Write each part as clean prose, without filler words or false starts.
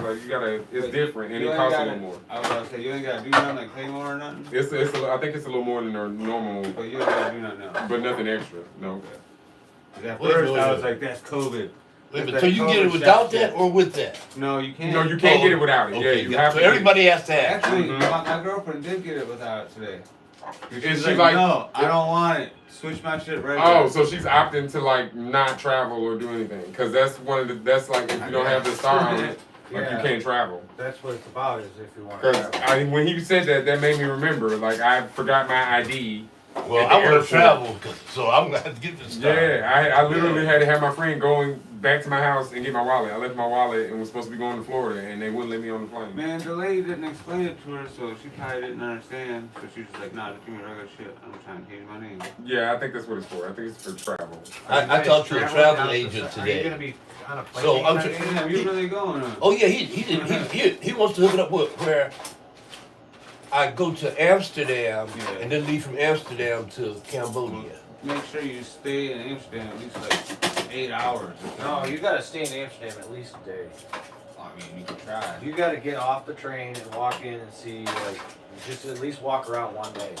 Like you gotta, it's different and it costs a little more. I was about to say you ain't gotta do nothing like Claymore or nothing. I think it's a little more than their normal. But you ain't gotta do nothing else. But nothing extra. No. At first I was like, that's COVID. So you get it without that or with that? No, you can't. No, you can't get it without it. Okay. Yeah, you have so to. Everybody has to have. Actually, my girlfriend did get it without it today. She's like, no, I don't want it. Switch my shit right now. Oh, so she's opting to like not travel or do anything because that's that's like if you don't have the star on it, like you can't travel. That's what it's about is if you want to Because travel. when he said that made me remember. Like I forgot my ID. Well, I want to travel, so I'm gonna have to get this stuff. Yeah, I literally had to have my friend going back to my house and get my wallet. I left my wallet and was supposed to be going to Florida, and they wouldn't let me on the plane. Man, the lady didn't explain it to her, so she probably didn't understand. So she was just like, nah, just give me regular shit. I'm trying to change my name. Yeah, I think that's what it's for. I think it's for travel. I talked to a travel agent Are you today. gonna be on a plane? So I'm Damn, you really going on? Oh yeah, he wants to hook it up with where I go to Amsterdam and then leave from Amsterdam to Cambodia. Make sure you stay in Amsterdam at least like 8 hours. No, you gotta stay in Amsterdam at least a day. I mean, you can try. You gotta get off the train and walk in and see, like, just at least walk around one day.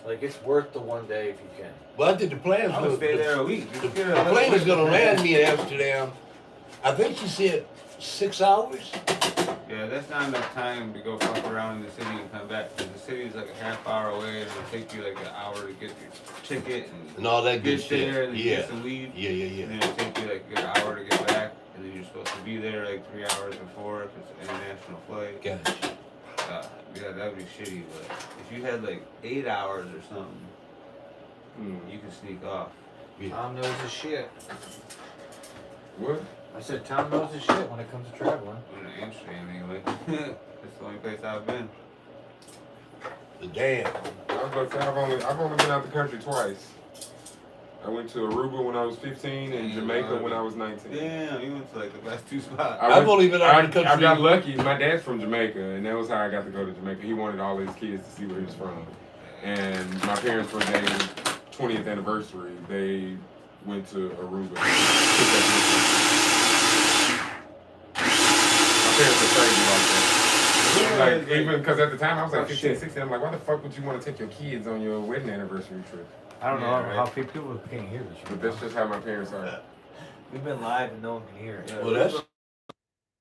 Like, it's worth the one day if you can. Well, I think the plan I would stay there a week. The plane is gonna land me in Amsterdam. I think she said 6 hours. Yeah, that's not enough time to go fuck around in the city and come back. Because the city is like a half hour away, and it'll take you like an hour to get your ticket And all that good get shit. there and then Yeah. get some weed. Yeah. And then it'll take you like an hour to get back, and then you're supposed to be there like 3 hours before if it's an international flight. Gotcha. Yeah, that would be shitty. But if you had like 8 hours or something, you can sneak off. Tom knows his shit. What? I said Tom knows his shit when it comes to traveling. In Amsterdam, anyway. That's the only place I've been. Damn. I was about to say, I've only been out the country twice. I went to Aruba when I was 15 and Jamaica when I was 19. Damn, you went to like the best two spots. I've only been out of the country. I got lucky. My dad's from Jamaica, and that was how I got to go to Jamaica. He wanted all his kids to see where he was from. And my parents, for their 20th anniversary, they went to Aruba. My parents are crazy like that. Like, even because at the time I was like 15, 16, I'm like, why the fuck would you want to take your kids on your wedding anniversary trip? I don't know Yeah, right. how people can't hear this. But that's just how my parents are. We've been live and no one can hear it. Well, that's.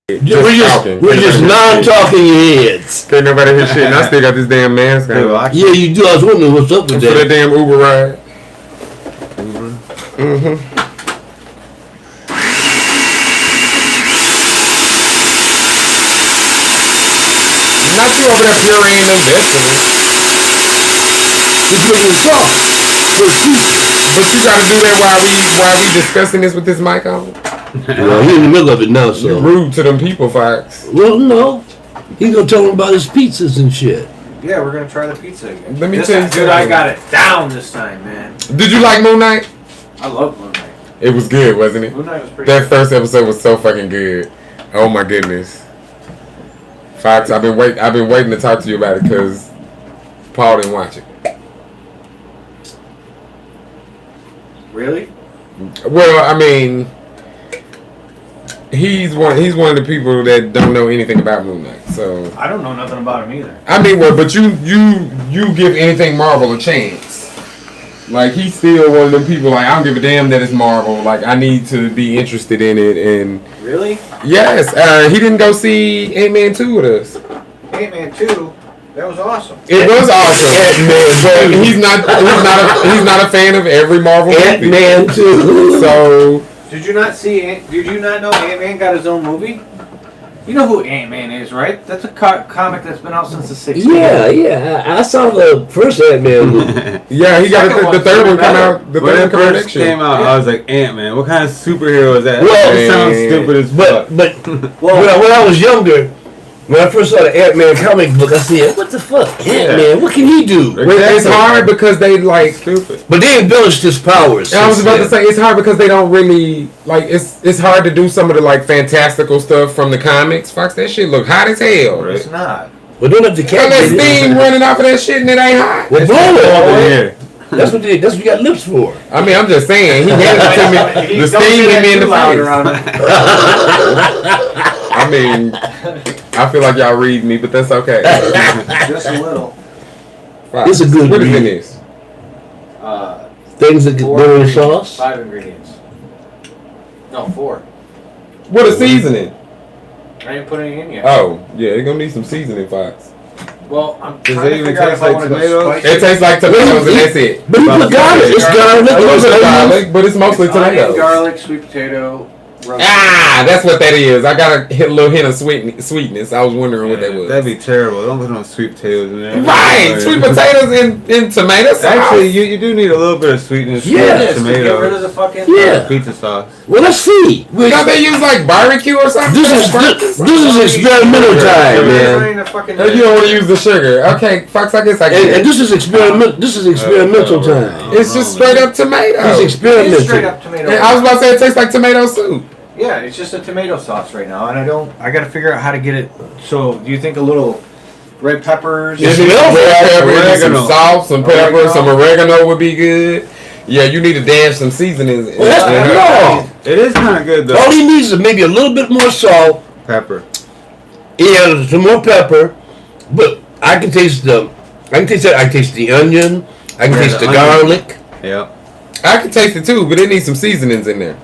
Talking. We're just non-talking heads. Can't nobody hear shit, and I still got this damn mask on. Yeah, you do. I was wondering what's up with For that that. damn Uber ride. Not you over there pureeing them vegetables. Just look at the sauce. But you gotta do that while we discussing this with this mic on. Well, he's in the middle of it now, You so. rude to them people, Fox. Well, no. He's gonna tell him about his pizzas and shit. Yeah, we're gonna try the pizza again. Let me This tell you is good. something. I got it down this time, man. Did you like Moon Knight? I love Moon Knight. It was good, wasn't it? Moon Knight was pretty That good. first episode was so fucking good. Oh my goodness. Fox, I've been waiting to talk to you about it because Paul didn't watch it. Really? Well, I mean, he's one of the people that don't know anything about Moon Knight. So I don't know nothing about him either. I mean, well, but you give anything Marvel a chance. Like he's still one of them people. Like I don't give a damn that it's Marvel. Like I need to be interested in it. And Really? yes, he didn't go see Ant-Man 2 with us. Ant-Man 2, that was awesome. It was awesome, but he's not a fan of every Marvel movie. Ant-Man too. So Did you not know Ant-Man got his own movie? You know who Ant-Man is, right? That's a comic that's been out since the 60s. Yeah. I saw the first Ant-Man movie. yeah, he got the third one come out. The When third it one come out first next year. came out, I was like, Ant-Man, what kind of superhero is that? Well, It sounds stupid as fuck. But when I was younger, when I first saw the Ant-Man comic book, I said, what the fuck? Ant-Man, what can he do? It's hard because they like Stupid. But they embellished his powers. I was about to say it's hard because they don't really like it's hard to do some of the like fantastical stuff from the comics. Fox, that shit look hot as hell. It's not. Well, don't have to All catch that it. steam running off of that shit and it ain't hot. Well, blow it. Over here. That's what you got lips for. I mean, I'm just saying. He handed it to me. The steam hit me in the face. I mean, I feel like y'all read me, but that's okay. Just a little. Five. It's a good What is in read. this? Things that get 4 go in the ingredients, sauce. 5 ingredients. No, 4. What a seasoning. I didn't put any in yet. Oh, yeah, you're gonna need some seasoning, Fox. Well, I'm Does trying it to even figure out taste if I like want to go tomatoes? spicy. It tastes like tomatoes, and that's it. But he put garlic. It's garlic. A little bit of garlic, but it's mostly It's onion, tomatoes. garlic, sweet potato, roast. Ah, that's what that is. I got a little hint of sweetness. I was wondering what that was. That'd be terrible. Don't put no sweet potatoes in there. Right, sweet potatoes in tomato sauce. Actually, you do need a little bit of sweetness. Yes, for To get rid of tomatoes. the fucking. Yeah. Pizza sauce. Well, let's see. Don't they use like barbecue or something? This is experimental time, man. The fucking. No, you don't want to use the sugar. Okay, Fox, I guess I And get it. this is experiment. This is experimental time. It's just straight up tomato. It's It's straight experimental. up tomato. And I was about to say it tastes like tomato soup. Yeah, it's just a tomato sauce right now, and I got to figure out how to get it. So, do you think a little red peppers? Yes, You need some red pepper, you need some Oregano. salt, some pepper, Oregano. some oregano would be good. Yeah, you need to dash some seasonings. in Well, there. no. It is kind of good though. All he needs is maybe a little bit more salt. Pepper. Yeah, some more pepper. But I can taste that. I can taste the onion. I can Yeah, taste the the onion. garlic. Yep. I can taste it too, but it needs some seasonings in there.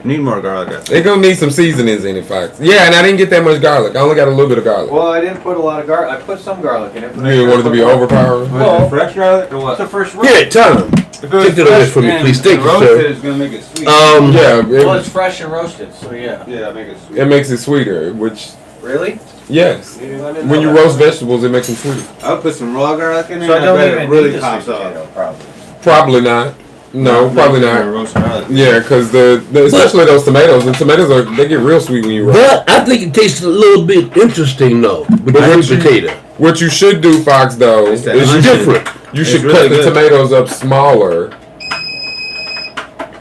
Need more garlic. I think. They're gonna need some seasonings in it, Fox. Yeah, and I didn't get that much garlic. I only got a little bit of garlic. Well, I didn't put a lot of garlic. I put some garlic in it. But You I didn't want it to be put more. overpowering. Well- Was it fresh garlic or It's the what? first roast. Here, Tom. If it was Take that away fresh from me, and please. Thank you, roasted, sir. it's gonna make it sweet. Yeah, Well, it's fresh and roasted, so yeah. Yeah, make it sweet. it makes it sweeter. Which, Really? yes, I didn't when know you that. roast vegetables, it makes them sweet. I'll put some raw garlic in there. So I and don't bet even it really need the pops sweet off. potato, probably. Probably not. No, probably not. Roast garlic. Yeah, because the especially those tomatoes. The tomatoes they get real sweet when you roast. But I think it tastes a little bit interesting though with the But sweet potato. What you should do, Fox, though, It's that is It's onion. different. you It's should really cut the good. tomatoes up smaller,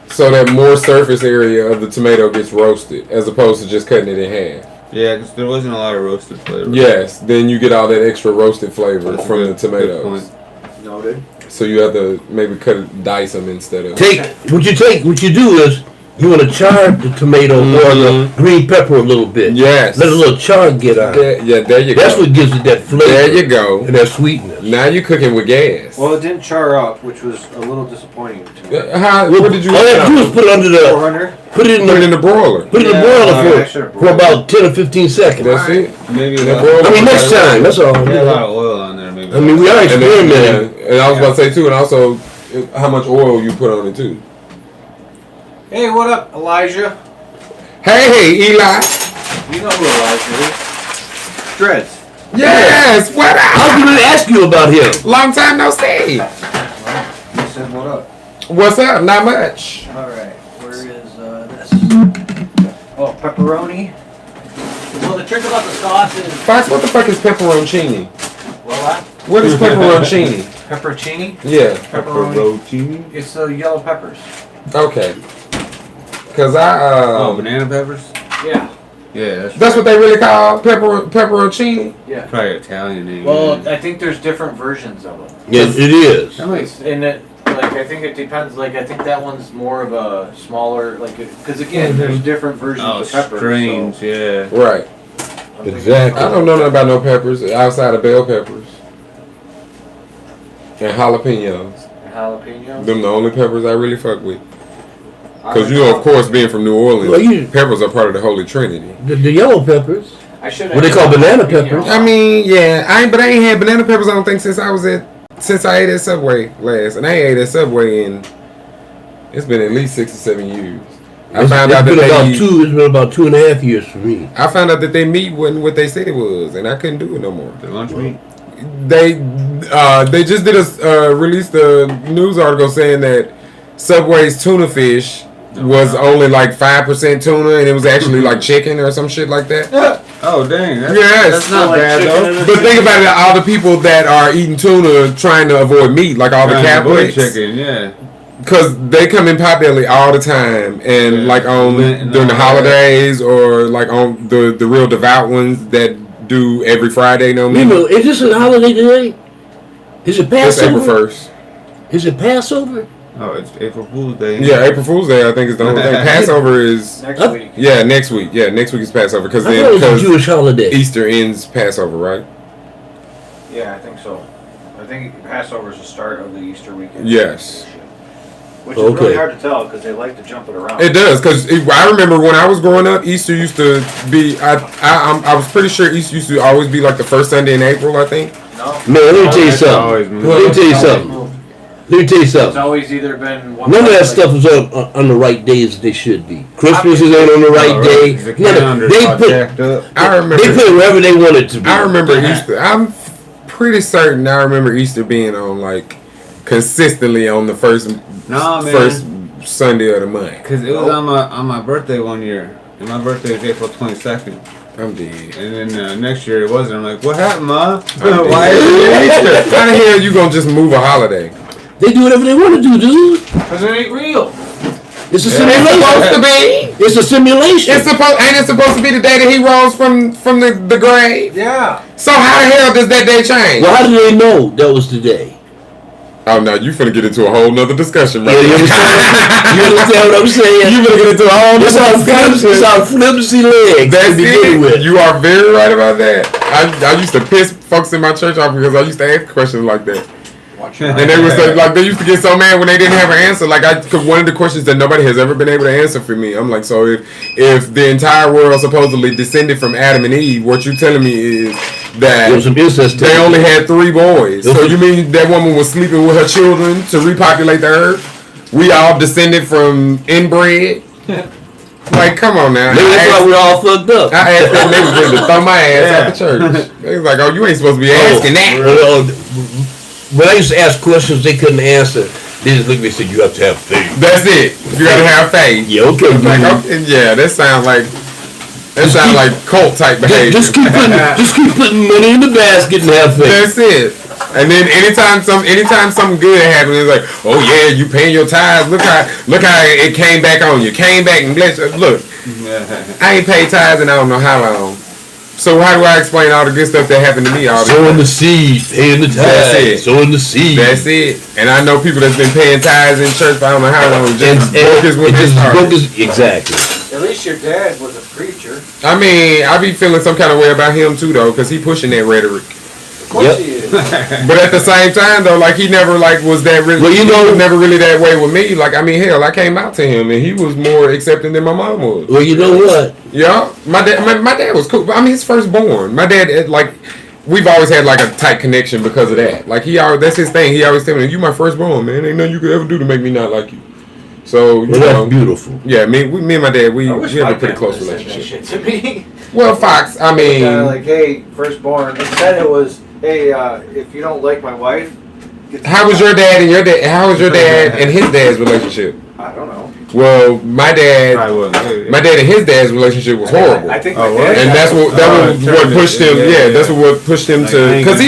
so that more surface area of the tomato gets roasted, as opposed to just cutting it in half. Yeah, because there wasn't a lot of roasted flavor. Yes, then you get all that extra roasted flavor That's a from good- the good tomatoes. point. Noted. So you have to maybe dice them instead of. What you do is you want to char the tomato or the green pepper a little bit. Yes. Let a little char get out. Yeah, there you go. That's what gives it that flavor. There you go. And that sweetness. Now you're cooking with gas. Well, it didn't char up, which was a little disappointing to me. What did you? All you have to do is put it under the 400? put it in Put it the in the broiler. put it in the Yeah, broiler I for should've for about 10 or 15 seconds. That's it. Maybe That a lot, broiler- I mean, next time. That's all. yeah, a lot of oil on there. Maybe. I mean, we are And, then, experimenting. and I was about to say too, and also how much oil you put on it too. Hey, what up, Elijah? Hey, Eli. You know who Elijah is. Dreads. Yes. What I was up? going to ask you about him. Long time no see. You said what up? What's up? Not much. Alright, where is this? Oh, pepperoni. Well, the trick about the sauce is. Fox, what the fuck is pepperoncini? Well, What is pepperoncini? pepperoncini? Yeah. Pepperoni. It's the yellow peppers. Okay. Cause Oh, banana peppers. Yeah. Yeah, that's what they really call pepperoncini. Yeah. probably Italian name. Well, yeah. I think there's different versions of them. Yes, it is. That might- It's in it. Like I think it depends. Like I think that one's more of a smaller. Like because again, there's different versions Oh, of peppers. strange. Yeah. Right. So I'm thinking- Exactly. I don't know nothing about no peppers outside of bell peppers and jalapenos. Jalapenos. Them the only peppers I really fuck with. Cause you know, of course, being from New Orleans, Well, you- peppers are part of the Holy Trinity. The yellow peppers. I should. What they call banana peppers. I mean, yeah, I ain't had banana peppers. I don't think since I ate at Subway last, and I ain't ate at Subway in it's been at least 6 or 7 years. I found out that It's they been about 2.5 years for me. I found out that their meat wasn't what they said it was, and I couldn't do it no more. The lunch meat. They just did released a news article saying that Subway's tuna fish was only like 5% tuna, and it was actually like chicken or some shit like that. Oh dang. That's, Yes. That's not Like bad chicken though. and But think about it, all the people that are eating tuna trying to avoid meat, like all the Trying to avoid Catholics, chicken. Yeah. because they come in Potbelly all the time, and Yeah. like on Lent and during the all that. holidays, or like on the real devout ones that do every Friday no meat. Is this a holiday today? Is it It's April Passover? 1st. Is it Passover? Oh, it's April Fool's Day. Yeah, April Fool's Day I think is the only thing. Passover is Next week. next week. Yeah, next week is Passover because I thought it was a then Jewish holiday. Easter ends Passover, right? Yeah, I think so. I think Passover is the start of the Easter weekend. Yes. Which is Okay. really hard to tell because they like to jump it around. It does because I remember when I was growing up, Easter used to be. I was pretty sure Easter used to always be like the first Sunday in April. I think. No. Man, let me tell you That's something. always moved. Let me tell you something. Let me tell you It's something. always either been one. None of that stuff is on the right days they should be. Christmas is ain't on the right day. The None of- calendar's They all put jacked up. I remember. they put it wherever they want it to be. I remember Easter. I'm pretty certain I remember Easter being on like consistently on the first Nah, man. first Sunday of the month. Cause it was on my birthday one year, and my birthday is April 22nd. I'm dead. And then next year it wasn't. I'm like, what happened, Ma? I'm Why dead. is it Easter? How the hell you gonna just move a holiday? They do whatever they want to do, dude. Because it ain't real. It's a It's simulation. supposed to be. It's a simulation. Ain't it supposed to be the day that he rose from the grave? Yeah. So how the hell does that day change? Well, how do they know that was today? Oh no, you finna get into a whole nother discussion, right? Yeah, you understand? You understand what I'm saying? You finna get into a whole It's nother our discussion. flimsy legs That's to begin it. with. You are very right about that. I used to piss folks in my church off because I used to ask questions like that. And they was like, they used to get so mad when they didn't have an answer. Like one of the questions that nobody has ever been able to answer for me. I'm like, so if the entire world supposedly descended from Adam and Eve, what you telling me is that There was some incest. they only had 3 boys. So you mean that woman was sleeping with her children to repopulate the earth? We all descended from inbred? Like, come on now. Maybe that's why we're all fucked up. I asked them, they was ready to throw my ass out the church. They was like, oh, you ain't supposed to be asking that. When I used to ask questions they couldn't answer, they just looked at me and said, "You have to have faith." That's it. You gotta have faith. Yeah, okay, Like, dude. okay, yeah, that sounds like cult type behavior. Just keep putting money in the basket and have faith. That's it. And then anytime something good happens, it's like, oh yeah, you paying your tithes. Look how it came back on you. Came back and blessed you. Look, I ain't paid tithes in I don't know how long. So how do I explain all the good stuff that happened to me all the Sowing time? the seed, paying the That's tithe, it. sowing the seed. That's it. And I know people that's been paying tithes in church for I don't know how long. Just broke as when it they just started. broke exactly. At least your dad was a preacher. I mean, I be feeling some kind of way about him too, though, because he pushing that rhetoric. Of course Yep. he is. But at the same time, though, like he never was that really. Well, you know- he was never really that way with me. Like I mean, hell, I came out to him and he was more accepting than my mom was. Well, you know what? Yeah, my dad was cool. I mean, his firstborn. My dad, like, we've always had like a tight connection because of that. Like that's his thing. He always tell me, "You my firstborn, man. Ain't nothing you could ever do to make me not like you." So you Well, know, that's beautiful. yeah, me and my dad, we I wish have my a pretty dad close would've said that relationship. shit to me. Well, Fox, I mean, Like, hey, firstborn. Instead, it was, hey, if you don't like my wife, get the how was your dad and your dad? How was your dad and his dad's relationship? I don't know. Well, my dad and his dad's relationship was horrible. I think Oh, my what? dad. And that's what pushed him. Yeah, that's what pushed him to. Because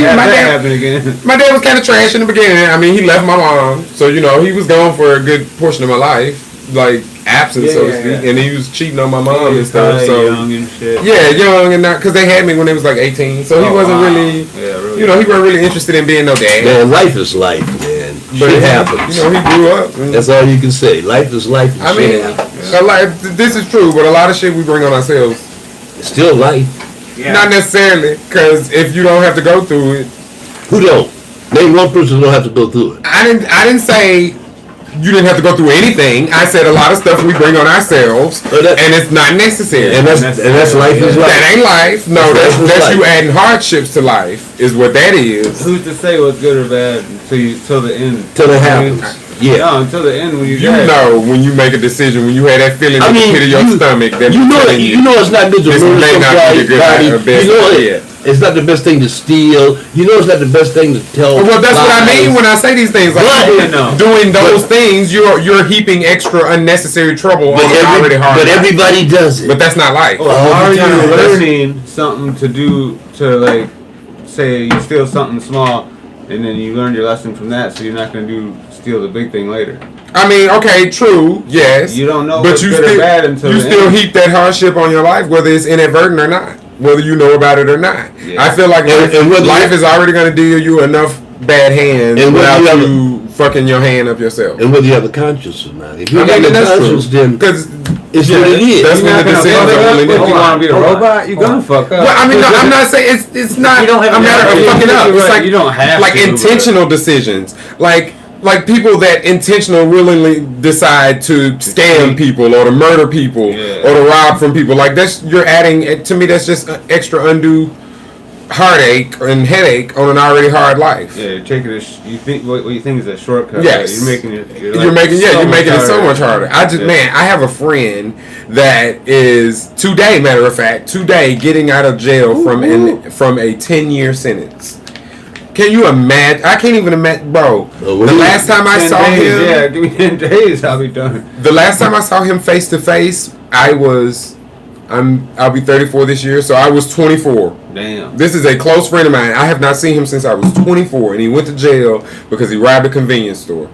my dad was kind of trash in the beginning. I mean, he left my mom, so you know he was gone for a good portion of my life, like absent, so to Yeah, speak. yeah. And he was cheating on my mom and stuff. So young and shit. yeah, young and not because they had me when they was like 18, so he wasn't really. Yeah, really. You know, he wasn't really interested in being no dad. Man, life is life, man. But Shit happens. You know, he grew up. And, That's all you can say. Life is life. And I shit mean, happens. a lot, this is true, but a lot of shit we bring on ourselves. It's still life. Yeah. Not necessarily, because if you don't have to go through it, Who don't? Name one person who don't have to go through it. I didn't say you didn't have to go through anything. I said a lot of stuff we bring on ourselves, and it's not necessary. And that's life is life. That ain't life. No, That's that's you life. adding hardships to life, is what that is. Who's to say what's good or bad till the end? Till it happens. Yeah. No, until the end when you You die. know when you make a decision, when you have that feeling I in mean, the pit of your you- stomach that You know, telling you know it's not good to this murder may not be a somebody. good idea, best You know idea. it's not the best thing to steal. You know it's not the best thing to tell. Well, that's what I lies. mean when I say these things. Like But- doing, No. doing those things, you're heaping extra unnecessary trouble on an already hard. But life. everybody does it. But that's not life. Well, how are you time. learning something to do to like say you steal something small and then you learn your lesson from that, so you're not gonna steal the big thing later. I mean, okay, true, yes. You don't know but what's you good or still, bad until you the still end. heap that hardship on your life, whether it's inadvertent or not, whether you know about it or not. Yeah. I feel like And whether life is already going to deal you enough bad hands And whether without you have you fucking your hand up yourself. And whether you have a conscience or not. If you I got mean, a that's true. conscience, then Because it's what it is. that's You're when not the gonna decisions fuck are up. only If you made. want to be a Hold on. robot, you're gonna fuck up. Well, I mean, no, I'm not saying it's not You don't have a matter of to- fucking up. You're It's right, like you don't have like to, but- intentional decisions, like people that intentionally willingly decide to scam people or to murder people Yeah. or to rob from people. Like you're adding to me. That's just an extra undue heartache and headache on an already hard life. Yeah, you're taking you think what you think is a shortcut. Yes. Right? You're making it. You're making it so much harder. I have a friend that is today getting out of jail from a 10-year sentence. Can you imagine? I can't even imagine, bro. The last time I saw him, yeah, give me 10 days, I'll be done. the last time I saw him face to face, I'll be 34 this year, so I was 24. Damn. This is a close friend of mine. I have not seen him since I was 24, and he went to jail because he robbed a convenience store.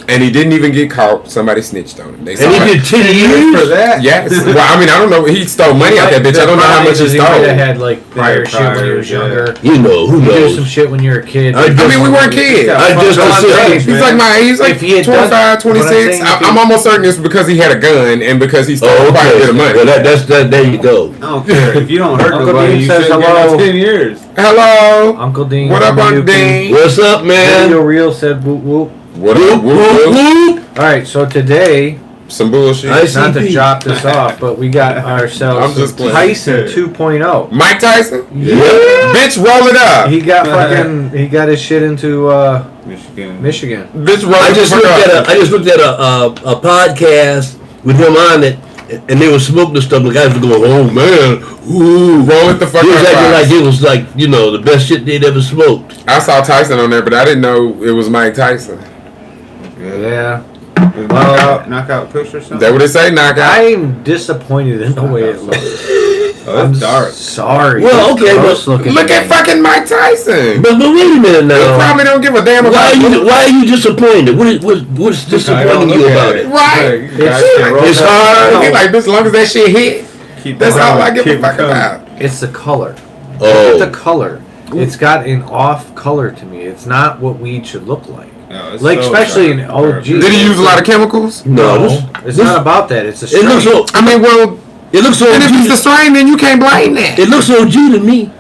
And he didn't even get caught. Somebody snitched on him. They And he did 10 years for that. Yes. Well, I mean, I don't know. He stole money out that bitch. I don't know how much he He might have stole. had like prior shit when he was yeah. younger. You know, who You do knows? some shit when you're a kid. I I mean, we weren't kids. Yeah. I just Fuck, He's like he's like If he had 25, done- 26. what I'm saying, if he- I'm almost certain it's because he had a gun and because he stole Oh, quite a okay. bit of money. Well, that's there you go. I don't care. If you don't hurt Uncle nobody, Dean you says should get hello. 10 years. Hello. Uncle Dean. What up, from Uncle UP. Dean? What's up, man? Video Real said whoop whoop. What Whoop, up? Whoop, whoop. whoop. All right, so today, Some bullshit. Nice. not to ICP. chop this off, but we got ourselves I'm just some playing. Tyson 2.0. Mike Tyson? Yeah. Bitch, roll it up. He got his shit into Michigan. Bitch, roll I it just the fuck up. looked at a podcast with him on it, and they were smoking the stuff. The guys were going, "Oh man, ooh!" Roll it the fuck He was up. acting Fox. like it was like the best shit they'd ever smoked. I saw Tyson on there, but I didn't know it was Mike Tyson. Yeah. Knockout push or something. That what it say? Knockout. I'm disappointed in the way it looks. Oh, it's dark. Sorry. Well, It's okay, gross but looking Look to at me. fucking Mike Tyson. But wait a minute He now. probably don't give a damn Why about are you disappointed? What's disappointing you about it? Right. It's hard. He like, as long as that shit hit, Keep that's all I give a keep fuck coming. about. It's the color. Look at the Oh, color. It's got an off color to me. It's not what weed should look like. No, it's Like, so especially dark. in OG. Did he use a lot of chemicals? no. It's not about that. It's a It looks strain. so. I mean, well, It looks so. and if it's the strain, then you can't blame that. It looks OG to me.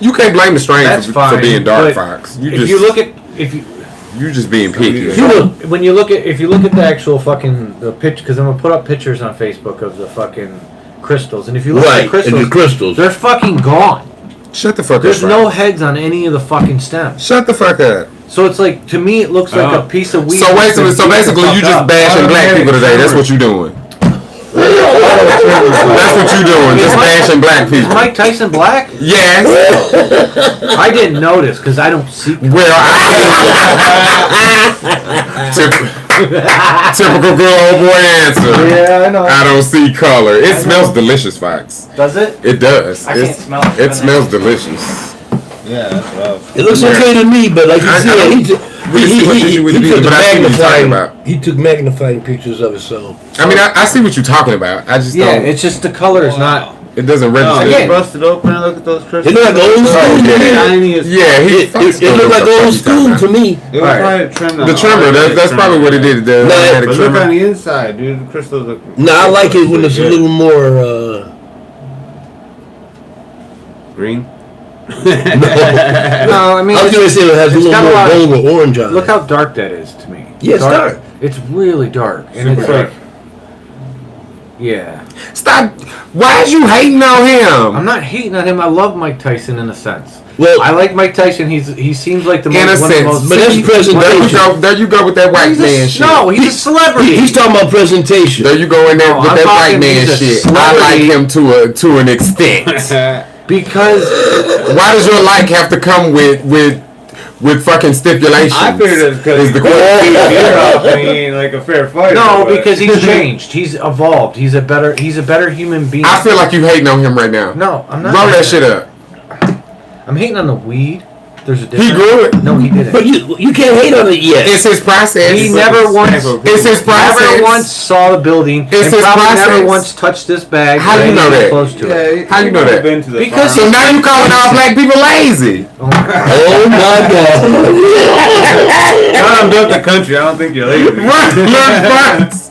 You can't blame the strain That's for fine, being dark but fox. If you look at you just being picky. You know, when you look at the actual fucking the picture, because I'm gonna put up pictures on Facebook of the fucking crystals, and if you look at the right? And the crystals. they're fucking gone. Shut the fuck up. There's Fox. no heads on any of the fucking stems. Shut the fuck up. So it's like, to me, it looks like a piece of weed. So that's basically, been beaten the you fuck just up. bashing black Automatic people today. That's tremor. what you doing. That's what you doing. Just bashing black Is people. Mike Tyson black? Yes. I didn't notice because I don't see. Well, typical good old boy answer. Yeah, I know. I don't see color. It smells delicious, Fox. Does it? It does. I can't smell it. It smells delicious. Yeah, that's what I was. It looks okay to me, but like you I said, don't- he took we see what you would do, the but I see what you're talking about. He took magnifying pictures of it, so. I mean, I see what you're talking about. I just Yeah, don't. it's just the color is not. It doesn't No, register. just Again. bust it open and look at those crystals. It look like old school. Oh, yeah. Tiny as Yeah, he. It looked like old school to me. It was Alright. probably a trimmer. The trimmer. That's probably what it did. The No, automatic But look on trimmer. the inside, dude. The crystals look. No, I like it when it's a good. little more. green. No, I mean, I was gonna say it has a it's little got a more lot of- gold or orange on look it. how dark that is to me. Yeah, it's dark. It's really dark, and Super it's dark. like, yeah. Stop. Why is you hating on him? I'm not hating on him. I love Mike Tyson in a sense. Well, I like Mike Tyson. He seems like the In a most, one of the sense. most. But that's presentation. There you go with that white He's a- man shit. No, he's a celebrity. he's talking about presentation. There you go in there No, with I'm that white talking man he's a shit. I like celebrity. him to an extent. Because Why does your like have to come with fucking stipulations? I figured it's because Is he's the beer question. off and he ain't like a fair fighter. no, but- because he's changed. He's evolved. He's a better human being. I feel like you hating on him right now. No, I'm not. Roll that hating shit on up. him. I'm hating on the weed. There's a difference. He grew it. No, he didn't. But you can't hate on it yet. It's his process. He never once. It's his process. Never once saw the building. It's and his probably process. never once touched this bag. How or you know anything that? Close to it. How you know that? Been to the Because So farm. now you calling all black people lazy. Oh my God. I'm built the country. I don't think you're lazy. Right, look, Fox.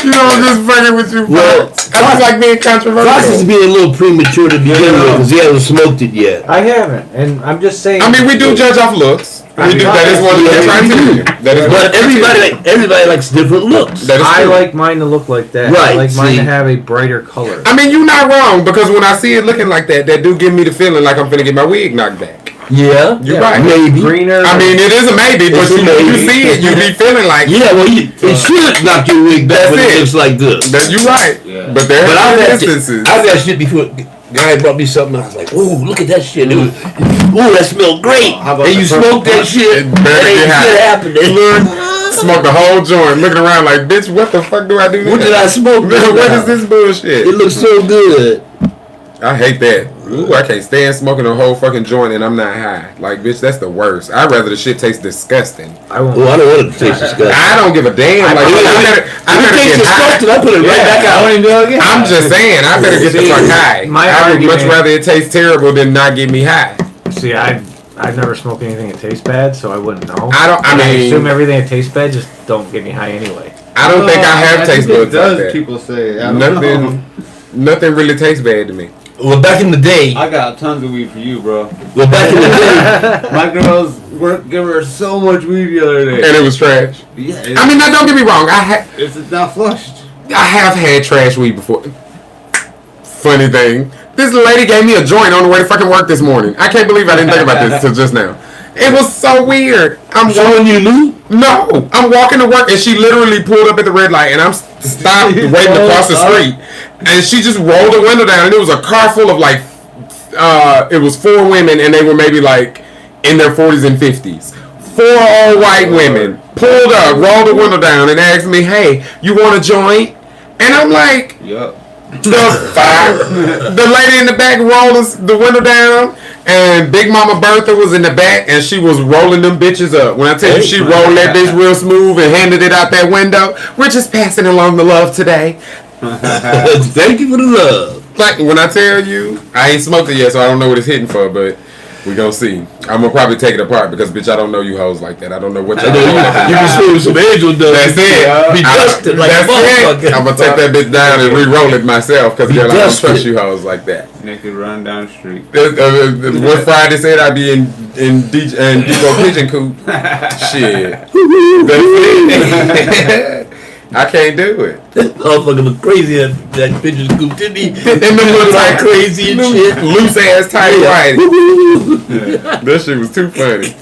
You know, I'm just fucking with you, Well, Fox. I just like being Fox is controversial. being a little premature to begin with because he hasn't smoked it yet. I haven't, and I'm just saying. I mean, we do judge off looks. We do. That is one of the criteria. That is one of But the criteria. everybody likes different looks. That is I true. like mine to look like that. I Right, like mine see. to have a brighter color. I mean, you're not wrong because when I see it looking like that, that do give me the feeling like I'm finna get my wig knocked back. Yeah, You're right. maybe. Greener. I mean, it is a maybe, but It's a you maybe. see it, you be feeling like Yeah, well, it should knock your wig back That's when it. it looks like this. that. You right, Yeah. but there But I've are had instances. I've had shit before. Guy brought me something. I was like, "Ooh, look at that shit! Ooh, that smelled great!" How about And you the purple smoke that punch? shit, It and better ain't get hot. shit happening. Smoke the whole joint, looking around like, bitch, what the fuck do I do now? What did I smoke? What is this bullshit? It looks so good. I hate that. Ooh, I can't stand smoking a whole fucking joint and I'm not high. Like, bitch, that's the worst. I'd rather the shit taste disgusting. I won't. Oh, I don't want it to taste disgusting. I don't give a damn. Like, I better If it get tastes disgusting, high. I put it right back out. I'm just saying, I better get the See, fuck high. my I would much argument- rather it taste terrible than not get me high. See, I've never smoked anything that tastes bad, so I wouldn't know. I don't- I And mean- assume everything that tastes bad just don't get me high anyway. I don't think I have taste think buds it does. like that. People say I don't know. Nothing really tastes bad to me. Well, back in the day, I got tons of weed for you, bro. well, back in the day, My girls work give her so much weed the other day. And it was trash. Yeah, I mean, now don't get me wrong. it's not flushed. I have had trash weed before. Funny thing, this lady gave me a joint on the way to fucking work this morning. I can't believe I didn't think about this till just now. It was so weird. I'm someone you knew. No, I'm walking to work and she literally pulled up at the red light and I'm stopped waiting across the street and she just rolled the window down and it was a car full of like, it was 4 women and they were maybe like in their 40s and 50s. 4 old white women pulled up, rolled the window down and asked me, hey, you want a joint? And I'm like, Yup. the fuck? The lady in the back rolled the window down, and Big Mama Bertha was in the back, and she was rolling them bitches up. When I tell you she rolled that bitch real smooth and handed it out that window, we're just passing along the love today. Thank you for the love. Like, when I tell you, I ain't smoked it yet, so I don't know what it's hitting for, but we gonna see. I'm gonna probably take it apart because, bitch, I don't know you hoes like that. I don't know what y'all You doing. can smoke some angel dust. That's it. Be dusted like a That's motherfucker. it. I'm gonna take that bitch down and re-roll it myself because, girl, I don't dusted. trust you hoes like that. Naked run down the street. What Friday said I'd be in Depot Pigeon Coop. Shit. That's it. I can't do it. That motherfucker look crazy at that pigeon scoop, didn't he? And them little tight, crazy and shit. loose ass tight white. That shit was too funny.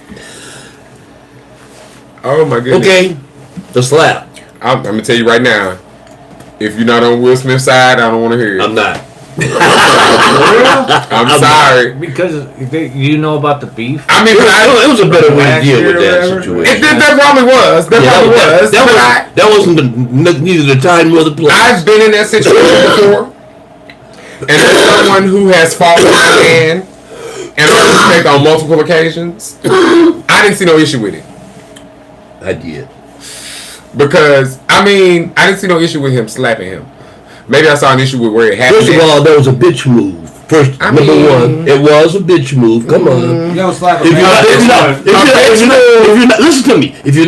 Oh my goodness. Okay, the slap. I'm gonna tell you right now. If you're not on Will Smith's side, I don't want to hear it. I'm not. I'm sorry. Because you know about the beef. I mean, It was a better way to Last deal year with or that whatever. situation. that probably was. That probably was. But That wasn't neither the time nor the place. I've been in that situation before, and as someone who has fallen my hand and earned respect on multiple occasions, I didn't see no issue with it. I did. Because, I mean, I didn't see no issue with him slapping him. Maybe I saw an issue with where it happened. First of all, that was a bitch move. First, I number mean- one, it was a bitch move. Come on. You don't slap a If you're not, listen to me. If you're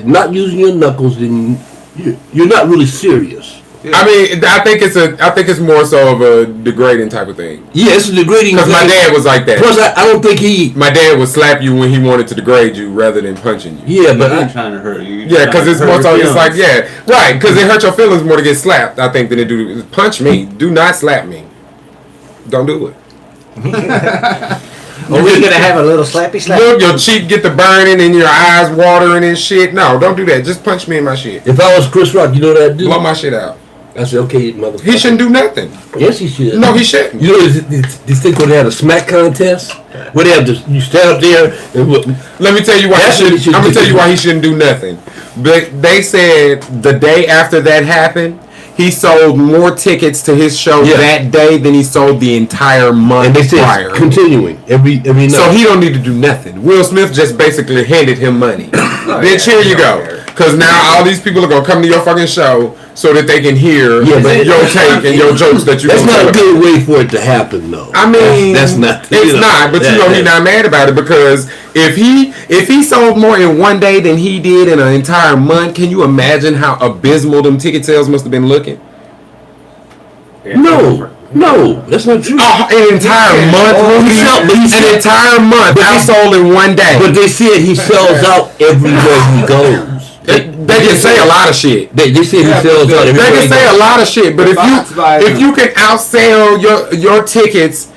not using your knuckles, then you're not really serious. I mean, I think it's more so of a degrading type of thing. Yeah, it's a degrading. Because my dad was like that. Plus, I don't think My dad would slap you when he wanted to degrade you rather than punching you. Yeah, But but I'm trying to hurt you. Yeah, because it's more so, it's like, yeah, right, because it hurts your feelings more to get slapped, I think, than it do punch me. Do not slap me. Don't do it. Are we gonna have a little slappy slap? Look, your cheek get the burning and your eyes watering and shit. No, don't do that. Just punch me in my shit. if I was Chris Rock, you know what I'd do? Blow my shit out. I said, okay, motherfucker. He shouldn't do nothing. Yes, he should. No, he shouldn't. You know this thing where they had a smack contest? Where they have to, you stand up there and Let me tell you why That's what he should I'm gonna do. tell you why he shouldn't do nothing. But they said the day after that happened, he sold more tickets to his show that day than he sold the entire month And they said prior. it's continuing every night. So he don't need to do nothing. Will Smith just basically handed him money. Bitch, here you go. Because now all these people are going to come to your fucking show so that they can hear your take and your jokes that you That's not a about. good way for it to happen, though. I mean, that's not. It's not, but he's not mad about it because if he sold more in one day than he did in an entire month, can you imagine how abysmal them ticket sales must have been looking? No, that's not true. An entire month, an entire month outsold in one day. But they said he sells out everywhere he goes. They can say a lot of shit. They said he sells out everywhere. They can he say goes. a lot of shit, but if you can outsell your tickets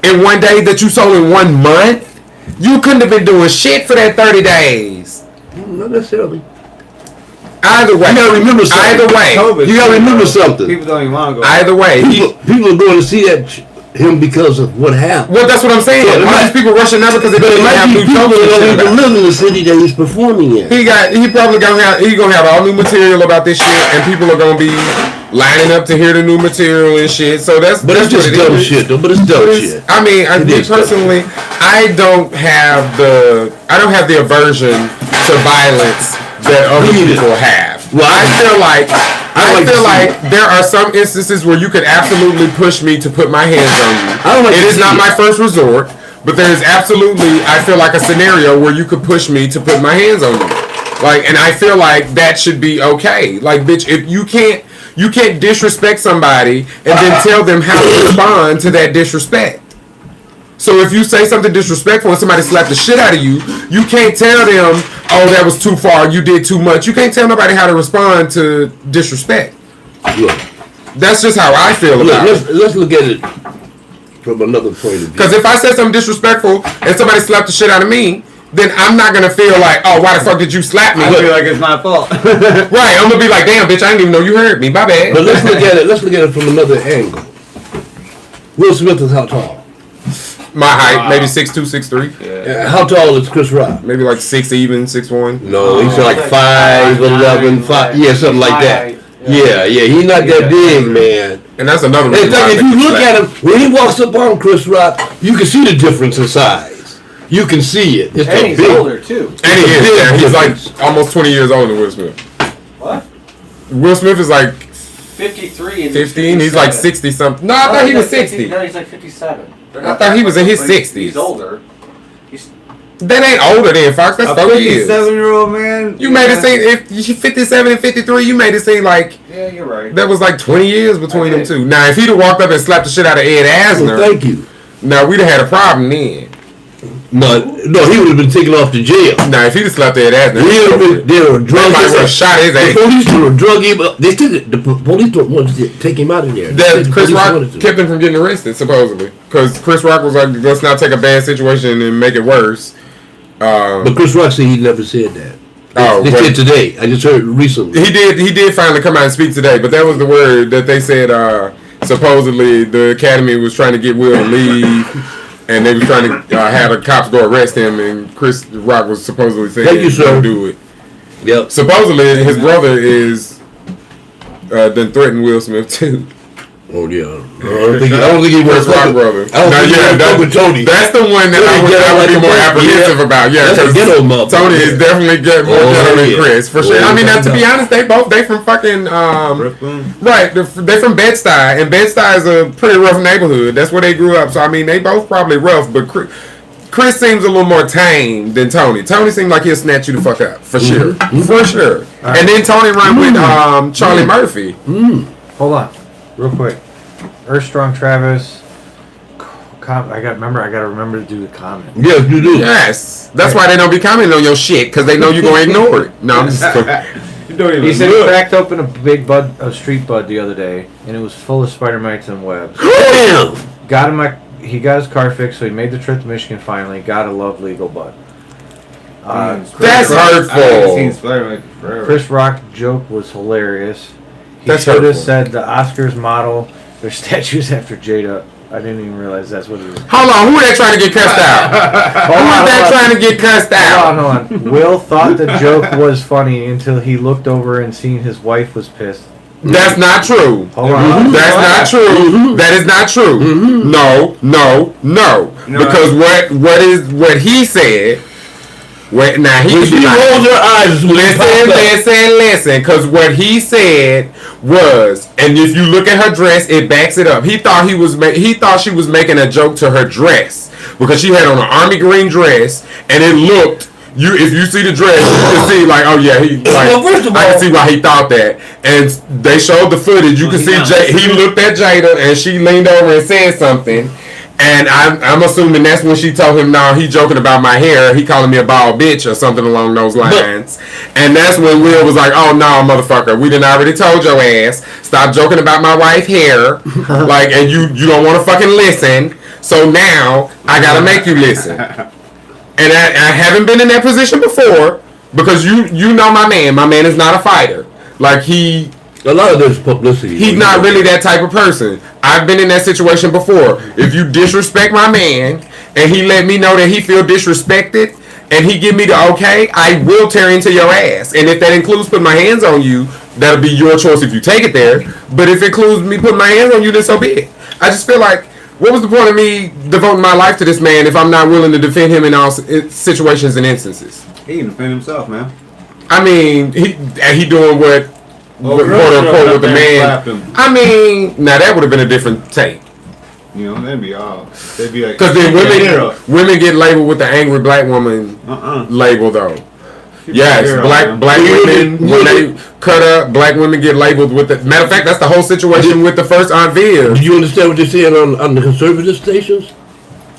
in one day that you sold in 1 month, you couldn't have been doing shit for that 30 days. Not necessarily. Either way, You gotta remember something. Either way, You gotta remember something. People don't even want to go. either way. People are going to see him because of what happened. Well, that's what I'm saying. So All these people rushing out because they But it don't might have be new people jokes. that don't and shit even about. live in the city that he's performing in. He probably gonna have all new material about this shit, and people are gonna be lining up to hear the new material and shit. So that's But it's that's just what it dumb is. shit, though. But it's dumb But it's- shit. I mean, me is dumb. personally, I don't have the aversion to violence that other Me neither. people have. Well, I feel like I like to see there are some instances where you could absolutely push me to put my hands on you. I don't like It to is see not it. my first resort, but there is absolutely, I feel like, a scenario where you could push me to put my hands on you. Like, and I feel like that should be okay. Like, bitch, if you can't disrespect somebody and then tell them how to respond to that disrespect. So if you say something disrespectful and somebody slapped the shit out of you, you can't tell them, oh, that was too far, you did too much. You can't tell nobody how to respond to disrespect. Look, That's just how I feel about it. let's look at it from another point of view. Because if I said something disrespectful and somebody slapped the shit out of me, then I'm not going to feel like, oh, why the fuck did you slap me? I feel like it's my fault. Right, I'm going to be like, damn, bitch, I didn't even know you heard me. My bad. But let's look at it. Let's look at it from another angle. Will Smith is how tall? My height, maybe 6'2", 6'3". How tall is Chris Rock? Maybe like 6 even, 6'1". No, he's like 5'11", 5, yeah, something like that. Yeah, he's not that big, man. And that's another In reason why I fact, if think you he look slapped. at him, when he walks up on Chris Rock, you can see the difference in size. You can see it. It's And a he's big. older too. And he is, big yeah. He's difference. like almost 20 years older than Will Smith. What? Will Smith is like 53 and 15. He's like 60 something. No, I thought he was 60. No, he's like 57. I thought he was in his 60s. He's older. That ain't older than Fox. That's A 30 years. 57-year-old man. You made it seem, if you 57 and 53, you made it seem like Yeah, you're right. that was like 20 years between I them did. two. Now, if he'd have walked up and slapped the shit out of Ed Asner, Well, thank you. now we'd have had a problem then. No, he would have been taken off to jail. Now, if he'd have slapped Ed Asner, They would have they might have shot his The ass. police would have drug him up. They still, the police don't want to take him out of there. That Chris The police Rock wanted to. kept him from getting arrested, supposedly. Because Chris Rock was like, let's not take a bad situation and make it worse. But Chris Rock said he never said that. Oh, They well- said today. I just heard recently. He did finally come out and speak today, but that was the word that they said, supposedly the Academy was trying to get Will to leave. And they was trying to have the cops go arrest him, and Chris Rock was supposedly saying, Thank you, sir. don't do it. Yep. Supposedly, his brother is done threatened Will Smith, too. Oh yeah. I don't think he Chris was Rock brother. I don't Now, think yeah, he was with Tony. That's the one that I would be more apprehensive about. Yeah, That's a because ghetto motherfucker. Tony is definitely more Oh, ghetto than yeah. Chris, for sure. Oh, I mean, now, to be yeah. honest, they from fucking, Brooklyn. right, they're from Bed-Stuy, and Bed-Stuy is a pretty rough neighborhood. That's where they grew up, so I mean, they both probably rough, but Chris seems a little more tame than Tony. Tony seems like he'll snatch you the fuck up, for sure. For sure. And then Tony run with Charlie Murphy. Hold on, real quick. Strong Travis. I gotta remember to do the comment. Yes, you do. Yes. That's why they don't be commenting on your shit, because they know you're going to ignore it. No, I'm just You don't even He said he look. cracked open a street bud the other day, and it was full of spider mites and webs. Damn. He got his car fixed, so he made the trip to Michigan finally. Gotta love legal bud. That's hurtful. I haven't seen Spider-Man forever. Chris Rock joke was hilarious. He That's should have hurtful. said the Oscars model their statues after Jada. I didn't even realize that's what it was. Hold on, who that trying to get cussed out? Who is that trying to get cussed out? Hold on. Will thought the joke was funny until he looked over and seen his wife was pissed. That's not true. Hold on. That's not true. That is not true. No. Because what he said. Now he When she rolls her eyes, listen. Because what he said was, and if you look at her dress, it backs it up. He thought she was making a joke to her dress because she had on an army green dress, and it looked. If you see the dress, you can see like, oh yeah, Well, first of all, I can see why he thought that. And they showed the footage. You can see he looked at Jada, and she leaned over and said something. And I'm assuming that's when she told him, no, he joking about my hair. He calling me a bald bitch or something along those lines. And that's when Will was like, oh, no, motherfucker. We done already told your ass. Stop joking about my wife's hair. Like, and you don't want to fucking listen. So now I got to make you listen. And I haven't been in that position before because you know my man. My man is not a fighter. Like, a lot of this publicity. He's not really that type of person. I've been in that situation before. If you disrespect my man and he let me know that he feel disrespected and he give me the okay, I will tear into your ass. And if that includes putting my hands on you, that'll be your choice if you take it there. But if it includes me putting my hands on you, then so be it. I just feel like, what was the point of me devoting my life to this man if I'm not willing to defend him in all situations and instances? He can defend himself, man. I mean, he doing what... quote unquote with the man. I mean, now that would have been a different take. You know, they'd be like, because then women get labeled with the angry black woman label though. Yes, black women when they cut up, black women get labeled with the. Matter of fact, that's the whole situation with the first Aunt Viv. Do you understand what they're saying on the conservative stations?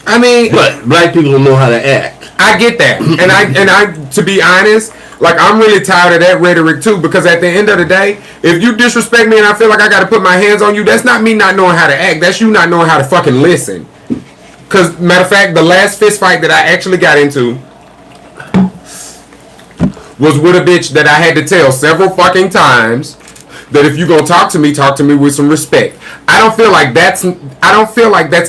I mean, but black people don't know how to act. I get that, and I to be honest. Like, I'm really tired of that rhetoric, too, because at the end of the day, if you disrespect me and I feel like I got to put my hands on you, that's not me not knowing how to act. That's you not knowing how to fucking listen. Because, matter of fact, the last fist fight that I actually got into was with a bitch that I had to tell several fucking times that if you gonna talk to me with some respect. I don't feel like that's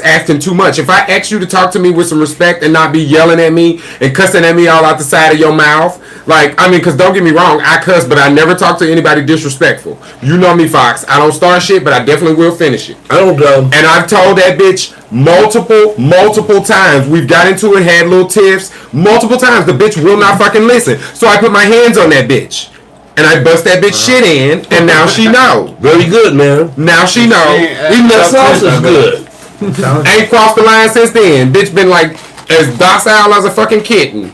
asking too much. If I ask you to talk to me with some respect and not be yelling at me and cussing at me all out the side of your mouth, like, I mean, because don't get me wrong, I cuss, but I never talk to anybody disrespectful. You know me, Fox. I don't start shit, but I definitely will finish it. I don't know. And I've told that bitch multiple times. We've got into it, had little tiffs, multiple times. The bitch will not fucking listen. So I put my hands on that bitch. And I bust that bitch shit in, and now she know. Very good, man. Now she know. Even that sauce is good. Ain't crossed the line since then. Bitch been like as docile as a fucking kitten.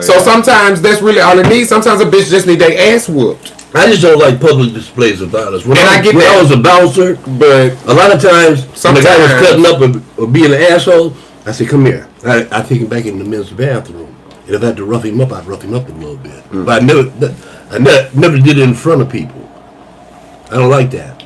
So sometimes that's really all it needs. Sometimes a bitch just need their ass whooped. I just don't like public displays of violence. When I was a bouncer, but a lot of times when the guy was cutting up or being an asshole, I say, "Come here." I take him back in the men's bathroom, and if I had to rough him up, I'd rough him up a little bit. But I never did it in front of people. I don't like that.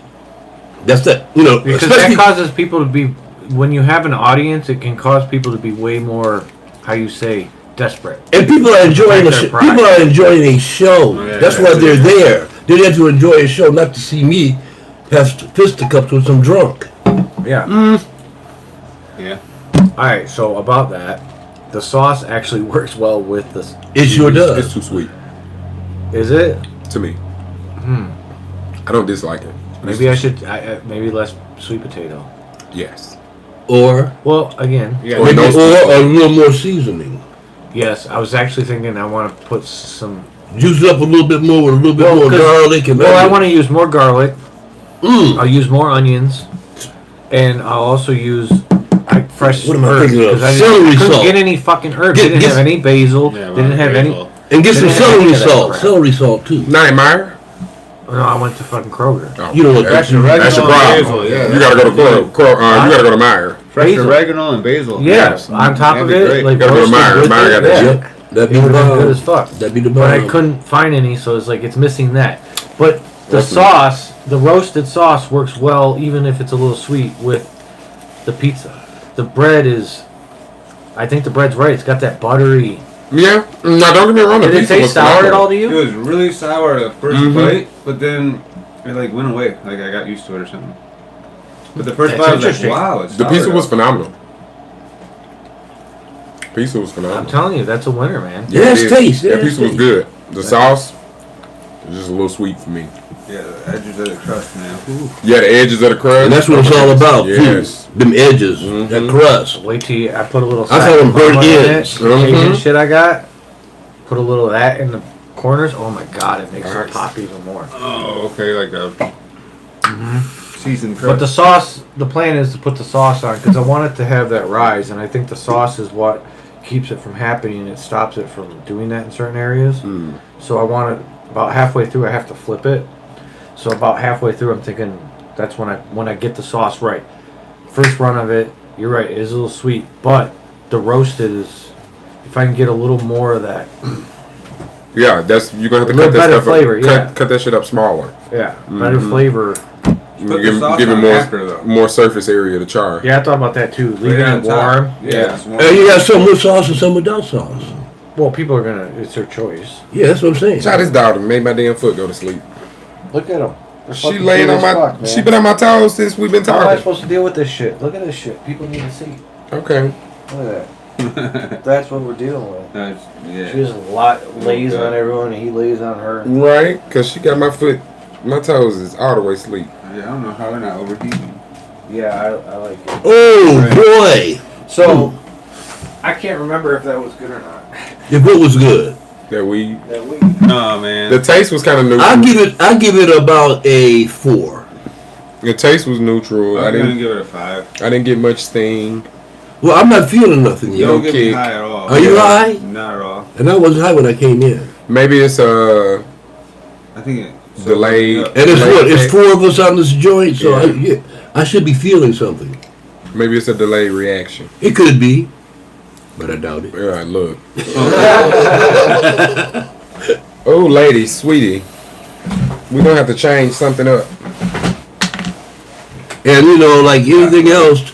That's that, because that causes people to be. When you have an audience, it can cause people to be way more, how you say, desperate. And people are enjoying people are enjoying a show. That's why they're there. They're there to enjoy a show, not to see me have fisticuffs with some drunk. Yeah. Yeah. All right. So about that, the sauce actually works well with this. It sure does. It's too sweet. Is it? To me. I don't dislike it. Maybe I should. Maybe less sweet potato. Yes. Or again. Yeah. Maybe, or a little more seasoning. Yes, I was actually thinking I want to put some. Juice it up a little bit more with a little bit more garlic. And I want to use more garlic. I'll use more onions, and I'll also use fresh what am I herbs. thinking of? I couldn't get any fucking herbs. Didn't have any basil. Didn't have any. And get some celery salt. Celery salt too. Not Meyer? No, I went to fucking Kroger. Oh, you don't look that's your problem. You gotta go to you gotta go to Meyer. Fresh oregano and basil. Yes, on top of it, like you gotta go to Meyer. Meyer got that shit. That'd be the bomb. Good as fuck. That'd be the bomb. But I couldn't find any, so it's like it's missing that. But the sauce, the roasted sauce, works well even if it's a little sweet with the pizza. The bread is, I think the bread's right. It's got that buttery. Yeah. No, don't get me wrong. Did it taste sour at all to you? It was really sour at the first bite, but then it like went away. Like I got used to it or something. But the first bite was like, wow, it's the sour pizza though. was phenomenal. Pizza was phenomenal. I'm telling you, that's a winner, man. Yeah, it's taste. That pizza was good. The sauce was just a little sweet for me. Yeah, the edges of the crust, man. Ooh. Yeah, the edges of the crust. And that's what it's all about, Yes. too. Them edges, Mhm. that crust. Wait till I put a little. I call them burnt ends. Cajun Mhm. shit I got. Put a little of that in the corners. Oh my god, it makes Nice. it pop even more. Oh, okay, like a seasoned crust. But the sauce, the plan is to put the sauce on because I want it to have that rise, and I think the sauce is what keeps it from happening. It stops it from doing that in certain areas. Mm. So I want it about halfway through. I have to flip it. So about halfway through, I'm thinking that's when I get the sauce right. First run of it, you're right, it is a little sweet, but the roasted is. If I can get a little more of that, Yeah, that's you're gonna have to A cut little that better stuff flavor, up. yeah. Cut that shit up smaller. yeah, better Mhm. flavor. Put Give the sauce it on more after, though. more surface area to char. Yeah, I thought about that too. Leaving Put it on top. warm. Yeah. It's warm. And you got some with sauce and some without sauce. Well, people are gonna. It's their choice. Yeah, that's what I'm saying. Child, this daughter made my damn foot go to sleep. Look at them. She laying on my. She been on my toes since we've been How am I talking. supposed to deal with this shit? Look at this shit. People need to see. Okay. Look at that. That's what we're dealing with. Yeah. She just lays on everyone, and he lays on her. Right, cause she got my foot. My toes is all the way asleep. Yeah, I don't know how they're not overheating. Yeah, I like it. Oh, boy. So, I can't remember if that was good or not. The foot was good. That we. That we. No, man. The taste was kind of neutral. I give it about a 4. The taste was neutral. I'm I gonna didn't. give it a 5. I didn't get much sting. Well, I'm not feeling nothing You yet. don't get me kick. high at all. Are you high? Not at all. And I wasn't high when I came in. Maybe it's I think it's Delayed. And it's Like what? It's that. 4 of us on this joint, so Yeah. I should be feeling something. maybe it's a delayed reaction. It could be, but I doubt it. All right, look. Oh, lady, sweetie, we gonna have to change something up. And you know, like anything else,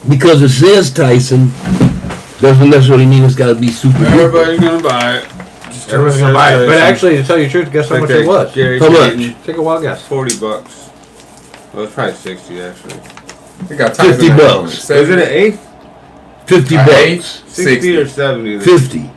because it says Tyson, doesn't necessarily mean it's got to be super. duper. Everybody's gonna buy it. Just Everyone's gonna buy it. But actually, to tell you the truth, guess how much it was? Gary How much? Payton, Take a wild guess. $40. Well, it's probably 60 actually. We got Tyson 50 on it. bucks. Is it an eighth? 50 An bucks. eighth? 60 or 70? 50.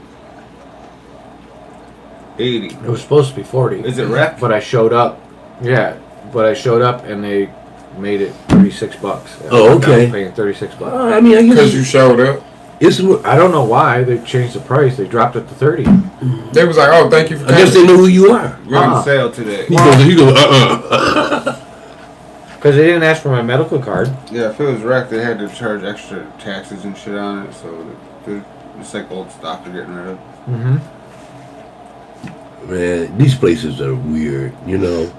80. It was supposed to be 40. Is it wrapped? But I showed up. Yeah, but I showed up and they made it $36. Oh, okay. I was paying $36. I mean, I guess Because you showed up. it's. I don't know why they changed the price. They dropped it to 30. They was like, "Oh, thank you for I guess they coming." know who you are. We're on Ah. sale today. He goes, Because they didn't ask for my medical card. Yeah, if it was wrecked, they had to charge extra taxes and shit on it, so it's like old stock they're getting rid of. Mm-hmm. Man, these places are weird, you know.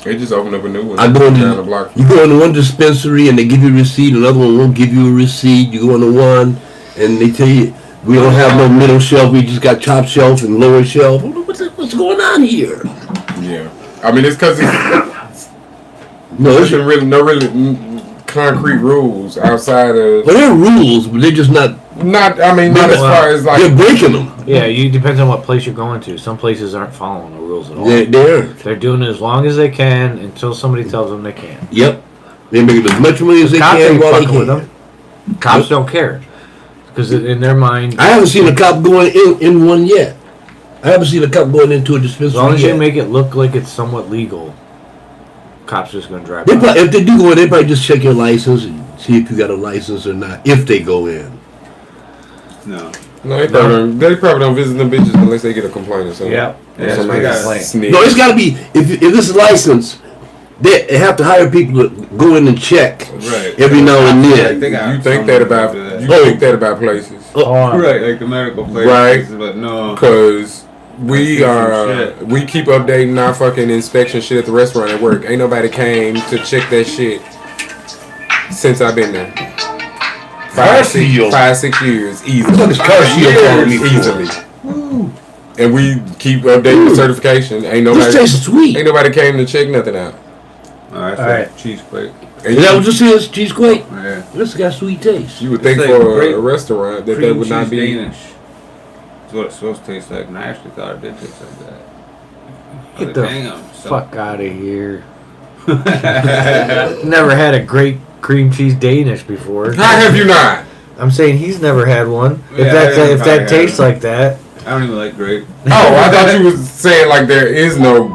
They just opened up a new one. I go down the into, block. you go into one dispensary and they give you a receipt, another one won't give you a receipt. You go into one and they tell you, we don't have no middle shelf, we just got top shelf and lower shelf. What's going on here? Yeah, I mean it's because No, there's it's, no really concrete rules outside of well, there are rules, but they're just not. not. I mean, not as far as They're like. breaking them. Yeah, you depends on what place you're going to. Some places aren't following the rules at all. They aren't. They're doing it as long as they can until somebody tells them they can't. Yep. They make as much money as they Cops can ain't while they fucking with can. them. Cops don't care. Because in their mind, I haven't seen a cop going in one yet. I haven't seen a cop going into a dispensary as long as yet. you make it look like it's somewhat legal, cops just going to drive They by. probably, if they do go in, they probably just check your license and see if you got a license or not. If they go in. No. No, they probably don't visit them bitches unless they get a complaint or something. Yeah. Or Yeah, somebody we got- snitch. No, it's got to be if this is licensed. They have to hire people to go in and check Right. every now and Like, then. they got You think someone that to about do that. you Oh. think that about places Right, like the medical places, Right. but no. because I we see some are shit. we keep updating our fucking inspection shit at the restaurant at work. Ain't nobody came to check that shit since I've been there. Car seal. 5-6 years easily. What is car seal calling me for? Easily. And we keep updating the certification. Ain't This nobody tastes sweet. ain't nobody came to check nothing out. Alright, so Alright. cheese plate. And Is that what this is? Cheesequake? Yeah. This got sweet taste. you would think It's like for great a restaurant that Cream would not cheese be. Danish. That's what it's supposed to taste like, and I actually thought it did taste like that. I was Get the like, damn, so- fuck out of here. Never had a great cream cheese Danish before. How have you not? I'm saying he's never had one. Yeah, If I that probably tastes haven't. like that, I don't even like grape. Oh, I thought you was saying like there is no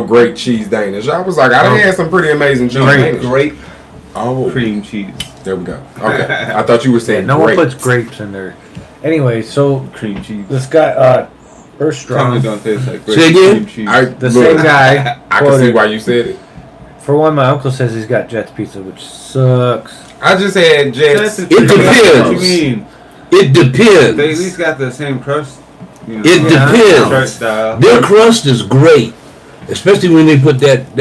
great cheese Danish. I was like, I done had some pretty amazing cheese Danish. Grape Oh, cream cheese. there we go. Okay, I thought you were saying No one grapes. puts grapes in there. Anyway, so Cream cheese. this guy, Tell me Erstrong, don't taste like grape Say again? cream cheese. the look, same guy, I can see quoted, why you said it. for one, my uncle says he's got Jets Pizza, which sucks. I just had Jets. It depends. What you mean? It depends. They at least got the same crust. You know, It depends. church style. Their crust is great, especially when they put that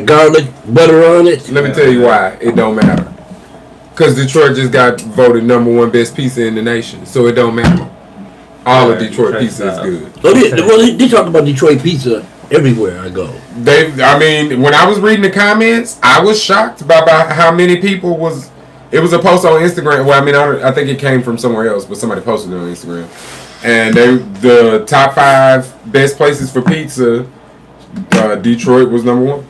garlic butter on it. Let me tell you why it don't matter. Because Detroit just got voted #1 best pizza in the nation, so it don't matter. All of Yeah, Detroit Detroit pizza is style. good. Oh, they talk about Detroit pizza everywhere I go. I mean, when I was reading the comments, I was shocked by how many people was. It was a post on Instagram. Well, I mean, I think it came from somewhere else, but somebody posted it on Instagram. And the top 5 best places for pizza, Detroit was #1.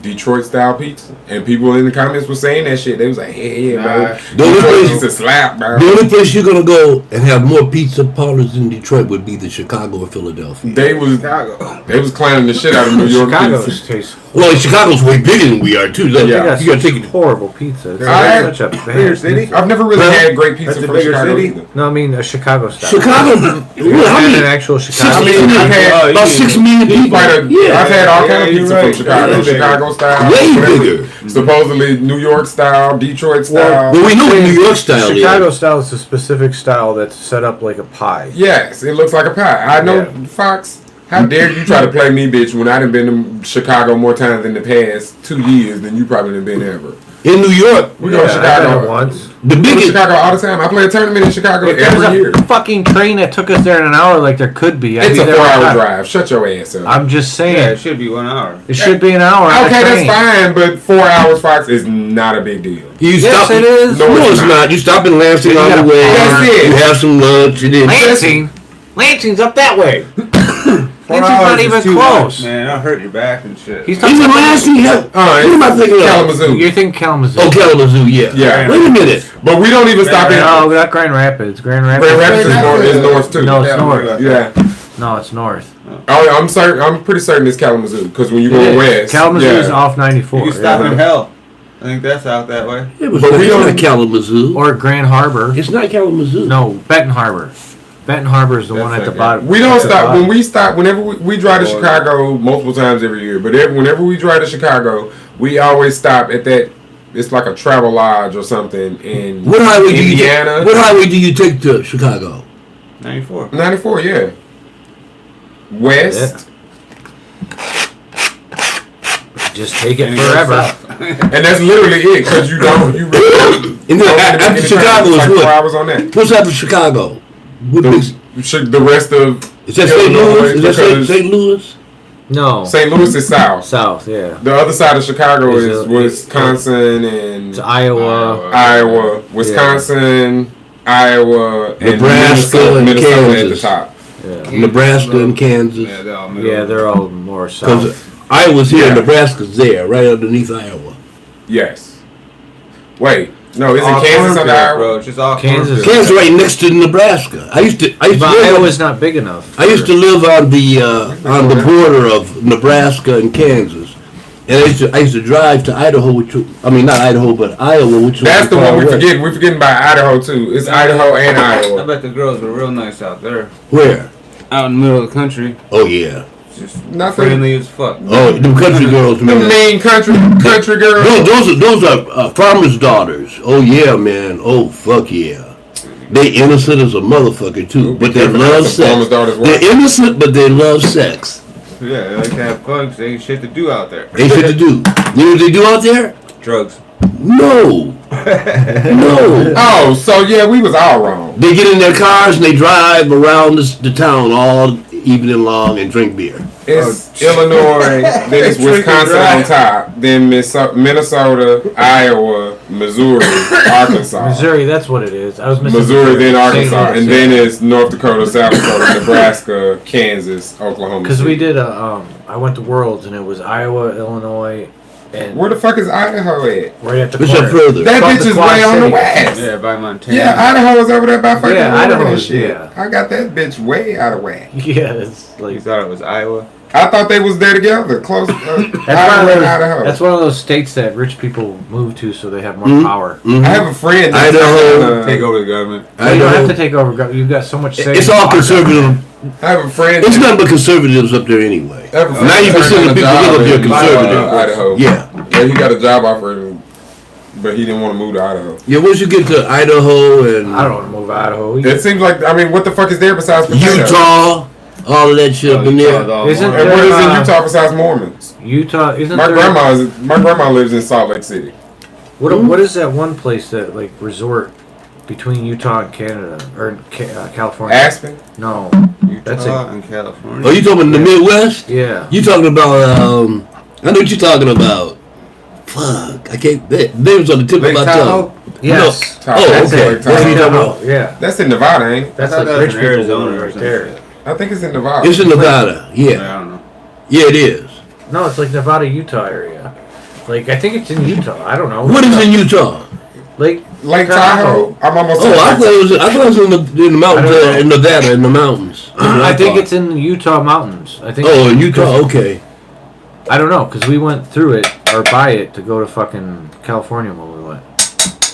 Detroit style pizza, and people in the comments were saying that shit. They was like, "Yeah, bro, The only Detroit place- pizza slap, bro." The only place you're gonna go and have more pizza parlors in Detroit would be the Chicago or Philadelphia. They was clowning the shit out of New York Chicago's pizza. tastes. Well, Chicago's way bigger than we are too. Yeah. They got You gotta such take it. horrible pizza. It's I- such a Bigger bad city? pizza. I've never really Huh? had great pizza That's a from bigger Chicago city? either. No, I mean a Chicago style. Chicago, well, how Had many? an actual Chicago. I mean, I've had About 6 million people. I've had all kind of you're pizza right. from Chicago, Yeah, Chicago style, Way whatever. bigger. Supposedly New York style, Detroit style. Well, we know what New York style Chicago is. style is a specific style that's set up like a pie. Yes, it looks like a pie. I know, Yeah. Fox. How dare you try to play me, bitch, when I done been to Chicago more times in the past 2 years than you probably done been ever. In New York, We go to I've done it Chicago once. the We go to biggest. Chicago all the time. I play a tournament in Chicago If there was every year. a fucking train that took us there in an hour, like there could be, I'd It's be a there all the 4-hour time. drive. Shut your ass up. I'm just saying, Yeah, it should be 1 hour. it should be an hour. on Okay, the that's train. fine, but 4 hours, Fox, is not a big deal. You Yes, stop. it is. No, No, it's it's not. not. You stop in Lansing You on the gotta way. That's it. You have some lunch. You didn't. Lansing's up that way. 4 Lansing's hours not is even too close. much, man. I'll hurt your back and shit. He's talking Even about Lansing. What am I thinking of? Kalamazoo. You're thinking Kalamazoo. Oh, Kalamazoo. Yeah. Yeah. Wait a minute. But we don't even stop in. No, we got Grand Rapids. Grand Rapids. Grand Rapids is north too. No, it's north. Yeah. No, it's north. Oh, I'm certain. I'm pretty certain it's Kalamazoo because when you go It is. west, Kalamazoo's yeah. off 94. You can stop yeah. in hell. I think that's out that way. It was But not, we it's don't- not Kalamazoo. Or Grand Harbor. It's not Kalamazoo. No, Benton Harbor. Benton Harbor is the That's one at the like bottom. We don't at the stop bottom. when we stop. Whenever we drive to Chicago multiple times every year, but whenever we drive to Chicago, we always stop at that. It's like a travel lodge or something in What highway do you Indiana. take? What highway do you take to Chicago? 94. 94, yeah. West, Just take it And you go forever. south. and that's literally it because you don't. You really And then after Chicago it's is like 4 what? hours on that. What's after Chicago? What big, The rest of is that St. Illinois, Louis? Is that because St. Louis? No. St. Louis is south. South, yeah. The other side of Chicago Is is it- Wisconsin and It's Iowa. Iowa, Wisconsin, Iowa, and Nebraska and Minnesota at the Kansas. top. Yeah. Nebraska and Kansas. Yeah, they're all middle. Yeah, they're all more Because south. Iowa's here, Yeah. Nebraska's there, right underneath Iowa. Yes. Wait, no, isn't All Kansas cornfield, under Iowa? bro. It's just all Kansas. cornfield. Kansas right next to Nebraska. I used to But live Iowa's not big enough. I used to live on the border of Nebraska and Kansas, and I used to drive to Idaho, not Idaho, but Iowa, which That's was the far one we away. forgetting. We're forgetting about Idaho too. It's Idaho and I Iowa. bet the girls were real nice out there. Where? Out in the middle of the country. Oh yeah. Just Nothing. friendly as fuck. Oh, the country girls, The man. mean country girls. Those are farmers' daughters. Oh yeah, man. Oh fuck yeah. They innocent as a motherfucker too, but they careful, love that's a farmer's sex. daughter's wife. They're innocent, but they love sex. Yeah, they like to have fun 'cause they ain't shit to do out there. They shit to do. You know what they do out there? Drugs. No. No. Oh, so yeah, we was all wrong. They get in their cars and they drive around the town all evening long and drink beer. It's Illinois, then it's Wisconsin on top, then Minnesota, Iowa, Missouri, Arkansas. Missouri, that's what it is. I was missing Missouri, then St. Arkansas, Louis, and yeah. then it's North Dakota, South Dakota, Nebraska, Kansas, Oklahoma. Because City. we did I went to Worlds and it was Iowa, Illinois, And Where the fuck is Idaho at? right at the Push corner. up further. That Called bitch the is Quad way on the Cities. west. Yeah, by Montana. Yeah, Idaho is over there by fucking Yeah, Oregon Idaho and is- shit. yeah. I got that bitch way out of whack. Yeah, it's You like thought it was Iowa? I thought they was there together, close. that's Iowa one of and those. Idaho. That's one of those states that rich people move to so they have more Mhm. power. I have a friend. that's Idaho. Take over the government. Well, you don't have Idaho. to take over. You've got so much say. It's in all our conservative. I have a friend. It's that- nothing but conservatives up there anyway. I have a friend 90% of that people turned live up down a there job in, conservative. Idaho. Yeah. Yeah, he got a job offer, but he didn't want to move to Idaho. Yeah, once you get to Idaho and I don't want to move to Idaho. It seems like, I mean, what the fuck is there besides potatoes? Utah, all of that shit up in there. Isn't And what is in there, Utah besides Mormons? Utah isn't My there? grandma lives in Salt Lake City. What is that one place that like resort between Utah and Canada or California? Aspen. No, that's Utah it. and California. Oh, you talking about the Midwest? Yeah. You talking about, I know what you're talking about. Fuck, I can't, that name's on the tip Lake of my Tahoe? tongue. Yes. Tahoe. Oh, That's okay. Lake That's what Tahoe. you talking about. Yeah. That's in Nevada, ain't it? That's I thought like that rich was in people Arizona living or right some there. shit. I think it's in Nevada. It's in Nevada, I yeah. don't know. Yeah, it is. No, it's like Nevada, Utah area. Like I think it's in Utah. I don't know. What is in Utah? Lake Lake Tahoe. I'm almost. Oh, I thought it was in the mountains, I don't know. in Nevada, in the mountains. That's what I think thought. it's in the Utah mountains. I think. Oh, in Utah, okay. I don't know because we went through it or by it to go to fucking California when we went.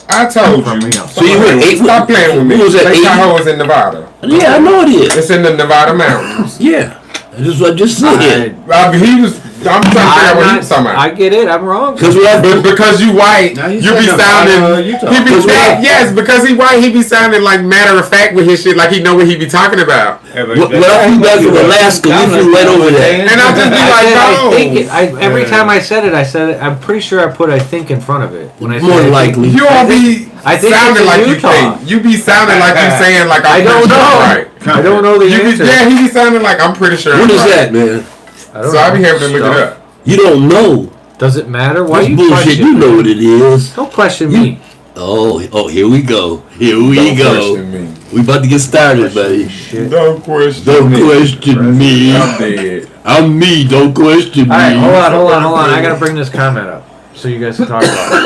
I told From you. Reno. So you went eight. Stop playing with me. What was that, Lake 80? Tahoe is in Nevada. Yeah, I know it is. It's in the Nevada mountains. Yeah, that's just what I just said. He was. I'm trying to figure out what he was talking about. I get it. I'm wrong. Because we have But because you white, Now, you you said be Nevada, sounding. Utah. He be Because we- yes, because he white, he be sounding like matter of fact with his shit, like he know what he be talking about. Yeah, but When I flew back from Alaska, we flew right over there. And I'll just be like, no. Every time I said it, I'm pretty sure I put I think in front of it when I said More I think. likely. You all be I think sounding it's in like Utah. you think. You be sounding like you saying like I'm I don't pretty sure know. I'm right. I don't know the You be, answer. yeah, he be sounding like I'm pretty sure. What I'm is right. that, man? I don't So I be know. having to look it Stuff. up. You don't know. Does it matter? Why That's you bullshit. question You me? know what it is. Don't question You- me. Oh, here we go. Here we Don't go. question me. We about to get started, buddy. Shit. Don't question Don't me. question me. I'm dead. I'm me. Don't question me. All right, hold on. I gotta bring this comment up so you guys can talk about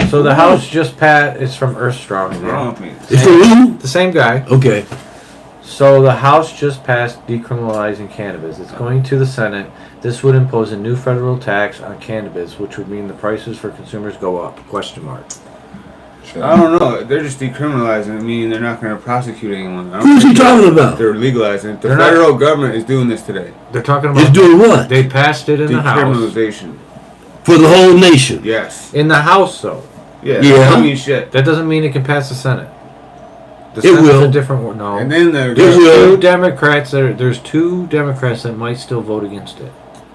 it. So the House just passed. It's from Earthstrong What's wrong again. with me? It's for you? The same guy. Okay. So the House just passed decriminalizing cannabis. It's going to the Senate. This would impose a new federal tax on cannabis, which would mean the prices for consumers go up. Question mark. I don't know. They're just decriminalizing it, meaning they're not going to prosecute anyone. I don't Who's he think talking about? They're legalizing it. The They're not- federal government is doing this today. They're talking It's about. doing what? They passed it in the House. Decriminalization. For the whole nation. Yes. In the House, though. Yeah. Yeah. I mean, shit. That doesn't mean it can pass the Senate. The It Senate's will. a different one. No. And then they're It will. Two Democrats. There's two Democrats that might still vote against it.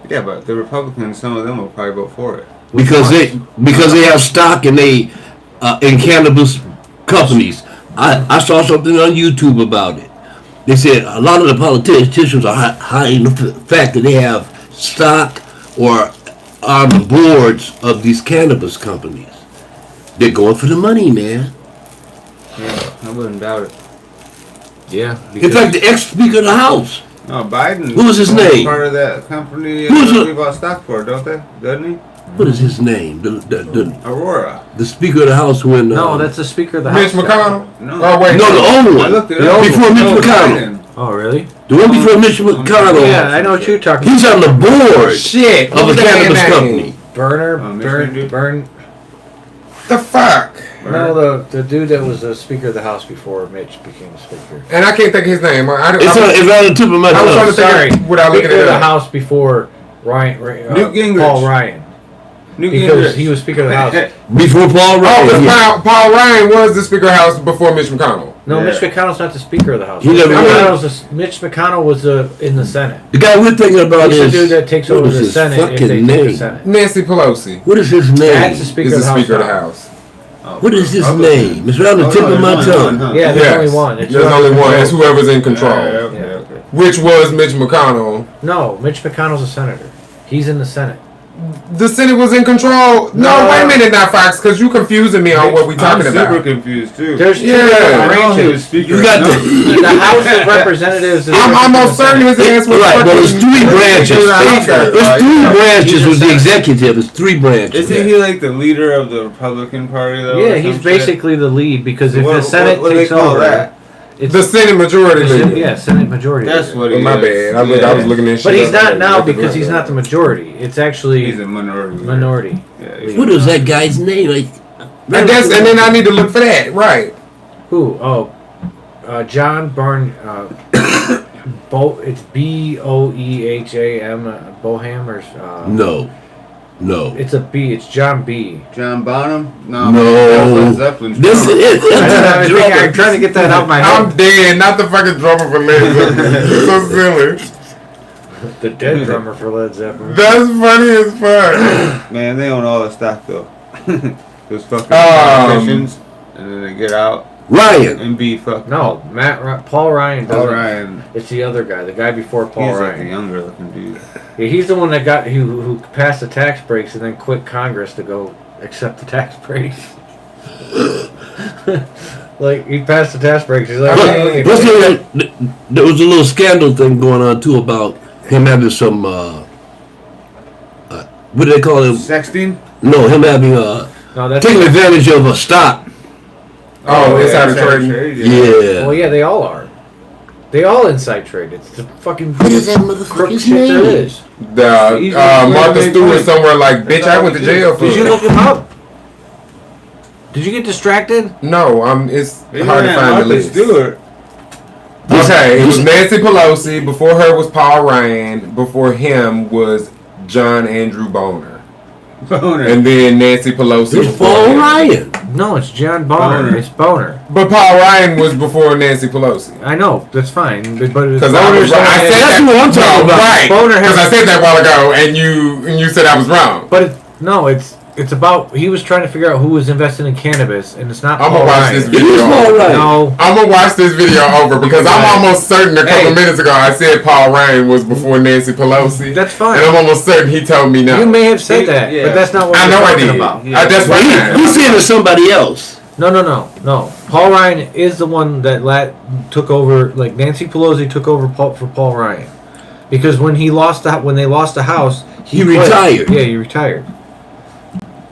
yeah, but the Republicans, some of them will probably vote for it. Because they have stock in in cannabis companies. I saw something on YouTube about it. They said a lot of the politicians are hiding the fact that they have stock or on the boards of these cannabis companies. They're going for the money, man. Yeah, I wouldn't doubt it. Yeah. In fact, the ex-speaker of the House, No, Biden. Who was his name? Part of that company Who's that it? we bought stock for, don't they? Doesn't he? what is his name? Aurora. The Speaker of the House when... No, that's the Speaker of the House. Mitch McConnell. No. Oh wait. No, the old I one. looked it The up. before Mitch No, McConnell. Biden. Oh, really? The one before Mitch McConnell. Yeah, I know what you're talking He's on the board Shit. of a cannabis company. Burner, Michigan dude? Burn. The fuck. No, the dude that was the Speaker of the House before Mitch became Speaker. And I can't think of his name. It's on the tip of my I was trying tongue. to think Sorry, of without looking Speaker it of the up. House before Ryan. Newt Gingrich. Paul Ryan. Newt Because Gingrich. he was Speaker of the House. Before Paul Oh, Ryan. because yeah. Paul Ryan was the Speaker of the House before Mitch McConnell. No, Yeah. Mitch McConnell's not the Speaker of the House. He never Mitch McConnell was in the Senate. The guy we're thinking about He's the is... dude that takes what over is the his Senate if fucking they take the name? Senate. Nancy Pelosi What is his That's the name? Speaker is of the the House. Speaker of the now. House. Oh, What is his okay. name? It's on the Oh, tip no, of my there's only tongue. one, huh? Yeah, there's Yes. only one. It's There's not- only one. It's whoever's in control. Yeah, okay, Yeah. okay. Which was Mitch McConnell. No, Mitch McConnell's a senator. He's in the Senate. the Senate was in control. No, wait a minute, not Fox, because you confusing me on what we talking I'm about. super confused too. There's two Yeah, different I know he was branches. speaking. You got The House of Representatives is I'm different almost than certain the his ass was Right, well, it's fucking- three branches. Okay. There's three branches with the Senate. executive. It's three branches. Isn't he like the leader of the Republican Party though? Yeah, or he's some basically the lead because if What- the Senate what do they takes call over, that? it's The Senate majority leader. yeah, Senate majority. That's leader. what Oh, he my is. bad. I was looking at shit. But he's up not there. now because he's not the majority. It's actually He's a minority. leader. minority. Yeah, he's What is that guy's name? And then I need to look for that, right? Who? Oh, John Barn. It's Boeham. Boham or No. it's a B. It's John B. John Bonham? No. No. That's Led Zeppelin's This drummer. is it. I'm trying to get that out of my I'm head. dead. Not the fucking drummer for Led Zeppelin. So silly. The dead drummer for Led Zeppelin. That's funny as fuck. Man, they own all the stock though. Those fucking politicians, and then they get out Ryan. and be fucking. No, Paul Ryan doesn't. All right. It's the other guy, the guy before Paul He's like a Ryan. younger looking dude. Yeah, he's the one that got who passed the tax breaks and then quit Congress to go accept the tax breaks. Like he passed the tax breaks. He's like, hey, Plus, there was a little scandal thing going on too about him having some. What do they call him? Sexting? No, him having no, that's taking advantage of a stock. Oh, it's out of inside trading. Yeah. well, yeah, they all are. They all inside trade. It's the fucking What is that crook motherfucker's shit there name? is. He's Martha really Stewart funny. somewhere like, bitch, I went to jail for Did you it. look him up? Did you get distracted? No, it's They hard to ran find the Martha list. Stewart. Okay, it was Nancy Pelosi. Before her was Paul Ryan. Before him was John Andrew Boner. Boner. And then Nancy Pelosi. It was before Paul him. Ryan. No, it's John Boner. Boner. It's Boner. But Paul Ryan was before Nancy Pelosi. I know that's fine, but it's Because I was Boner's right. I only- said That's that. what I'm talking about. Right. Boner has- Because I said that a while ago, and you said I was wrong. But no, it's about he was trying to figure out who was investing in cannabis, and it's not. I'm Paul gonna watch Ryan. this It video. is Paul Ryan. No, I'm gonna watch this video over because I'm Right. almost certain a couple Hey. minutes ago I said Paul Ryan was before Nancy Pelosi. that's fine. And I'm almost certain he told me no. You may have said that, Yeah. but that's not what I we're know I talking did. about. Yeah. That's Well, fine. he's saying it's somebody else. No. Paul Ryan is the one that took over. Like Nancy Pelosi took over for Paul Ryan, because when they lost the house, He quit. retired. Yeah, he retired.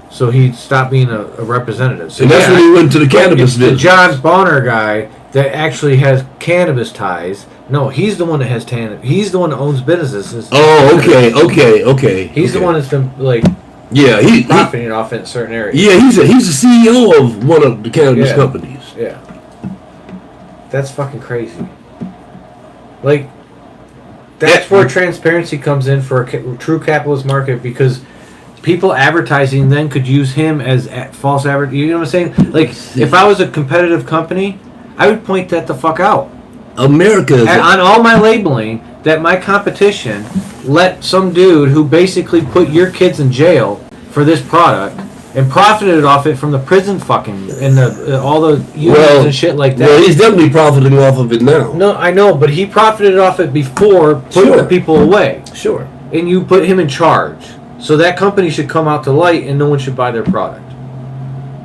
So he stopped being a representative. So And that's when he went to the cannabis it's the business. John Bonner guy that actually has cannabis ties. No, he's the one that has He's the one that owns businesses. Oh, okay. He's the one that's been like Yeah, he profiting off in certain areas. yeah, he's the CEO of one of the cannabis Yeah. companies. Yeah. That's fucking crazy. Like, that's where transparency comes in for a true capitalist market, because people advertising then could use him as false advertising. You know what I'm saying? Like, if I was a competitive company, I would point that the fuck out. America is On all my labeling, that my competition let some dude who basically put your kids in jail for this product and profited off it from the prison fucking and all the unions and shit like that. Well, he's definitely profiting off of it now. No, I know, but he profited off it before putting Sure. the people away. Sure. And you put him in charge. So that company should come out to light and no one should buy their product.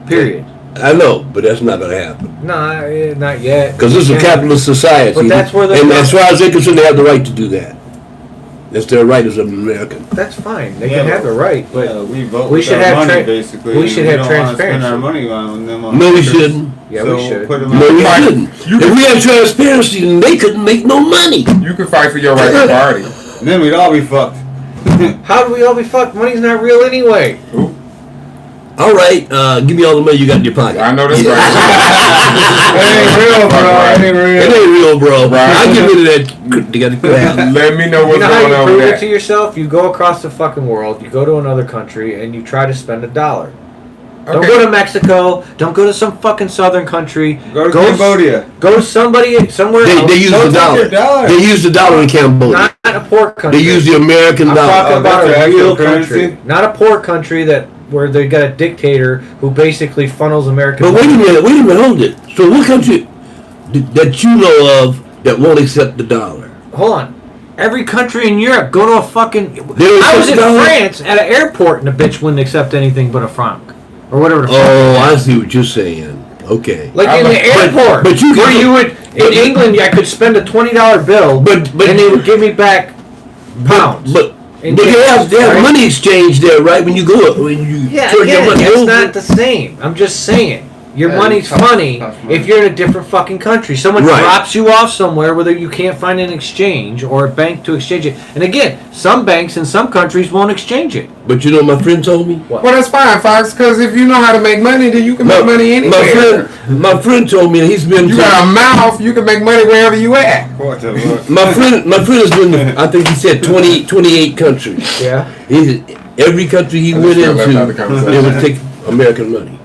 Period. I know, but that's not going to happen. Nah, not yet. Because this is a Yeah. capitalist society. But that's where the- and as far as they're concerned, they have the right to do that. That's their right as an American. That's fine. They Yeah, can have but- the right, but Yeah, we vote we with should our have money, tra- basically. we should and have don't wanna spend transparency. our money on them. No, we shouldn't. yeah, so we should. Put them No, we Right. shouldn't. If we had transparency, then they couldn't make no money. You can fight for your right to party. Then we'd all be fucked. How do we all be fucked? Money's not real anyway. All right, give me all the money you got in your pocket. I know that's right. It ain't real, bro. It ain't real. It ain't real, bro. Right. I'll get rid of that. You got to crap. Let me know You what's know how going you on prove with it that. to yourself? You go across the fucking world, you go to another country, and you try to spend $1. Don't Okay. go to Mexico. Don't go to some fucking southern country. Go to Cambodia. Go to somewhere They else. use Don't the take dollar. your dollar. They use the dollar in Cambodia. Not a poor They country. use the American I'm dollar. talking about that's a their real actual country, currency? not a poor country where they got a dictator who basically funnels American. But wait a money. minute, hold it. So what country that you know of that won't accept the dollar? Hold on. Every country in Europe, go to a fucking. They don't I was in accept dollars? France at an airport and the bitch wouldn't accept anything but a franc or whatever the fuck. Oh, I see what you're saying. Okay. Like in the airport, but you where can- you would in England, I could spend a $20 bill, But- and they would give me back pounds. But And they have right? money exchange there, right? When you go up, when you Yeah, turn your again, money it's over. not the same. I'm just saying. Your Yeah, money's it costs- funny costs money. if you're in a different fucking country. Someone Right. drops you off somewhere where you can't find an exchange or a bank to exchange it. And again, some banks in some countries won't exchange it. But you know, what my friend told me. What? Well, that's fine, Fox, because if you know how to make money, then you can make money anywhere. My friend told me that he's been. You got a mouth, you can make money wherever you at. What the fuck? My friend has been. I think he said 28 countries. Yeah. Every country he I went just felt left out into, the conversation. they would take American money.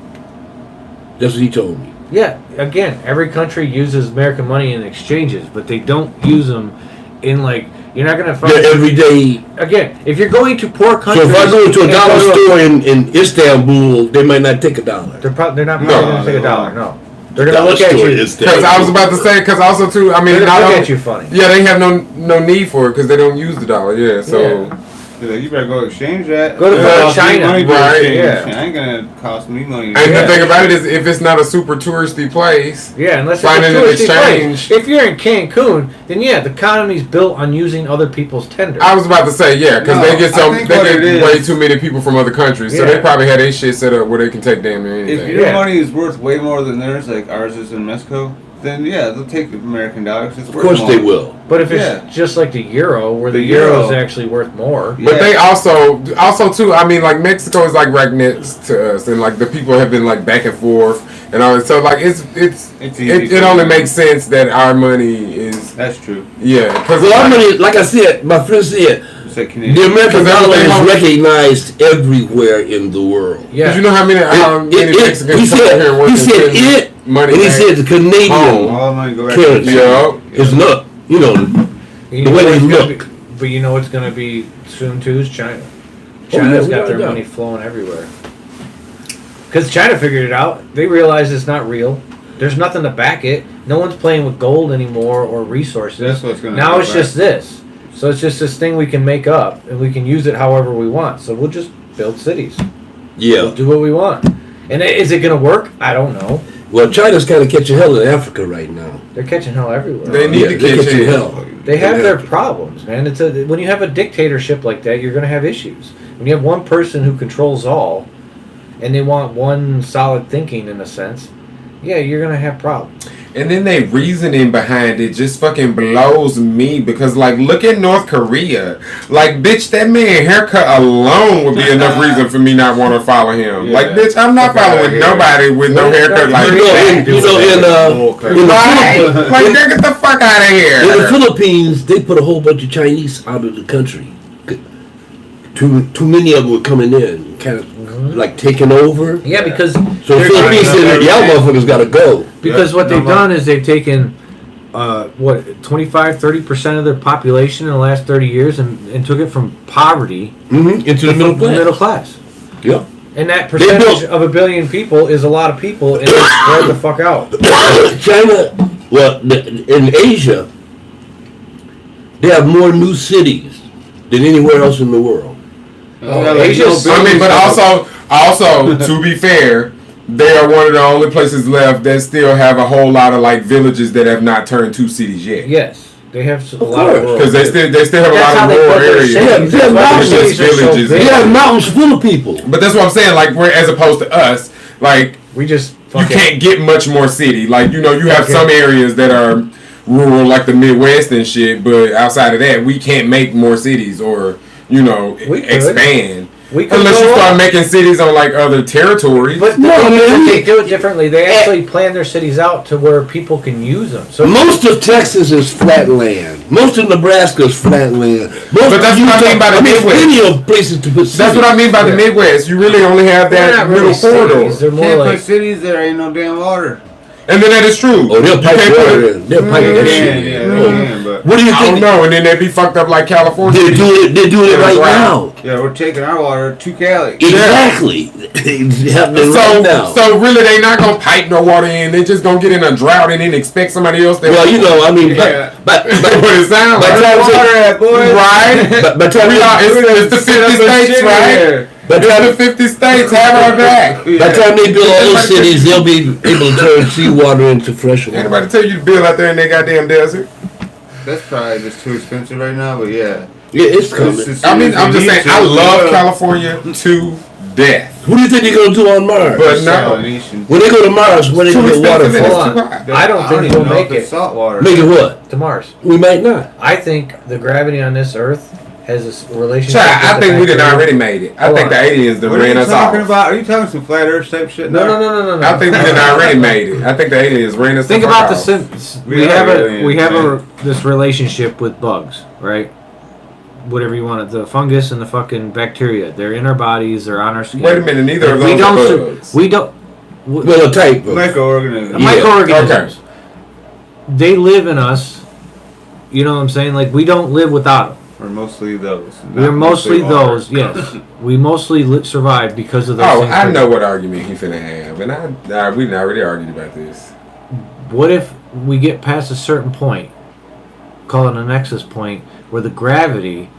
That's what he told me. Yeah. Again, every country uses American money in exchanges, but they don't use them in like. You're not gonna find. They're everyday. Again, if you're going to poor So countries, if I go to a and dollar go to store in Istanbul, they might not take $1. they're not No, probably gonna take they $1. won't. No, they're gonna look at you. Because I was about to say, because also too, I mean, They're not gonna look only, at you funny. yeah, they have no need for it because they don't use the dollar. Yeah, so. Yeah. They're like, you better go exchange that. Go to It'll cost me China. money to Right, exchange. yeah. It ain't gonna cost me money. And Yeah. the thing about it is, if it's not a super touristy place, Yeah, unless it's Finding a an touristy exchange. place. If you're in Cancun, then yeah, the economy's built on using other people's tenders. I was about to say, yeah, because No, they get I think what it is- way too many people from other countries, so Yeah. they probably had their shit set up where they can take damn near If anything. your Yeah. money is worth way more than theirs, like ours is in Mexico, then yeah, they'll take the American dollar 'cause it's Of worth course more. they will. But if it's Yeah. just like the euro, where the The euro is euro. actually worth more. But Yeah. they also too. I mean, like Mexico is like right next to us, and like the people have been like back and forth, and all that. So like It's easy it for only them. makes sense that our money is That's true. because Well, our money, like I said, my friend said, It's like Canadian. the American Because dollar everything is else- recognized everywhere in the world. Yeah. you know how many Mexicans He come out here and work he and said spend it, money. and he back said the Canadian home. All the money go back currency to Yeah. is not, you know, You the know way they what's gonna look. be- but you know what's going to be soon too is China. Oh, China's yeah, got their yeah. money flowing everywhere. Because China figured it out. They realized it's not real. There's nothing to back it. No one's playing with gold anymore or resources. That's what's gonna now go it's back. just this. So it's just this thing we can make up and we can use it however we want. So we'll just build cities. yeah. We'll do what we want. And is it going to work? I don't know. Well, China's kind of catching hell in Africa right now. They're catching hell everywhere. They need to they're catch catching it. hell. They have Yeah. their problems, man. When you have a dictatorship like that, you're going to have issues. When you have one person who controls all, and they want one solid thinking in a sense, yeah, you're going to have problems. And then they reasoning behind it just fucking blows me because like look at North Korea. Like bitch, that man haircut alone would be enough reason for me not want to follow him. Yeah. Like bitch, I'm not Fuck outta following here. nobody with no What is haircut that? like You know, that. in the Right? Philippines, Like get the fuck out of in the here. Philippines, Philippines, they put a whole bunch of Chinese out of the country. Too many of them were coming in, kind of like taking over. Yeah, because So they're- Philippines said, y'all motherfuckers gotta go. because what they've No, done is they've taken 25-30% of their population in the last 30 years and took it from poverty Into the middle to class. middle class. Yeah. And that built- percentage of 1 billion people is a lot of people, and they spread the fuck out. China, well, in Asia, they have more new cities than anywhere else in the world. Asia's- I mean, but also to be fair, they are one of the only places left that still have a whole lot of like villages that have not turned to cities yet. Yes, they have a Of lot of course, rural. Because they still have a That's lot how of they rural put their areas. cities. Yeah, That's yeah, why their mountains. cities are so Villages. big. They have mountains full of people. But that's what I'm saying. Like, we're as opposed to us, like We just you fucking can't get much more city. Like you know, you have Okay. some areas that are rural, like the Midwest and shit. But outside of that, we can't make more cities or you know We could. expand. we could Unless go you start up. making cities on like other territories. But No, the thing is man. that they do it differently. They actually plan their cities out to where people can use them. So Most of Texas is flat land. Most of Nebraska is flat land. Most But that's what I mean by the Midwest. plenty of places to put cities. That's what I mean by the Yeah. Midwest. You really only have they're that not middle really corridor. cities. They're more Can't like put cities there, ain't no damn water. And then that is true. Oh, they'll You pipe can't put water it- in. They'll pipe that shit Yeah, in. they Oh. can, but What do you I don't think? know, and then they be fucked up like California. They're doing it right now. yeah, we're taking our water to Cali. Exactly. It's happening right now. So really, they not gonna pipe no water in. They just gonna get in a drought and then expect somebody else. Well, you know, I mean, Yeah. but That's what it sounds But like. time- Water at, boys. Right? but time We are, it's the 50 states, right? By It's the time 50 states have our back. by the time they build all those cities, they'll be able to turn seawater into fresh water. Anybody tell you to build out there in that gooddamn desert? That's probably just too expensive right now, but yeah. Yeah, it's coming. I mean, I'm just saying, I love California to death. Who do you think they're gonna do on Mars? But no. When they go to Mars, where they Too get water expensive and it's from? too hot. I don't think we'll make it Salt water. Make it what? to Mars. We might not. I think the gravity on this Earth has a relationship. Child, I with the think we done bacteria. already made it. I Hold think on. the aliens done What are ran you us talking off. about? Are you talking some flat Earth type shit? No, now? no. I think we done already made it. I think the aliens ran us Think the about fuck the off. we We have are a aliens, we have man. this relationship with bugs, right? Whatever you want it, the fungus and the fucking bacteria. They're in our bodies. They're on our skin. Wait a minute, neither of we those don't. are bugs. We don't. Well, a type of. Microorganisms. Yeah. Microorganisms. They live in us. You know what I'm saying? Like we don't live without them. We're mostly those. We're not mostly water. those. Yes, we mostly survive because of those. Oh, things. I know what argument he finna have, and we done already argued about this. What if we get past a certain point, call it a nexus point, where the gravity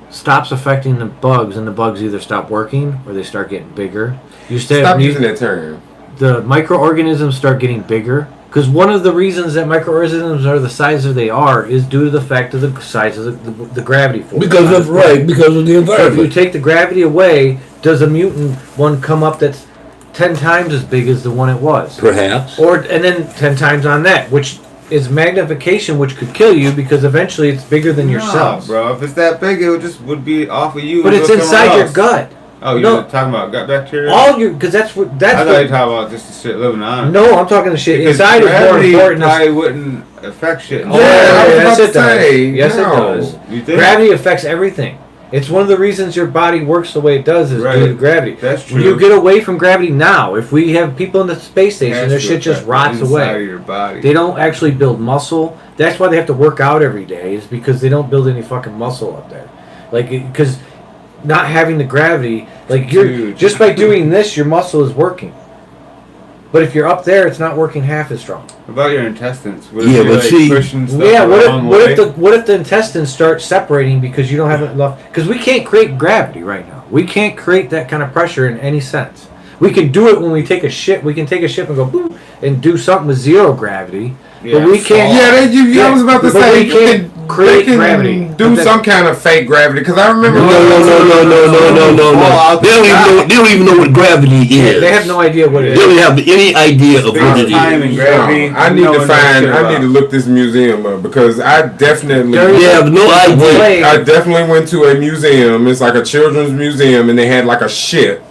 stops affecting the bugs, and the bugs either stop working or they start getting bigger. Stop using that term. The microorganisms start getting bigger. Because one of the reasons that microorganisms are the size that they are is due to the fact of the size of the gravity force. Because of the So if you environment. take the gravity away, does a mutant one come up that's 10 times as big as the one it was? Perhaps. And then 10 times on that, which is magnification, which could kill you because eventually it's bigger than your Nah, cells. bro. If it's that big, it would be off of you. But and it's go somewhere inside your else. gut. Oh, you're No. talking about gut bacteria? Because that's what I thought you were that's talking about just the shit living on. what. No, I'm talking the shit Because inside is more gravity important. probably wouldn't affect shit. Oh, Yeah, I was yes, about it to does. say, Yes, no. it does. You think? Gravity affects everything. It's one of the reasons your body works the way it does is Right. due to gravity. That's true. When you get away from gravity now, if we have people in the space station, Has their to shit just affect rots the inside away. of your body. They don't actually build muscle. That's why they have to work out every day, is because they don't build any fucking muscle up there. Like, because not having the gravity, like you're Dude. just by doing this, your muscle is working. But if you're up there, it's not working half as strong. What about your intestines? What Yeah, if you're, but see- pushing stuff Yeah, the what wrong if way? what if the intestines start separating because you don't have enough? Because we can't create gravity right now. We can't create that kind of pressure in any sense. We can do it when we take a shit. We can take a ship and go boom and do something with zero gravity. But we can't. Yeah, I was about to But say we can't create they can gravity. do But some kind of fake gravity because I remember. No. They don't even know what gravity is. They have no idea what it They don't is. have any idea of what it Time and is. gravity. No, I need no to one knows find. shit I about. need to look this museum up because I definitely. They have no idea. I definitely went to a museum. It's like a children's museum, and they had like a ship,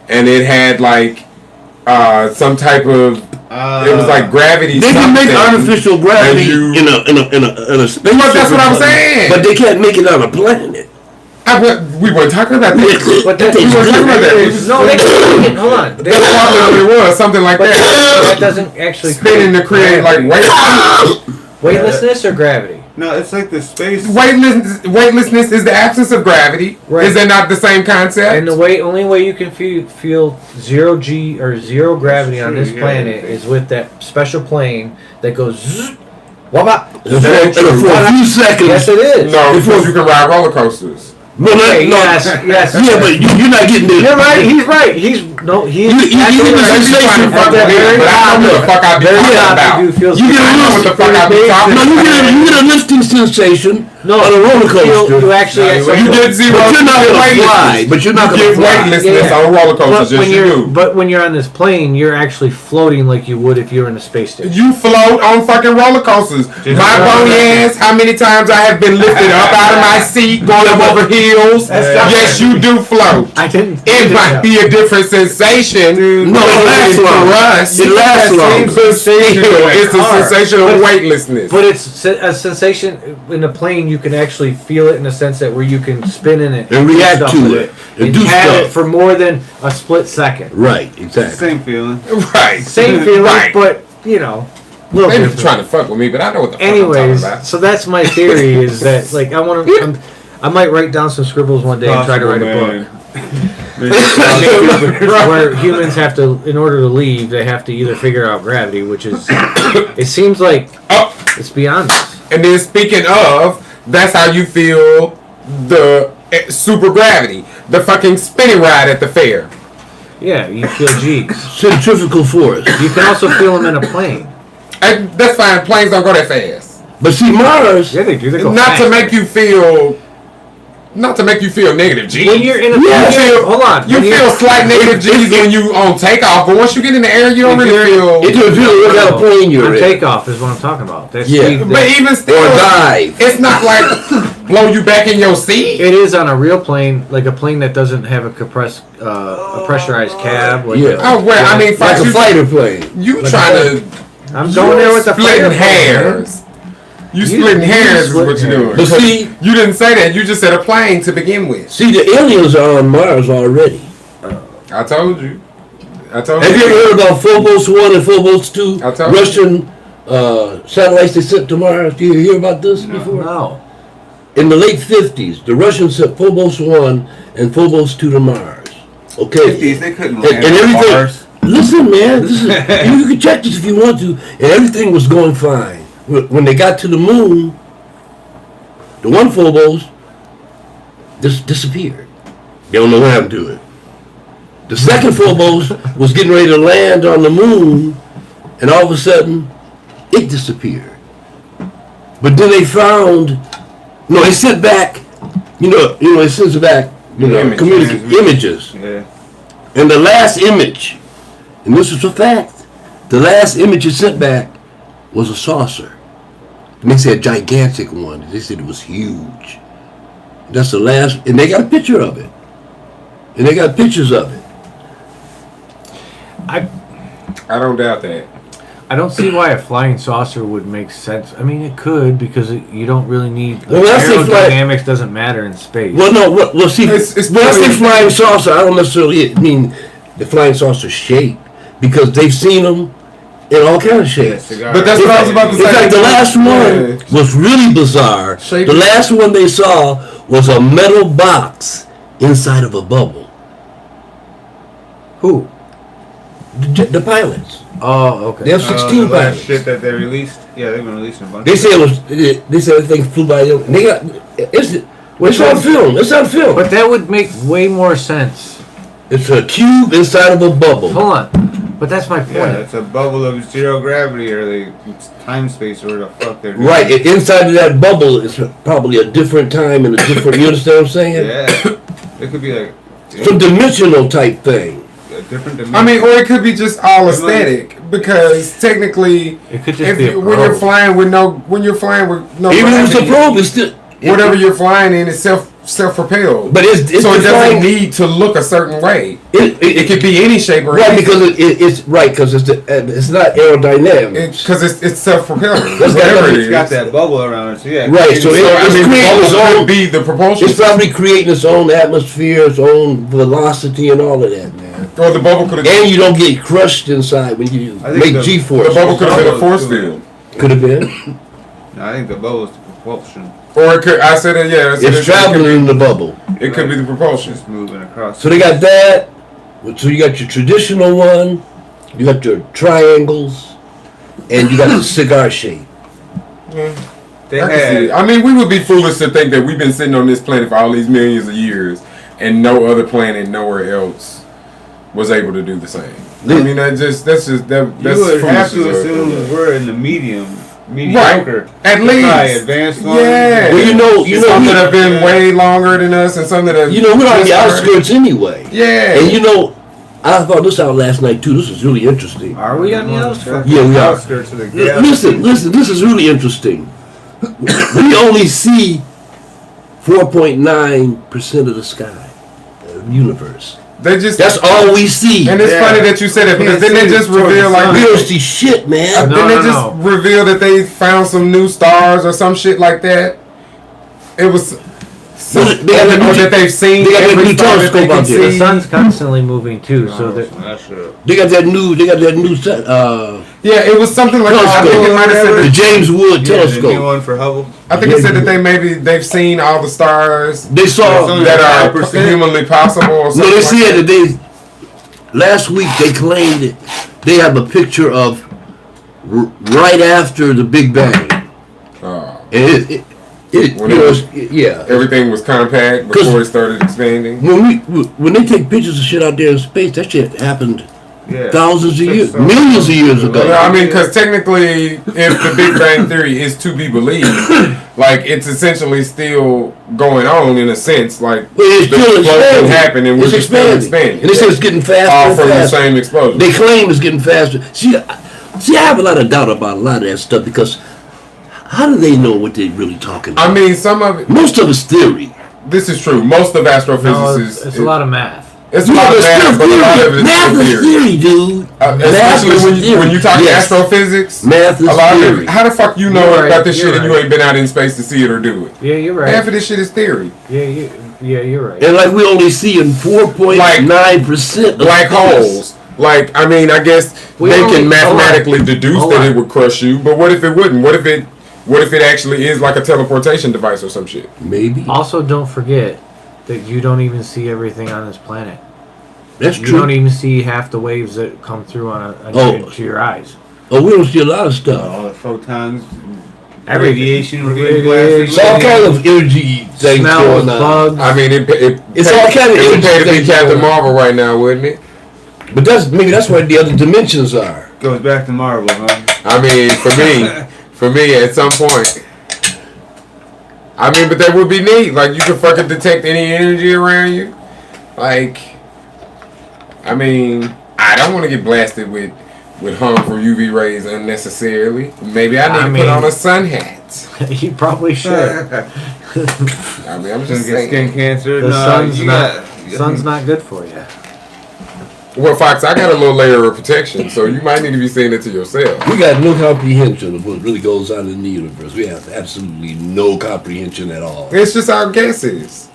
and it had like some type of. It was like gravity. They can make something. artificial gravity And you- in a space. But that's what I'm saying. But they can't make it on a planet. We weren't talking about that. But that's We were talking about that. We no. They can make it. Hold on. They, That's probably what it was. Something like but that. that doesn't actually Spinning to create like weightlessness or gravity. No, it's like the space. weightlessness is the absence of gravity. Right. Is that not the same concept? And the only way you can feel zero G or zero gravity on True, this yeah, planet yeah. is with that special plane that goes zzz, wabba. And for a few seconds. Yes, it is. No, because you can ride roller coasters. No, Okay, yes. Yeah, but you're not getting the. You're right. He's right. He's You absolutely get the right. sensation Fuck from with me, but I know what the fuck I be Very talking top, about. you do feel You get I know what the fuck I be talking No, about. you get a lifting sensation No, on a roller coaster. You actually No, have you some- You get zero. But you're not gonna weightlessness. fly. But you're not You gonna get fly. weightlessness Yeah. on roller coasters. But Yes, when you you're do. but when you're on this plane, you're actually floating like you would if you were in a space station. You float on fucking roller coasters. My bony ass, how many times I have been lifted up out of my seat, going up over hills. Yes, you do float. I didn't. It might be a different sensation. No, it lasts for long. us. It lasts long. But still, it's a sensation of weightlessness. But it's a sensation in a plane. You can actually feel it in the sense that where you can spin in it And do react stuff to with it. And and do have stuff. it for more than a split second. Right, exactly. Same feeling. Right. Same feeling, Right. but you know. They be different. trying to fuck with me, but I know what the fuck I'm talking Anyways, about. so that's my theory is that like I might write down some scribbles one day and try to write a book where humans have to, in order to leave, they have to either figure out gravity, which is, it seems like it's beyond us. And then speaking of, that's how you feel the super gravity, the fucking spinning ride at the fair. Yeah, you feel G's. Centrifugal force. You can also feel them in a plane. And that's fine. Planes don't go that fast. But see, Mars. Yeah, they do. They go Not fast. to make you feel negative G's. When you're in a hold on. You feel slight negative G's when you on takeoff, but once you get in the air, you don't really feel. It doesn't feel what kind of plane you're in. Takeoff is what I'm talking about. That's But even still, Or dive. it's not like blow you back in your seat. it is on a real plane, like a plane that doesn't have a a pressurized cab. Like Oh well, I mean, Like a you, fighter plane. you trying to I'm going there with the splitting fighter hairs. You splitting hairs is what you're doing. But see, You didn't say that. You just said a plane to begin with. the aliens are on Mars already. I told you. Have you ever heard about Phobos 1 and Phobos 2? I told you. Russian satellites they sent to Mars. Do you hear about this before? No. In the late 50s, the Russians sent Phobos 1 and Phobos 2 to Mars. Okay. 50s, they couldn't And land on everything. Mars. Listen, man. This is, you can check this if you want to. And everything was going fine. When they got to the moon, the one Phobos just disappeared. They don't know what happened to it. The second Phobos was getting ready to land on the moon, and all of a sudden, it disappeared. But then they found, they sent back, it sends back, images. Yeah. And the last image, and this is a fact, the last image it sent back was a saucer. And they said a gigantic one. They said it was huge. That's the last, and they got a picture of it. And they got pictures of it. I don't doubt that. I don't see why a flying saucer would make sense. I mean, it could because you don't really need. Well, when I say aerodynamics doesn't matter in space. Well, no, well, see, It's when I say probably- flying saucer, I don't necessarily mean the flying saucer shape, because they've seen them in all kinds of shapes. But that's what I was about to In say. fact, the last one was really bizarre. Shape- The last one they saw was a metal box inside of a bubble. Who? The pilots. Oh, okay. They have 16 the last pilots. shit that they released. Yeah, they've been releasing a bunch. They said it was. They said everything flew by them. And they got. It's on film. It's on film. But that would make way more sense. It's a cube inside of a bubble. Hold on. But that's my point. Yeah, it's a bubble of zero gravity, or time space, or whatever the fuck they're doing. Right. Inside of that bubble is probably a different time and a different. You understand what I'm saying? Yeah. It could be like Some dimensional type thing. a different dimension. I mean, or it could be just all aesthetic because technically, It could just be a when you're probe. flying with no Even if it's a gravity, probe, it's still. whatever you're flying in is self-propelled. But it's so it doesn't flying- need to look a certain way. It It could be any shape or right anything. because it's right because it's not aerodynamic. Because it's self-propelled. That's Whatever got- it It's is. got that bubble around it, so yeah. Right, so So, it's I mean, creating its bubbles own. would be the propulsion. It's probably creating its own atmosphere, its own velocity, and all of that, man. Or the bubble could have. And you don't get crushed inside when you I think make the- G-force. The bubble could have been a Bubble force too. field. Could have been. No, I think the bubble is the propulsion. Or it could. I said it. Yeah. I said It's traveling in the bubble. It could be the propulsion. Just moving across. So they got that. So you got your traditional one. You got your triangles, and you got the cigar shape. They I can see had it. I mean, we would be foolish to think that we've been sitting on this planet for all these millions of years, and no other planet nowhere else was able to do the same. I mean, that's you would have to assume we're in the mediocre. At Probably least. advanced one. Yeah. Well, some that have been yeah. way longer than us, and some that have. we're on the just outskirts anyway. Yeah. And I thought this out last night too. This is really interesting. Are we on the outskirts? Yeah, we are. Outskirts of the galaxy. Listen. This is really interesting. We only see 4.9% of the sky, universe. That's all we see. And it's Yeah. funny that you said that because then they just reveal like We don't see shit, man. No, then they no, just reveal that they found some new stars or some shit like that. It was. Well, they got that or new- that they've seen they got that every new star that they telescope can out there. The see. sun's constantly moving too, so that That's true. They got that new set. Yeah, it was something like that. I think it might have said The that, James Wood Yeah, the new telescope. one for Hubble. I think it said that they've seen all the stars They saw It's only that are 5%. humanly possible. Or No, something they like said that. that last week they claimed that they have a picture of right after the Big Bang. And When yeah. everything was compact before it started expanding. When they take pictures of shit out there in space, that shit happened Yeah. thousands of years, So- millions of years ago. Yeah, I mean, because technically, if the Big Bang Theory is to be believed, like it's essentially still going on in a sense. Like But it's the still explosion expanding. happened and we're It's just still expanding. expanding. And they say it's getting faster all and from the faster. same explosion. They claim it's getting faster. See, I have a lot of doubt about a lot of that stuff because how do they know what they're really talking about? I mean, some of it. Most of it's theory. This is true. Most of astrophysics No, is it's a lot of math. It's a lot of math, but a lot of it is Math still is theory. theory, dude. Especially when you talk Yes. astrophysics. Math is A lot of theory. it, how the fuck you know You're right, about this you're shit and you right. ain't been out in space to see it or do it? Yeah, you're right. Half of this shit is theory. Yeah, you're right. And like we only see in 4.9% of Black space. holes. Like, I mean, I guess We they only- can mathematically deduce hold that on. it would crush you, but what if it wouldn't? What if it actually is like a teleportation device or some shit? Maybe. Also, don't forget that you don't even see everything on this planet. That's You true. don't even see half the waves that come through to your eyes. Oh, we don't see a lot of stuff. All the photons, Everything. radiation, Radiation. It's all kind of energy things Smells, going on. bugs. I mean, It's all kind of it would pay to be interesting Captain going on. Marvel right now, wouldn't it? But maybe that's where the other dimensions are. goes back to Marvel, man. I mean, for me, at some point. I mean, but that would be neat. Like, you could fucking detect any energy around you. Like, I mean, I don't want to get blasted with harmful UV rays unnecessarily. Maybe I need to mean- put on a sun hat. You probably should. I mean, I'm Gonna just get saying. skin cancer. The No, sun's you not got- sun's not good for you. Well, Fox, I got a little layer of protection, so you might need to be saying it to yourself. We got no comprehension of what really goes on in the universe. We have absolutely no comprehension at all. It's just our guesses.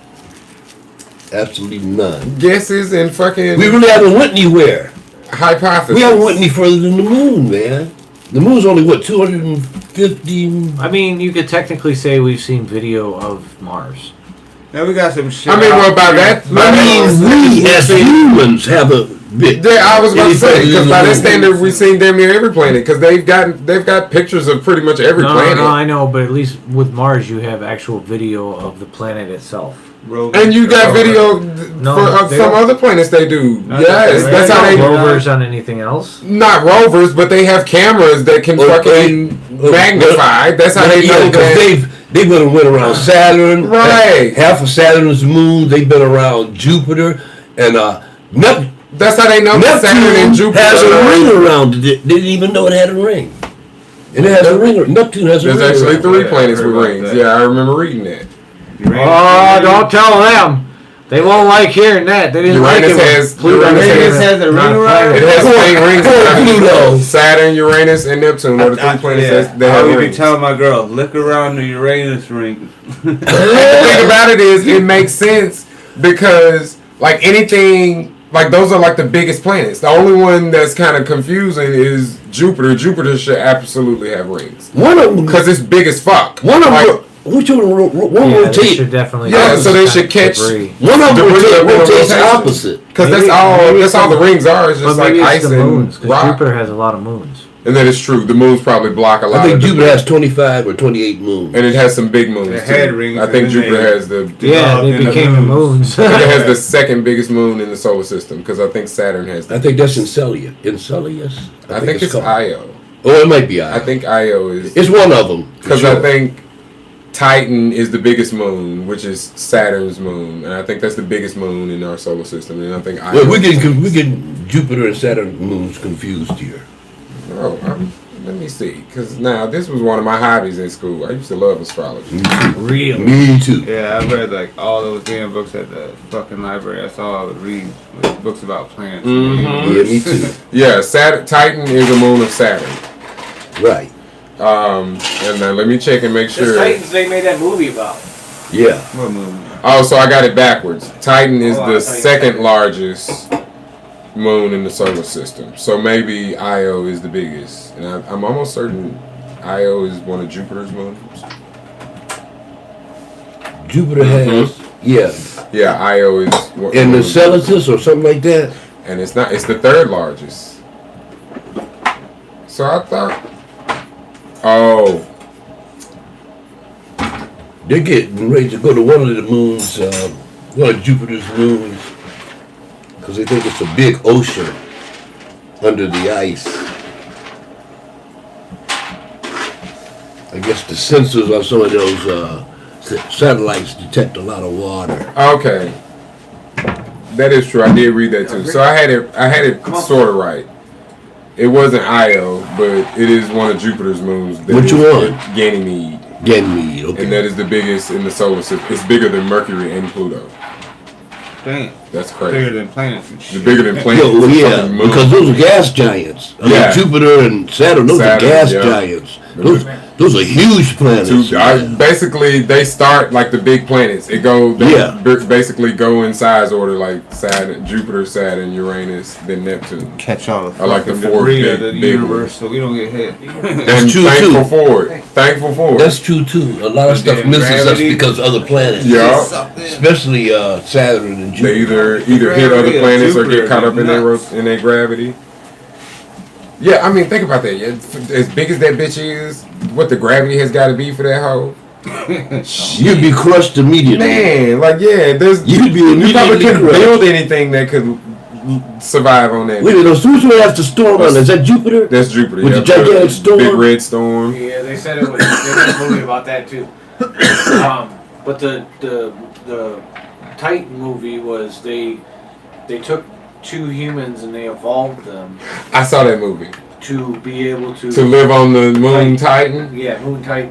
Absolutely none. Guesses and fucking We really haven't went anywhere. hypotheses. We haven't went any further than the moon, man. The moon's only, what, 250? I mean, you could technically say we've seen video of Mars. Now we got some shit. I mean, well, out by here. that, by I that mean, we as humans have a bit. Yeah, I was about to say, because by that Anything- standard, we've seen damn near every planet, because they've got pictures of pretty much every planet. No, I know, but at least with Mars, you have actual video of the planet itself. Rogue. And you got video No, for they some don't- other planets they do. Not Yes, that- that's they how don't they rover. Rovers on anything else. not rovers, but they have cameras that can fucking magnify. That's how they know Yeah, because that. they've been went around Saturn. Right. Half of Saturn's moon. They've been around Jupiter. And That's how they know that Saturn and Neptune Jupiter has a are- ring around it. They didn't even know it had a ring. And it has a ring. Neptune has a There's ring. actually around it. 3 Yeah, planets I with heard about rings. that. Yeah, I remember reading that. Oh, don't tell them. They won't like hearing that. They didn't like Uranus it. when has- Pluto Uranus was has a not ring a around planet. It has 8 rings. Poor Pluto. Saturn, Uranus, and Neptune are the 3 planets that I have would be rings. telling my girl, look around the Uranus ring. The thing about it is, it makes sense because, like, anything, like, those are like the biggest planets. The only one that's kind of confusing is Jupiter. Jupiter should absolutely have rings One of them. because it's big as fuck. One of Like, them. Which one? One Yeah, they rotate. should definitely. Yeah, so they kind should of catch- debris. One of them Debris of rotates rotation. opposite. because that's Maybe- all. maybe That's it's all the the- rings are. It's But just like maybe ice it's the and moons, because rock. Jupiter has a lot of moons. And that is true. The moons probably block a lot. I think of the- Jupiter has 25 or 28 moons. and it has some big moons. They too. had rings I think and then Jupiter they- has the. Yeah, they in the became the moons. I think it has the second biggest moon in the solar system because I think Saturn has. I think that's Enceladus. Enceladus? I think it's called. Io. Oh, it might be Io. I think Io is It's one of them. because I think Titan is the biggest moon, which is Saturn's moon, and I think that's the biggest moon in our solar system. And I think Io. Well, we getting Jupiter and Saturn moons confused here. Oh, let me see, because now this was one of my hobbies in school. I used to love astrology. Real. Me too. Yeah, I read like all those damn books at the fucking library. I saw all the reads, like, books about planets. Yeah, me too. Yeah, Titan is a moon of Saturn. Right. And now let me check and make sure. they made that movie about. What movie? Oh, so I got it backwards. Titan is Oh, I the thought you second largest moon in the solar system. So maybe Io is the biggest, and I'm almost certain Io is one of Jupiter's moons. Jupiter has, Yeah, Io is one. and the Enceladus or something like that. And it's not. It's the third largest. So I thought. Oh, They're getting ready to go to one of the moons, one of Jupiter's moons, because they think it's a big ocean under the ice. I guess the sensors on some of those satellites detect a lot of water. okay. That is true. I did read that too. So I had it sort of right. It wasn't Io, but it is one of Jupiter's moons. Which one? Ganymede. Ganymede, okay. And that is the biggest in the solar system. It's bigger than Mercury and Pluto. Dang. That's crazy. Bigger than planets and It's shit. bigger than planets. Yeah, well, and yeah, fucking moons. because those are gas giants. I mean, Yeah. Jupiter and Saturn, those Saturn, are gas yeah. giants. Those are huge planets. Basically, they start like the big planets. They basically go in size order, like Saturn, Jupiter, Saturn, Uranus, then Neptune. Catch all the I like the fucking four debris big- of the big universe so we don't get hit. And true, thankful too. for it. Thankful for it. That's true too. A lot of stuff Damn misses us gravity. because of other planets. Yeah. Especially Saturn and They Jupiter. either hit other Gravity of planets or Jupiter get caught up in nuts. their gravity. Yeah, I mean, think about that. Yeah, as big as that bitch is, what the gravity has got to be for that hoe. You'd be crushed immediately. Man, like there's You'd be you probably immediately couldn't crushed. build anything that could survive on that. Wait a minute, those who's gonna have to storm on? Is that Jupiter? That's Jupiter. With the gigantic storm? Big red storm. Yeah, they said it was. There was a movie about that too. But the Titan movie was they took two humans and they evolved them I saw that movie. to be able to To live on the moon Titan. Yeah, Moon Titan.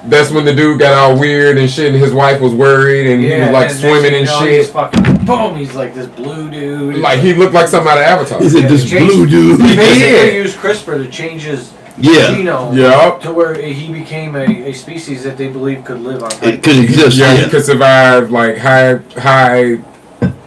That's when the dude got all weird and shit, and his wife was worried, and he was like and swimming and he's shit. fucking boom! He's like this blue dude. Like he looked like something out of Avatar. Is it Yeah, this they changed- blue dude? They Yeah. basically used CRISPR to change his Yeah. genome Yup. to where he became a species that they believe could live on Titan. It could exist. Yeah, Yeah. he could survive like high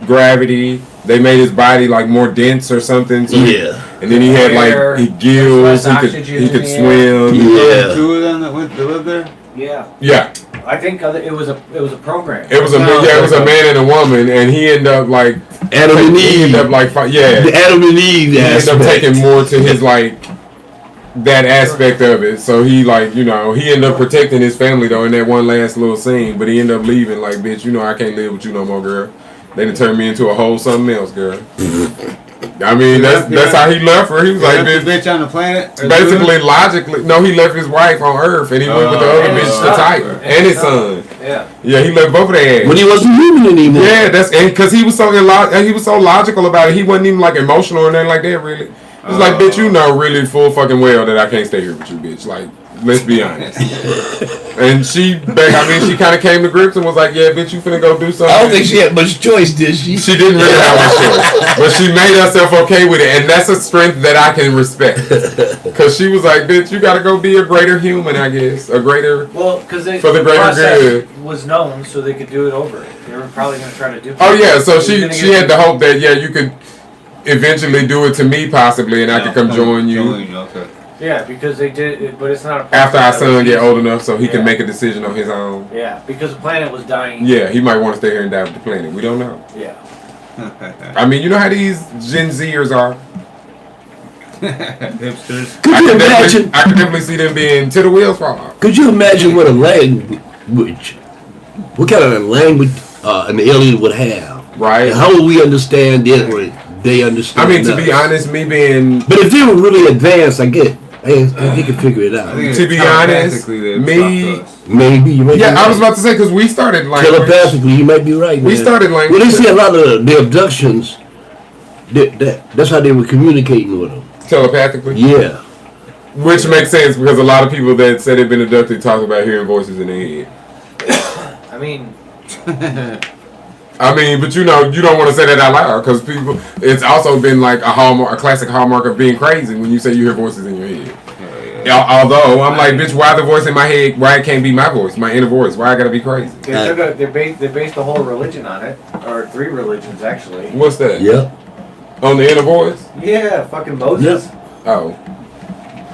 gravity. They made his body like more dense or something. So Yeah. and then he had Air, like gills. less He oxygen could in the swim. Yeah. Two of them that went to live there? Yeah, Yeah, I think it was a program. it was a man and a woman, and he ended up like Adam and he Eve. ended up like yeah. The Adam and Eve He ended up aspect. taking more to his like that aspect of it. So he like he ended up protecting his family though in that one last little scene. But he ended up leaving like, bitch, I can't live with you no more, girl. They done turned me into a whole something else, girl. I mean that's how he left her. He was like, Left the bitch. bitch on the planet? Or the Basically, moon? logically, no, he left his wife on Earth and he went with the other and bitch his to son. Titan and his son. Yeah. Yeah, he left both of their ass. When he wasn't human anymore. Yeah, that's because he was so logical about it. He wasn't even like emotional or nothing like that. Really, it's like, bitch, really full fucking well that I can't stay here with you, bitch. Like, let's be honest. And she kind of came to grips and was like, yeah, bitch, you finna go do something. I don't think she had much choice, did she? She didn't really have a choice, but she made herself okay with it, and that's a strength that I can respect. Because she was like, bitch, you gotta go be a greater human, I guess, a greater. Well, because For the greater process good. was known, so they could do it over. They were probably going to try to do. Oh yeah, so They were she gonna she get had the hope that you could eventually do it to me possibly, and I could come join you. Okay. Yeah, because they did, it, but it's not a. After our process that son was get easy. old enough so he Yeah. can make a decision on his own. Yeah, because the planet was dying. Yeah, he might want to stay here and die with the planet. We don't know. Yeah. I mean, you know how these Gen Zers are. Hipsters. Could you imagine? I can definitely see them being till the wheels fall off. Could you imagine what a language, what kind of language an alien would have? Right. And how would we understand it or they I understand mean, to us? be honest, me being But if they were really advanced, I get, they could figure it out. To be honest, me- Maybe you may be yeah, I right. was about to say because we started like Telepathically, you might be right. we man. started like Well, they see a lot of the abductions. That's how they were communicating with them. telepathically, Yeah. which makes sense because a lot of people that said they've been abducted talk about hearing voices in their head. I mean, But you don't want to say that out loud because people. It's also been like a classic hallmark of being crazy when you say you hear voices in your head. Although I'm like, bitch, why the voice in my head? Why it can't be my voice, my inner voice? Why I gotta be crazy? they based the whole religion on it, or 3 religions actually. What's that? Yep. On the inner voice? Yeah, fucking Moses. Oh.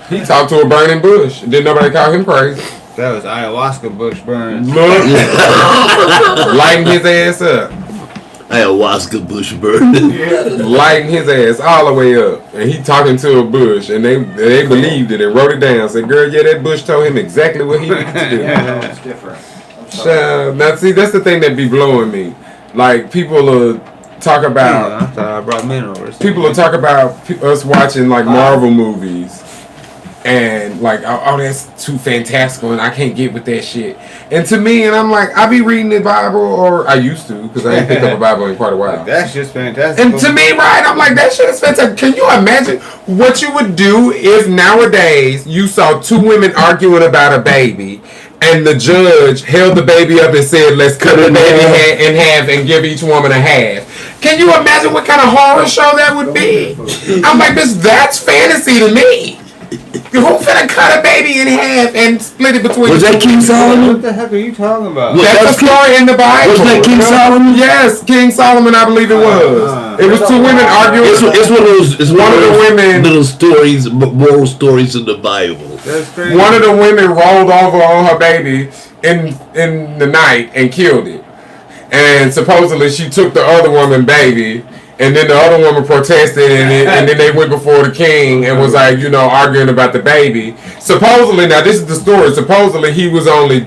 He talked to a burning bush. Didn't nobody call him crazy? That was ayahuasca bush burns. Lighting his ass up. Ayahuasca bush burn. Lighting his ass all the way up. And he talking to a bush. And they believed it and wrote it down. Said, girl, yeah, that bush told him exactly what he needed to do. Yeah, no, it's different. I'm sorry. Now, see, that's the thing that be blowing me. Like, people will talk about... I thought I brought men over. People will talk about us watching, like, Marvel movies. And, like, oh, that's too fantastical and I can't get with that shit. And to me, and I'm like, I be reading the Bible, or I used to, because I ain't picked up a Bible in quite a while. That's just fantastic. And to me, right, I'm like, that shit is fantastic. Can you imagine what you would do if nowadays you saw two women arguing about a baby and the judge held the baby up and said, let's cut the baby in half and give each woman a half? Can you imagine what kind of horror show that would be? I'm like, that's fantasy to me. Who finna cut a baby in half and split it between? Was that King Solomon? What the heck are you talking about? That's a story in the Bible. Was that King Solomon? Yes, King Solomon, I believe it was. It was two women arguing. It's one of those. It's one of the women. Little stories, moral stories in the Bible. That's crazy. One of the women rolled over on her baby in the night and killed it. And supposedly she took the other woman's baby. And then the other woman protested, and then they went before the king and was like, arguing about the baby. Supposedly, now this is the story. Supposedly, he was only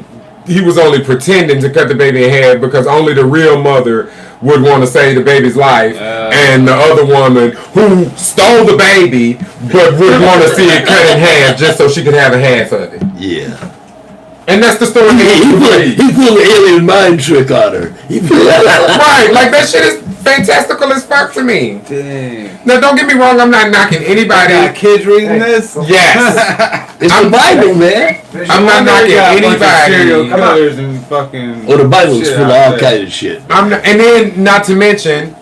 pretending to cut the baby in half because only the real mother would want to save the baby's life, and the other woman who stole the baby but would want to see it cut in half just so she could have a half of it. Yeah. And that's the story. He pulled an alien mind trick on her. Right, like that shit is fantastical as fuck to me. Dang. Now, don't get me wrong. I'm not knocking anybody. Got kids reading this? Yes. It's the Bible, man. I'm not knocking anybody. Serial killers and fucking. Or the Bible's shit full of out all there. kinds of shit. And then not to mention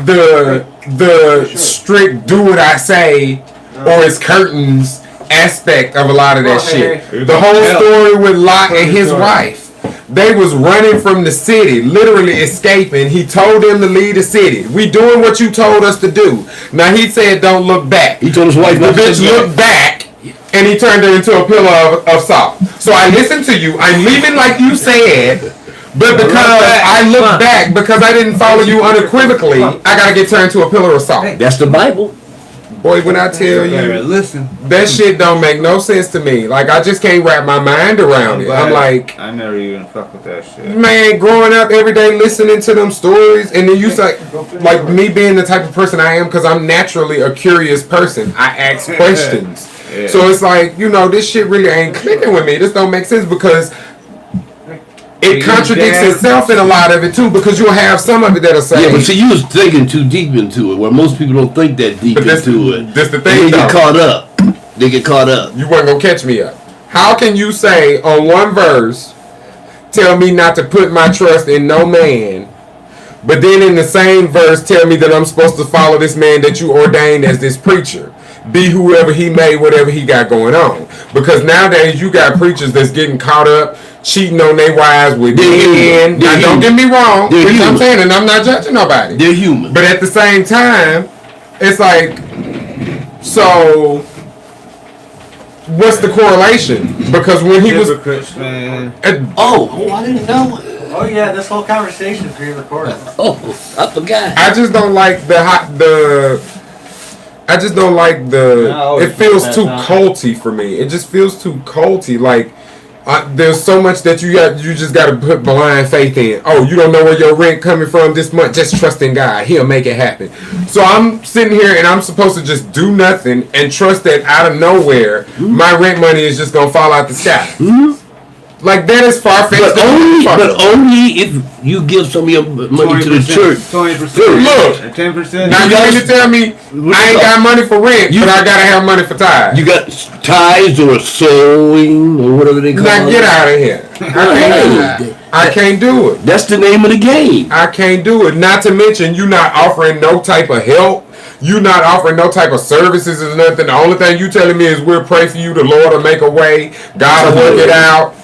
the strict do what I say or it's curtains aspect of a lot of that shit. The whole story with Lot and his wife. They was running from the city, literally escaping. He told them to leave the city. We doing what you told us to do. Now he said, don't look back. He told his wife The not to bitch look looked back, and he turned her into a pillar of salt. So I listened to you. I'm leaving like you said, but because I looked back, because I didn't follow you unequivocally, I gotta get turned to a pillar of salt. That's the Bible. Boy, when I tell you, Listen. that shit don't make no sense to me. Like, I just can't wrap my mind around it. I'm like, I never even fuck with that shit. man, growing up every day listening to them stories, and then you say, like me being the type of person I am, because I'm naturally a curious person. I ask questions. Yeah. So it's like, this shit really ain't clicking with me. This don't make sense because it contradicts itself in a lot of it too, because you'll have some of it that'll say, Yeah, but see, you was thinking too deep into it, where most people don't think that deep But that's into it. that's the And thing, they get though. caught up. They get caught up. You weren't gonna catch me up. How can you say on one verse, tell me not to put my trust in no man, but then in the same verse tell me that I'm supposed to follow this man that you ordained as this preacher? Be whoever he may, whatever he got going on. Because nowadays you got preachers that's getting caught up, cheating on their wives with men. Now don't get me wrong, They're which I'm human. saying, and I'm not judging nobody. They're human. But at the same time, it's like, so what's the correlation? Because when he was, Hypocrites, man. Oh, I didn't know. Oh yeah, this whole conversation is being recorded. Oh, I forgot. I just don't like I just don't like it feels too culty for me. It just feels too culty. Like, there's so much that you just got to put blind faith in. Oh, you don't know where your rent coming from this month? Just trust in God. He'll make it happen. So I'm sitting here and I'm supposed to just do nothing and trust that out of nowhere, my rent money is just going to fall out the sky. Like, that is far-fetched. But only if you give some of your money to the church. 20%. Look. 10%. Now you mean to tell me I ain't got money for rent, but I gotta have money for tithes? You got tithes or sowing or whatever they call Now it. get out of here. I can't do it. That's the name of the game. I can't do it. Not to mention, you not offering no type of help. You not offering no type of services or nothing. The only thing you telling me is we'll pray for you. The Lord will make a way. God will work it out.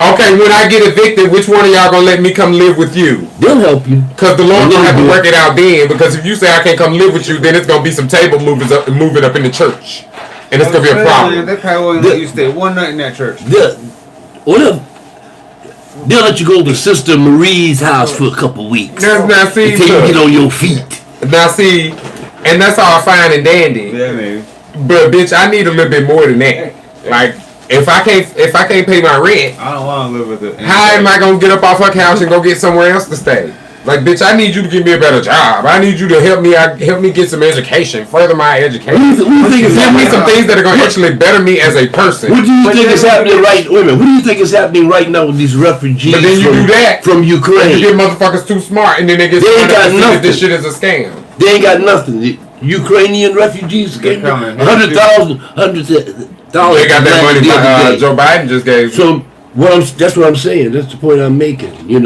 Okay, when I get evicted, which one of y'all gonna let me come live with you? They'll help you. Cause the Lord gonna have to Yeah. work it out then. Because if you say I can't come live with you, then it's gonna be some table moving up in the church, and it's gonna be a problem. They probably won't let you stay one night in that church. They'll let you go to Sister Marie's house for a couple weeks. Now see, Until you look. get on your feet. Now see, and that's all fine and dandy. Yeah, maybe. But bitch, I need a little bit more than that. Like, if I can't pay my rent, I don't want to live with it. how am I gonna get up off her couch and go get somewhere else to stay? Like, bitch, I need you to give me a better job. I need you to help me get some education, further my education. What do you think is Give me happening? some things that are gonna actually better me as a person. What do you think is happening right? Wait a minute. What do you think is happening right now with these refugees But then you do that from You Ukraine? get motherfuckers too smart, and then they get They ain't smart enough got to see that nothing. this shit is a scam. They ain't got nothing. The Ukrainian refugees came coming. $100,000. They got that money the other day. Joe Biden just gave. So that's what I'm saying. That's the point I'm making. You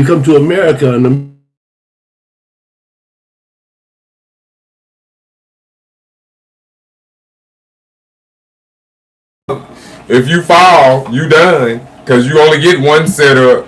come to America and If you fall, you done. Cause you only get one setup.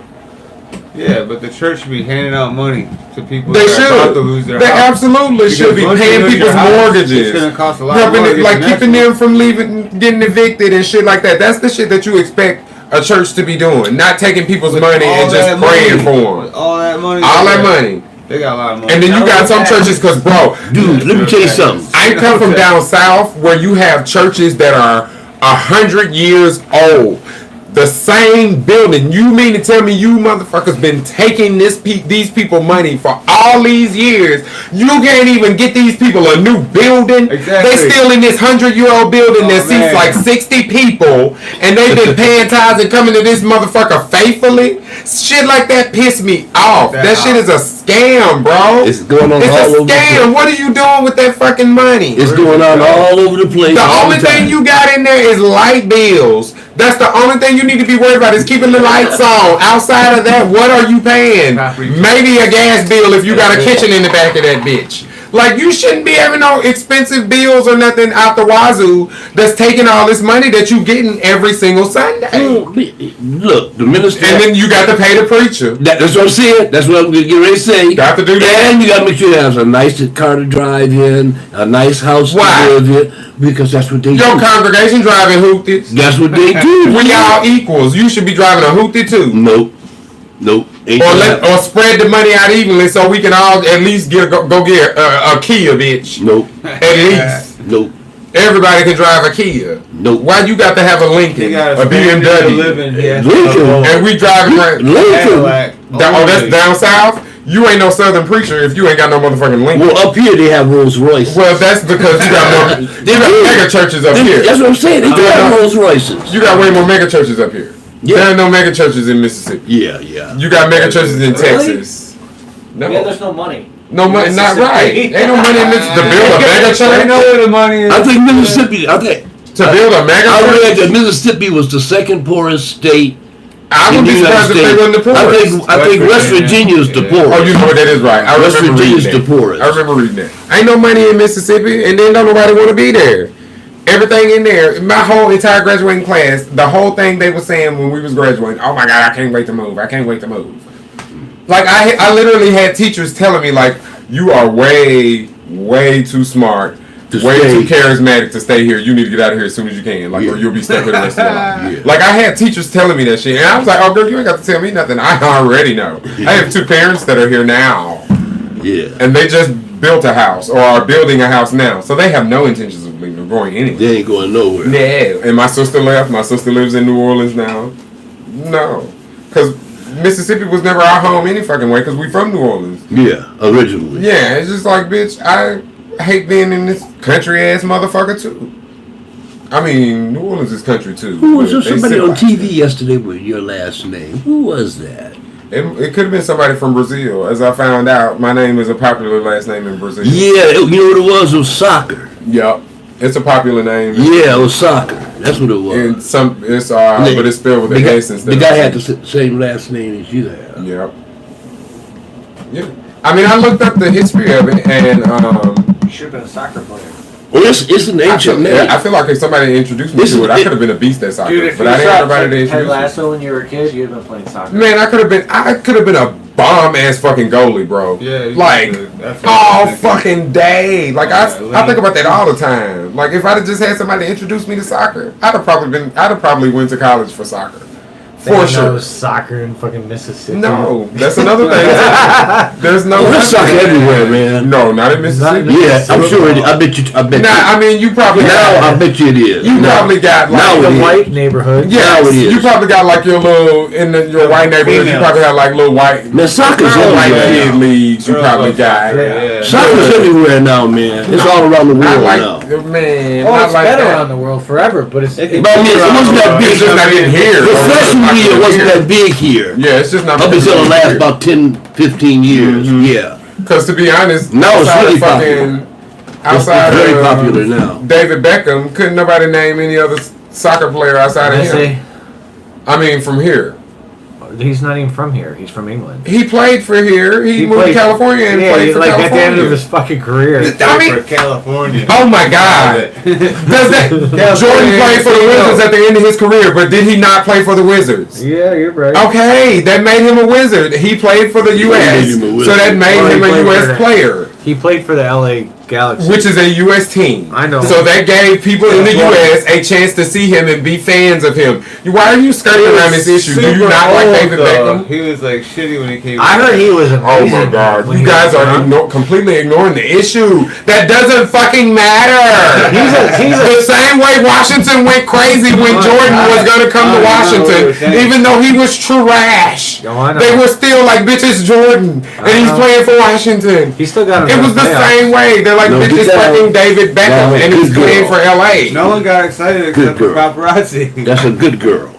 Yeah, but the church should be handing out money to people They that are about should. to lose their They house. absolutely Because should be once you paying lose your people's house, mortgages. It's gonna cost a lot Helping more. it, like keeping them from getting evicted and shit like that. That's the shit that you expect a church to be doing. Not taking people's money and just praying for them. All that money. All that money. They got a lot of money. And then you got some churches, cause bro, dude, let me tell you something. I come from down south where you have churches that are 100 years old. The same building. You mean to tell me you motherfuckers been taking these people money for all these years? You can't even get these people a new building. Exactly. They still in this 100-year-old building that seats man. like 60 people, and they've been paying tithes and coming to this motherfucker faithfully. Shit like that piss me off. That shit is a scam, bro. It's going on It's all a over the scam. place. What are you doing with that fucking money? It's going on all over the place. The all only the time. thing you got in there is light bills. That's the only thing you need to be worried about is keeping the lights on. Outside of that, what are you paying? Maybe a gas bill if you got a kitchen in the back of that bitch. Like, you shouldn't be having no expensive bills or nothing out the wazoo that's taking all this money that you getting every single Sunday. Look, the minister. And then you got to pay the preacher. That's what I'm saying. That's what I'm getting ready to say. Got to do that. And you got to make sure you have a nice car to drive in, a nice house Why? to live in, because that's what they Your do. congregation driving hoopties. That's what they do. We all equals. You should be driving a hoopty too. Nope. Ain't Or gonna let happen. or spread the money out evenly so we can all at least go get a Kia, bitch. Nope. At least Nope. everybody can drive a Kia. Nope. Why you got to have a Lincoln, a BMW, living. Yeah. Lincoln. and we driving around? Lincoln. That's down south. You ain't no Southern preacher if you ain't got no motherfucking Lincoln. Well, up here they have Rolls Royce. Well, that's because you got more. You got mega churches up here. That's what I'm saying. They do have Rolls Royces. You got way more mega churches up here. Yeah. There are no mega churches in Mississippi. Yeah. You got mega churches in Really? Texas. No. Yeah, there's no money. No money, not right. Ain't no money in this to build a mega church. I know where the money is. I think Mississippi. I build a mega I read church. that Mississippi was the second poorest state. I would in be the United surprised if they States. wasn't the poorest. I think West Virginia is the Yeah. poorest. Oh, you know what that is right. I West remember Virginia's reading the that. poorest. I remember reading that. Ain't no money in Mississippi, and then don't nobody want to be there. Everything in there, my whole entire graduating class, the whole thing they were saying when we was graduating, oh my God, I can't wait to move. I can't wait to move. Like, I literally had teachers telling me, like, you are way too smart, way stay. too charismatic to stay here. You need to get out of here as soon as you can, like, or you'll be stuck for the rest of your life. Yeah. Like, I had teachers telling me that shit, and I was like, oh, girl, you ain't got to tell me nothing. I already know. I have two parents that are here now, Yeah. and they just built a house, or are building a house now, so they have no intentions of leaving or going anywhere. They ain't going nowhere. No. And my sister left. My sister lives in New Orleans now. No. Because Mississippi was never our home any fucking way because we from New Orleans. Yeah, originally. Yeah, it's just like, bitch, I hate being in this country ass motherfucker too. I mean, New Orleans is country too. Who was but there? they Somebody sit on like TV yesterday with your last name. Who was that? It could have been somebody from Brazil. As I found out, my name is a popular last name in Brazil. Yeah, you know what it was? It was soccer. Yup. It's a popular name. Yeah, it was soccer. That's what it was. And but it's spelled with a S instead. The guy of had the same last name as you have. Yep. Yeah. I mean, I looked up the history of it, and You should have been a soccer player. Well, it's an ancient name. I feel like if somebody introduced me to it, I could have been a beast at soccer. Dude, if but you I didn't have saw nobody to Ted introduce me. Lasso when you were a kid, you'd have been playing soccer. Man, I could have been a bomb ass fucking goalie, bro. Yeah, you like could. That's what all I'm thinking. fucking day. Like I think about that all the time. Like if I'd have just had somebody introduce me to soccer, I'd have probably went to college for soccer. For They sure. know soccer in fucking Mississippi. No, that's another thing. There's no. There's soccer everywhere, man. No, not in Mississippi. Yeah, I'm sure. I bet you. Nah, I mean you probably Now I got, bet you it is. you Now- probably got now like it The is. white neighborhood. yes, Now it is. you probably got like your little your white neighborhood. You Females. probably had like little white Man, soccer's little white everywhere kid now. leagues. You Girls probably love got. soccer, yeah. Soccer's everywhere now, man. It's all around the Not world like now. man. Oh, not it's like been that. around the world forever, but it's But I mean, it wasn't that big. It's just not in here. Professionally, it wasn't that big here. Yeah, it's just not. Up until the last about 10, 15 years. Yeah. Because to be honest, Now it's outside really of fucking, outside It's very of popular now. David Beckham, couldn't nobody name any other soccer player outside of I him. say I mean, from here. he's not even from here. He's from England. He played for here. He moved played- to California and yeah, played for like California. at the end of his fucking career. I mean, for California. oh my God. Does that Jordan played for the Wizards at the end of his career, but did he not play for the Wizards? Yeah, you're right. Okay, that made him a Wizard. He played for the U.S., made him a so Wizard. that made Oh, he him a played for U.S. that. player. He played for the LA Galaxy. Which is a U.S. team. I know. So that gave people in the U.S. a chance to see him and be fans of him. Why are you skirting around this issue? Do you not like David Beckham? He was like shitty when he came. I heard he was Oh amazing. my God! when You he guys was are young. completely ignoring the issue. That doesn't fucking matter. He's a- The same way Washington went crazy when Jordan was gonna come to I know what Washington, you're saying. even though he was trash. Oh, I know. They were still like, bitch, it's Jordan, and he's know. playing for Washington. He still got It was the same way. They're like, No, bitch, get it's that fucking out. David Beckham, No, and he's good playing girl. for LA. No one got excited except Good for girl. paparazzi. That's a good girl.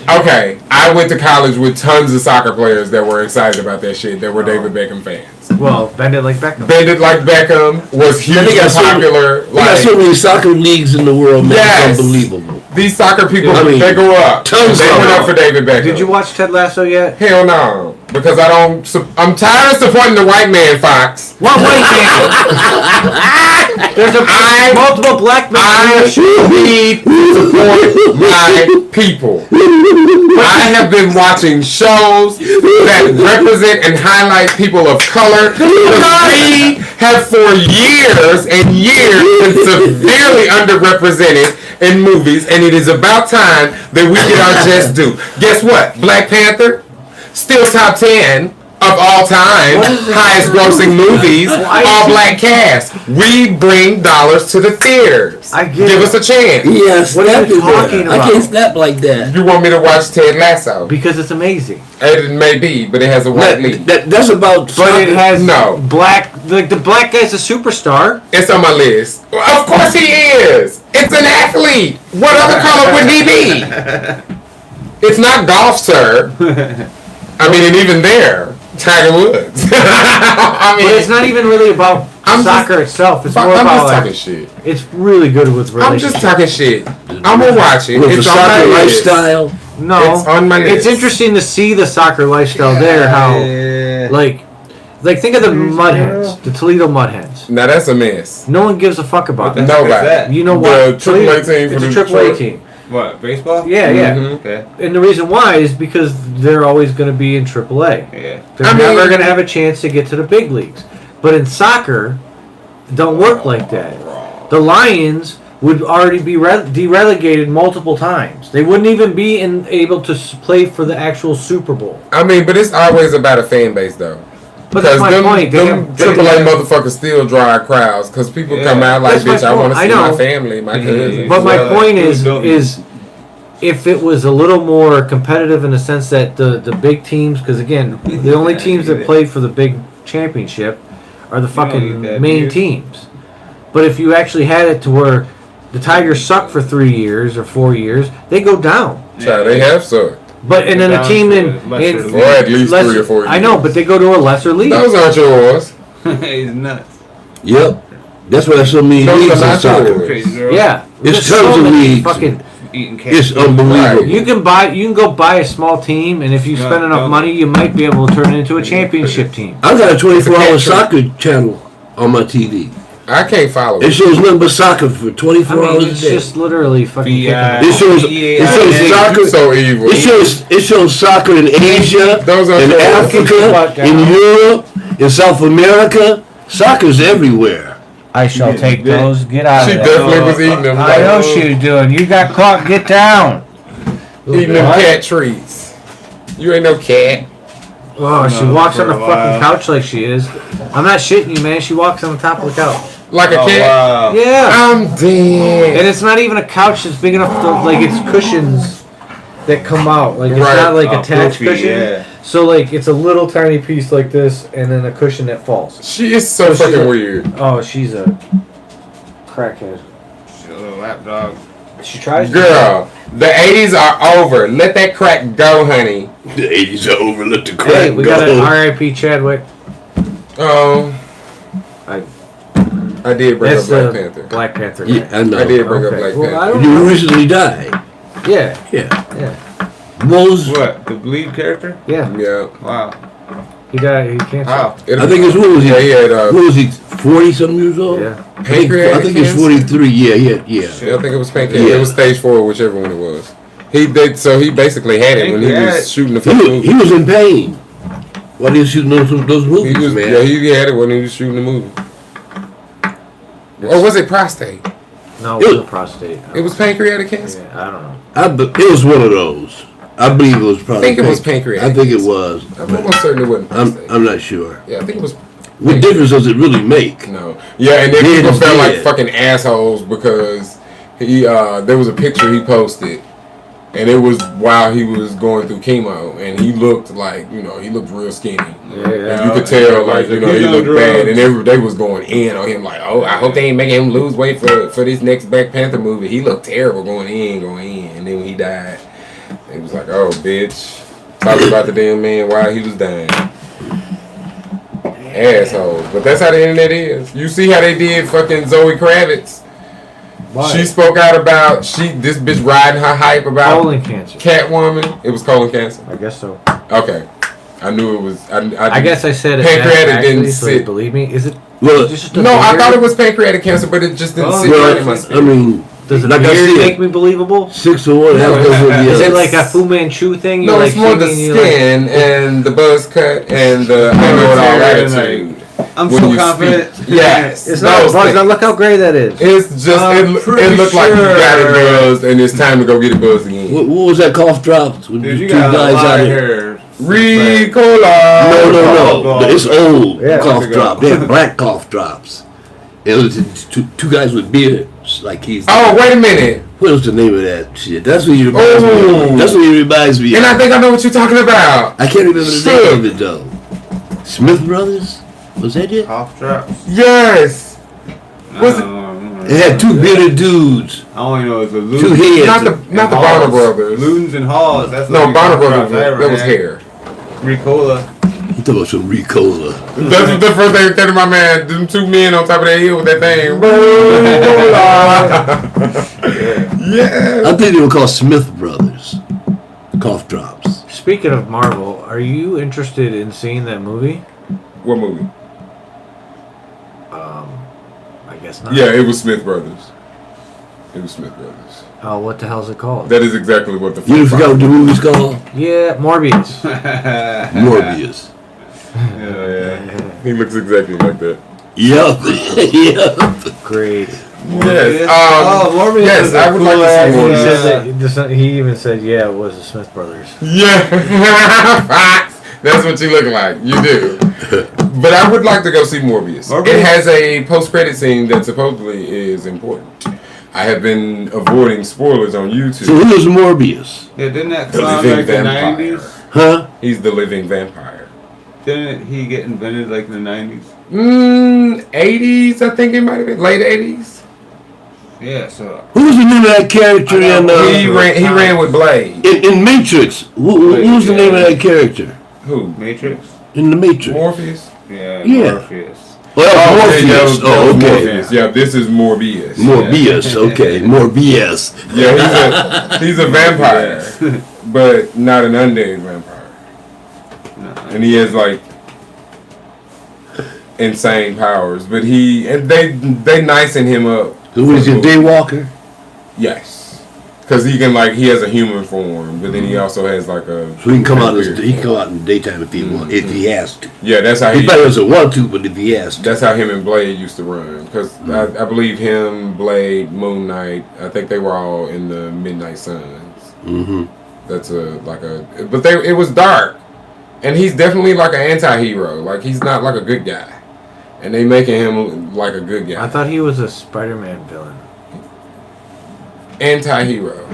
Okay, I went to college with tons of soccer players that were excited about that shit. That were David Beckham fans. Well, bend it like Beckham. Bended like Beckham was hugely got so- popular. We got so many soccer leagues in the world, man. Yes. It's unbelievable. These soccer people, I mean, they grew up. tons They of went them. up for David Beckham. Did you watch Ted Lasso yet? Hell no, because I don't. I'm tired of supporting the white man, Fox. What white man? There's multiple black men. I need to support my people. I have been watching shows that represent and highlight people of color. We have for years and years been severely underrepresented in movies, and it is about time that we get our just due. Guess what? Black Panther, still top 10 of all time, highest grossing movies, all black cast. We bring dollars to the theaters. I get Give it. us a chance. Yes, What are you talking I about? can't snap like that. You want me to watch Ted Lasso? Because it's amazing. It may be, but it has a white lead. That's about But soccer. it has No. black. Like the black guy's a superstar. It's on my list. Of course he is. It's an athlete. What other color would he be? It's not golf, sir. I mean, and even there, Tiger Woods. I mean, But it's not even really about I'm soccer itself. It's I'm more about just like, talking shit. it's really good with I'm relationships. just talking shit. I'm gonna watch it. With the It's on my soccer list. lifestyle. No, It's on my It's list. interesting to see the soccer lifestyle there. How like think of the Mud Hens, the Toledo Mud Hens. Now that's a mess. No one gives a fuck about that. Nobody. that? You know The what? Triple A team for It's a the Triple A Detroit- team. What, baseball? Yeah, yeah. Mhm. Okay. And the reason why is because they're always going to be in Triple A. Yeah. They're I never mean- going to have a chance to get to the big leagues. But in soccer, it don't work like that. The Lions would already be de-relegated multiple times. They wouldn't even be able to play for the actual Super Bowl. I mean, but it's always about a fan base, though. But that's my them, point. They them have- Triple A motherfuckers still draw crowds because people Yeah. come out like, That's my bitch, I want point. to I see my know. family, my cousins. But my Well, point who's is building? if it was a little more competitive in the sense that the big teams, because again, the only teams that play for the big championship are the eat fucking that main beer. teams. But if you actually had it to where the Tigers suck for 3 years or 4 years, they go down. Child, they have sucked. But and then a Down team to in a lesser league. Or at least 3 or 4 years. I know, but they go to a lesser league. Those aren't yours. He's nuts. Yep. That's why there's so many Those leagues are in not soccer. yours. Crazy girl. Yeah, It's there's tons of many leagues. Fucking, Eating cat It's food. unbelievable. you can go buy a small team, and if you No, spend enough no. money, you might be able to turn it into a championship team. I've got a 24-hour It's a soccer channel on my TV. I can't follow It it. shows nothing but soccer for 24 I mean, hours it's a day. just literally fucking kicking VI. the It shows soccer. You so evil. It shows soccer in Asia, Those are in so- Africa, in Europe, in South America. Soccer's everywhere. I shall take those. Get out She of there. definitely was eating them. I know she was doing. You got caught. Get down. Eating them cat treats. You ain't no cat. Oh, she No, walks for on the a fucking while. couch like she is. I'm not shitting you, man. She walks on the top of the couch. Like a Oh, cat. wow. Yeah. I'm dead. And it's not even a couch that's big enough to, like, it's cushions that come out. Like, it's Right. not like Oh, attached poofy, cushion. yeah. So, like, it's a little tiny piece like this, and then a cushion that falls. She is so So she's fucking a- weird. Oh, she's a crackhead. She's a little lap dog. She tries to. Girl, the 80s are over. Let that crack go, honey. The 80s are over. Let the crack Hey, we got an go. R.I.P. Chadwick. Oh, I- I did bring That's up Black the Panther. Black Panther. Yeah, guy. I know. I did bring up Okay. Black Well, I Panther. don't You know. recently died. Yeah, Yeah. yeah, What was? What? The bleed character? yeah. Yeah. Wow. He died. He cancer. How? I think it's what was he? Yeah, he had What was he? 40-something years old. Yeah. I think pancreatic he's cancer. 43. Yeah. Yeah, I think it was pancreatic. Yeah. It was stage 4, whichever one it was. He did, so he basically had it when he was Pancreatic. shooting the He fucking was, movie. he was in pain while he was shooting those movies, He was, man. yeah, he had it when he was shooting the movie. Or was it prostate? No, it was a prostate. It was pancreatic cancer. Yeah, I don't know. It was one of those. I believe it was probably. I think it was pancreatic. I think it was. I'm almost certain it wasn't prostate. I'm not sure. Yeah, I think it was. What difference does it really make? No. Yeah, and then Dead people is felt like dead. fucking assholes because he there was a picture he posted, and it was while he was going through chemo, and he looked like, you know, he looked real skinny. Yeah, And you could tell, like, you know, he looked bad, and they was going in on him, like, oh, I hope they ain't making him lose weight for this next Black Panther movie. He looked terrible going in, and then when he died, it was like, oh, bitch, talking about the damn man while he was dying. Assholes, but that's how the internet is. You see how they did fucking Zoe Kravitz? Why? She spoke out about this bitch riding her hype about colon cancer. Catwoman. It was colon cancer. I guess so. Okay, I knew it was. I guess I said it. Pancreatic actually, didn't so you sit. believe me? Is it? Well, is it just a No, I beard? thought it was pancreatic cancer, but it just didn't Oh, sit right in my well, I spirit. mean, Does a like I beard said, make me believable? 6 to 1, half dozen of the Is it other. like a Fu Manchu thing? No, You're it's like more the shaking, you're like- skin and the buzz cut and the I know it all attitude. I'm When so you confident. speak. Yes, It's not. those Buzz, things. now look how gray that is. It's just I'm it pretty looked like you got it sure. buzzed and it's time to go get it buzzed again. What was that cough drop? When Dude, you two got a guys lot out of here. hair. Ricola. No. It's old Yeah. cough drop. They had black cough drops. It was two guys with beards, like he's. Oh, wait a minute. What was the name of that shit? That's what he reminds me Oh. of. That's what he reminds me And of. I think I know what you're talking about. I can't remember the Shit. name of it though. Smith Brothers? Was that it? Cough drops. Yes. Was it- It had two bearded dudes. I only know it's the Loons. Two heads. Not the Bonner Brothers. Loons and Halls. That's the No, only Bonner cough Brothers. drops I ever That was had. hair. Ricola. You talking about some Ricola. That's the first thing that came to my man. Them two men on top of that hill with that thing. Yeah. I think they were called Smith Brothers. Cough drops. Speaking of Marvel, are you interested in seeing that movie? What movie? I guess not. Yeah, it was Smith Brothers. It was Smith Brothers. Oh, what the hell's it called? That is exactly what the fuck. You forgot what the movie's called? Yeah, Morbius. Morbius. Yeah. He looks exactly like that. Yup. Yup. Great. Yes. Morbius Yes, is a I would like to see cool-ass, more. He Yeah. said that. He even said, "Yeah, it was the Smith brothers." Yeah. That's what you look like. You do. But I would like to go see Morbius. Morbius? It has a post-credit scene that supposedly is important. I have been avoiding spoilers on YouTube. So who is Morbius? Yeah, didn't that The come out living like the vampire. 90s? Huh? He's the living vampire. Didn't he get invented like in the 90s? 80s, I think it might have been. Late 80s. Yeah, so. Who was the name of that character in He ran with Blade. in Matrix? Who was the name of that character Who? Matrix? in the Matrix? Morpheus? Yeah, Yeah. Morpheus. Well, okay, that Morpheus. was Oh, okay. Morpheus. Yeah, this is Morbius. Morbius. Okay, Morbius. Yeah, he's a vampire, but not an undead vampire. No. And he has like insane powers, but they nicen him up. So what is your Daywalker? Yes, because he has a human form, but then he also has like a. So he can come out. He can come out in the daytime if he want, if he has to. Yeah, that's how He probably doesn't want to, but if he has to. That's how him and Blade used to run. Because I believe him, Blade, Moon Knight, I think they were all in the Midnight Suns. Mm-hmm. That's but it was dark. And he's definitely like an anti-hero. Like, he's not like a good guy. And they making him like a good guy. I thought he was a Spider-Man villain, Anti-hero.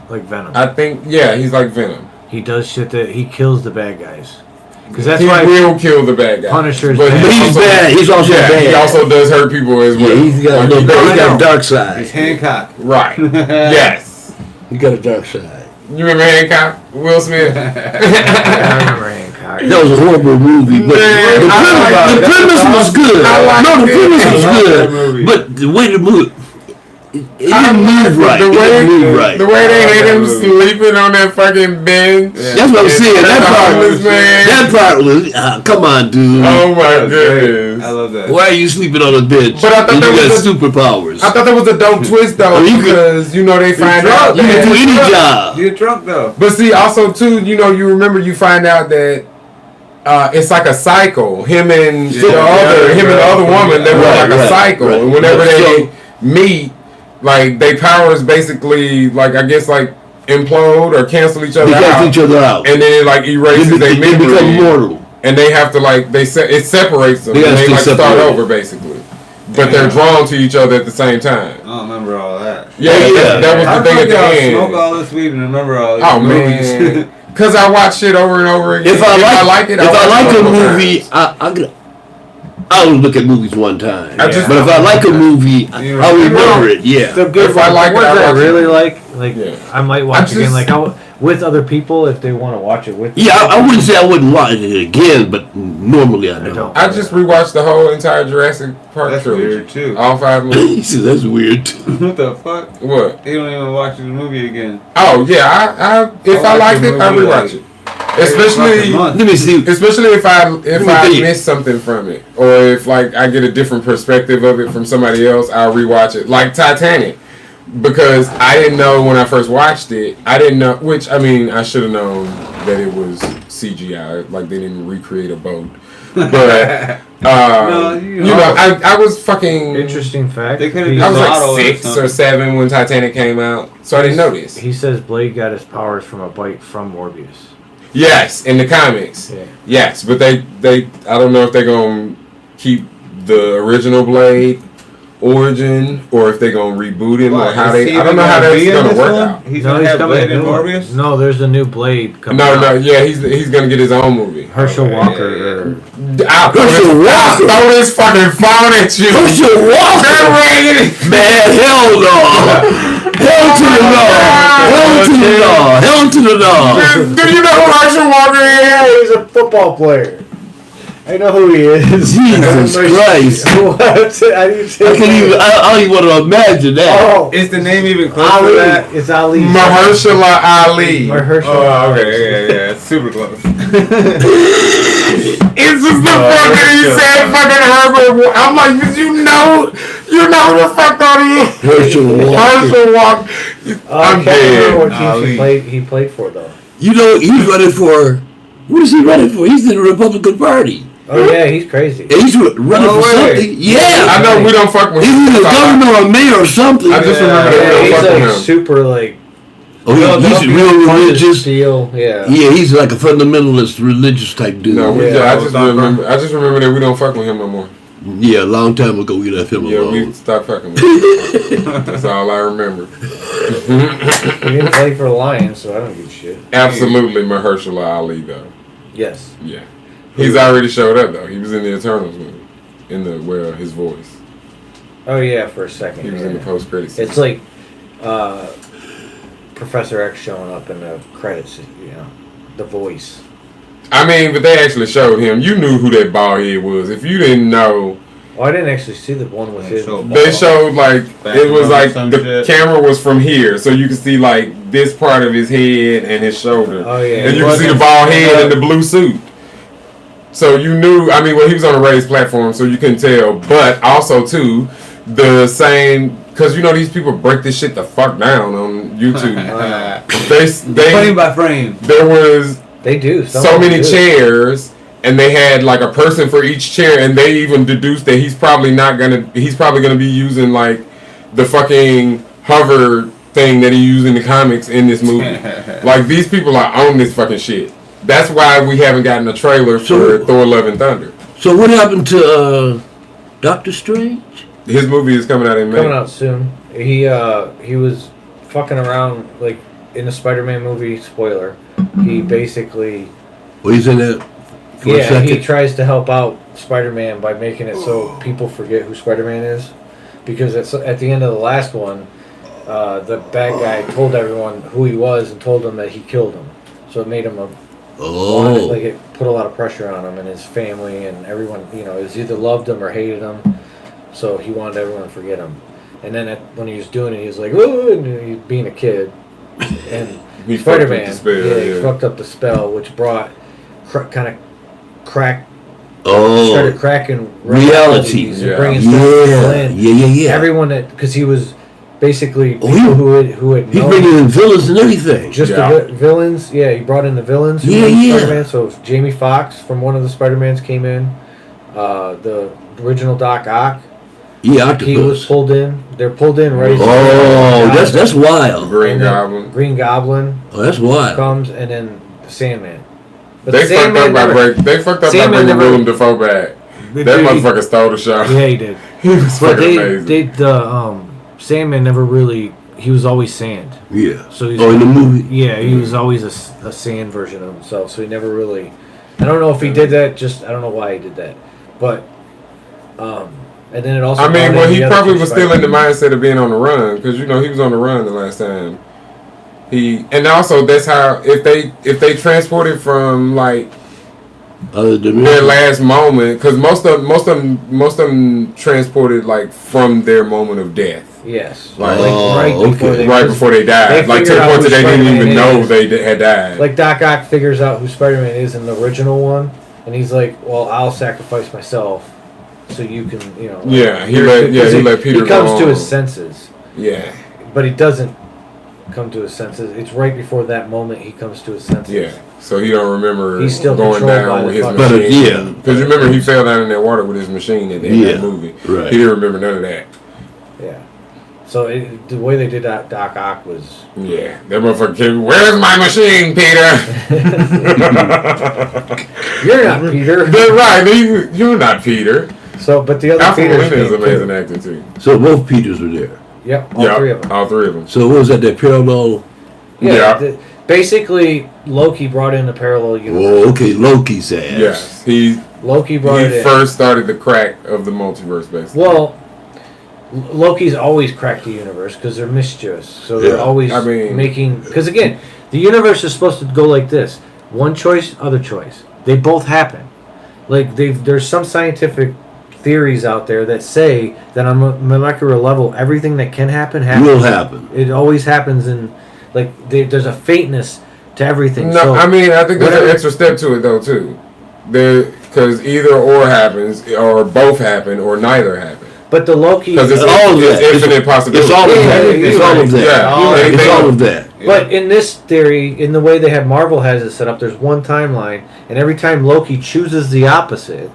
like Venom. I think, yeah, he's like Venom. He does shit that he kills the bad guys. Because that's He why will kill the bad guy. Punisher's But bad. But he's bad. He's also yeah, bad. he also does hurt people as well. Yeah, he's got a Like, little bit. He's got a dark He's side. Hancock. Right. Yes. He got a dark side. You remember Hancock? Will Smith? I remember Hancock. That was a horrible movie, but Man, the premise was good. I liked No, the it. premise was I liked that good, movie. but the way the movie, it didn't move right. The It way, didn't move right. the way they had him That movie. sleeping on that fucking bench. That's what I'm saying. That part was, come on, dude. Oh my That was great. goodness. I love that. Why are you sleeping on a bench? But I thought and that you got was superpowers. I thought that was a dope twist though, I mean, you could- because they find drunk. out. You can do any job. You're drunk though. But see, also too, you remember you find out that it's like a cycle. Him and the other woman, they were Right, like a right, cycle. right. And whenever So- they meet, like they powers basically like I guess like implode or cancel each other They out. cancel each other out. And then it like erases their They become memory. mortal. And they have to like it separates them. They And gotta they like stay start separated. over basically. But they're drawn to each other at the same time. I don't remember all that. Yeah, Yeah. that was How the thing at the y'all end. smoke all this weed and remember all these Oh movies? man, because I watch shit over and over again. If I like it, if I watch like it a multiple movie, times. I will look at movies one time. I just- But if I like a movie, I'll remember it. Yeah. The good If I ones, like the it, ones I that I watch it. really like Yeah. I might I watch again. just- Like with other people if they want to watch it with. Yeah, I wouldn't say I wouldn't watch it again, but normally I don't. don't. I just rewatched the whole entire Jurassic Park That's trilogy. weird too. All 5 movies. He said that's weird too. What the fuck? What? He don't even watch the movie again. Oh yeah, I if I I liked like it, the I movie, rewatch like, it. Especially month. Let me see. if me I think. miss something from it, or if like I get a different perspective of it from somebody else, I'll rewatch it. Like Titanic, because I didn't know when I first watched it. I didn't know, which I mean, I should have known that it was CGI. Like they didn't recreate a boat, but No, I was fucking. Interesting fact. They could've he, I was Model or like 6 something. or 7 when Titanic came out, so I didn't know this. he says Blade got his powers from a bite from Morbius. Yes, in the comics. Yeah. Yes, but they I don't know if they're gonna keep the original Blade origin or if they're gonna reboot him or how they. I don't know how that's gonna work out. He's No, gonna have coming Blade a and new one. Morbius? No, there's a new Blade coming. No, out. yeah, he's gonna get his own movie. Herschel Okay, Walker. yeah, I'll Herschel Walker. throw this fucking phone at you. Herschel Walker. They're ready. Man, hell no. Hell to the no. Hell to the no. Hell to the no. Do you know who Herschel Walker is? He's a football player. I know who he is. Jesus Christ. What? I didn't say I can't even. I don't even want to imagine that. Oh, Is the name even close Ali. to that? It's Ali. Mahershala Ali. Mahershala. Oh, okay, yeah, it's super close. It's just the fucking he said fucking Herbert. I'm like, did you know who the fuck that is? Herschel Walker. Herschel Walker. I I'm can't remember dead. what team Ali. he played for though. You know, he's running for. What is he running for? He's in the Republican Party. Oh yeah, he's crazy. And he's running No for way. something. Yeah. I know we don't fuck with He's him. either governor or mayor or something. I just Yeah. remember that we Yeah, don't he's fuck like with him. super like. Oh, he's real religious. Steel. Yeah. Yeah, he's like a fundamentalist religious type dude. No, Yeah, I just remember that we don't fuck with him no more. Yeah, a long time ago we left him Yeah, alone. we stopped fucking with him. That's all I remember. He didn't play for the Lions, so I don't give a shit. Absolutely, Mahershala Ali though. Yes. Yeah, he's already showed up though. He was in the Eternals movie, his voice. Oh yeah, for a second. He was yeah. in the post credits. It's like Professor X showing up in the credits. You know, the voice. I mean, but they actually showed him. You knew who that bald head was. If you didn't know, Oh, I didn't actually see the one with his. they showed like it was like Some the shit. camera was from here, so you could see like this part of his head and his shoulder, Oh yeah. and you can see the bald head and the blue suit. So you knew. I mean, well, he was on a raised platform, so you couldn't tell. But also too, the same because these people break this shit the fuck down on YouTube. they frame by frame. There was They do. so many chairs. And they had like a person for each chair, and they even deduced that he's probably gonna be using like the fucking hover thing that he used in the comics in this movie. Like these people are on this fucking shit. That's why we haven't gotten a trailer for Thor: Love and Thunder. So what happened to Doctor Strange? His movie is coming out in May. Coming out soon. He was fucking around like in the Spider-Man movie. Spoiler. He basically. Well, he's in that. Yeah, he tries to help out Spider-Man by making it so people forget who Spider-Man is. Because at the end of the last one, the bad guy told everyone who he was and told them that he killed him. So it made him it put a lot of pressure on him and his family and everyone, is either loved him or hated him. So he wanted everyone to forget him. And then when he was doing it, he was like, "Ooh," and he was being a kid. And he Spider-Man, he fucked up the spell, which brought kind of Oh, started cracking realities. and bringing stuff in. Yeah. Everyone because he was basically people who had He's known bringing in villains and everything. just the villains. Yeah, he brought in the villains. Spider-Man. So Jamie Foxx from one of the Spider-Mans came in. The original Doc Ock. Yeah, Octopus. He was pulled in. They're pulled in right. That's wild. Green Goblin. Green Goblin. Oh, that's wild. Comes and then the Sandman. But They fucked up by bringing Willem Dafoe back. That motherfucker stole the show. Yeah, he did. He was fucking amazing. Sandman never really. He was always sand. Yeah. So he's in the movie. Yeah, he was always a sand version of himself. So he never really. I don't know if he did that. I don't know why he did that. But and then it also. I mean, well, he probably was still in the mindset of being on the run because he was on the run the last time. And also that's how if they transported from like their last moment because most of them transported like from their moment of death. Yes. Like, right before they died. Like to the point that they didn't even know they had died. Like Doc Ock figures out who Spider-Man is in the original one, and he's like, "Well, I'll sacrifice myself so you can, Yeah, he let Peter. He comes to his senses. Yeah. But he doesn't come to his senses. It's right before that moment he comes to his senses. Yeah. So he don't remember He's still going down with his machine. Yeah. Because remember he fell down in that water with his machine in that movie. Right. He didn't remember none of that. Yeah. So the way they did that Doc Ock was... Yeah. That motherfucker came, where's my machine, Peter? You're not Peter. That's right. You're not Peter. So, but the other Alfred Peter's Molina is amazing actor too. So both Peters were there. Yep, all three of them. All three of them. So what was that parallel? Yeah. Basically, Loki brought in the parallel universe. Oh, okay. Loki's ass. Yes. Loki brought it in. He first started the crack of the multiverse, basically. Well, Loki's always cracked the universe because they're mischievous. So they're always making... Because again, the universe is supposed to go like this. One choice, other choice. They both happen. Like, there's some scientific theories out there that say that on a molecular level, everything that can happen happens. Will happen. It always happens in... Like, there's a faintness to everything. No, so I mean, I think there's an extra step to it, though, too. Because either or happens, or both happen, or neither happen. But the Loki... Because it's all of that. It's infinite possibilities. It's all of that. It's all of that. Yeah. It's all of that. But in this theory, in the way they have Marvel has it set up, there's one timeline, and every time Loki chooses the opposite,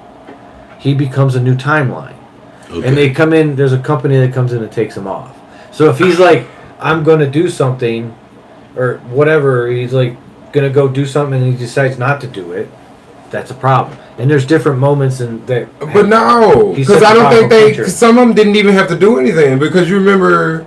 he becomes a new timeline. Okay. And they come in, there's a company that comes in and takes him off. So if he's like, I'm going to do something, or whatever, he's like going to go do something and he decides not to do it, that's a problem. And there's different moments in that. But no, because I don't think some of them didn't even have to do anything. Because you remember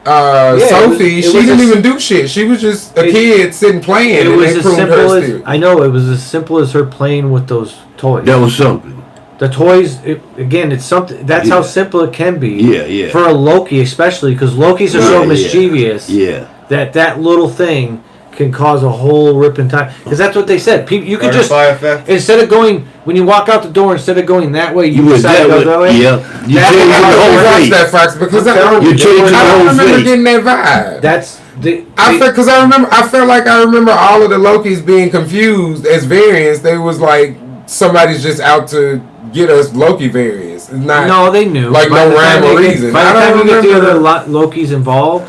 Sophie, she didn't even do shit. She was just a kid sitting playing. It was as simple as I know. It was as simple as her playing with those toys. That was something. The toys, again, it's something. That's how simple it can be. Yeah. For a Loki, especially because Lokis are so mischievous. Yeah. That little thing can cause a whole rip in time. Because that's what they said. You could just instead of going when you walk out the door, instead of going that way, you decide to go that way. Yeah. You change the whole face. That Fox because I don't remember getting that vibe. That's I felt like I remember all of the Lokis being confused as variants. They was like somebody's just out to get us Loki variants. It's not. No, they knew. Like, By no the time rhyme or they get- reason. By the I time don't you get the remember. other Lokis involved,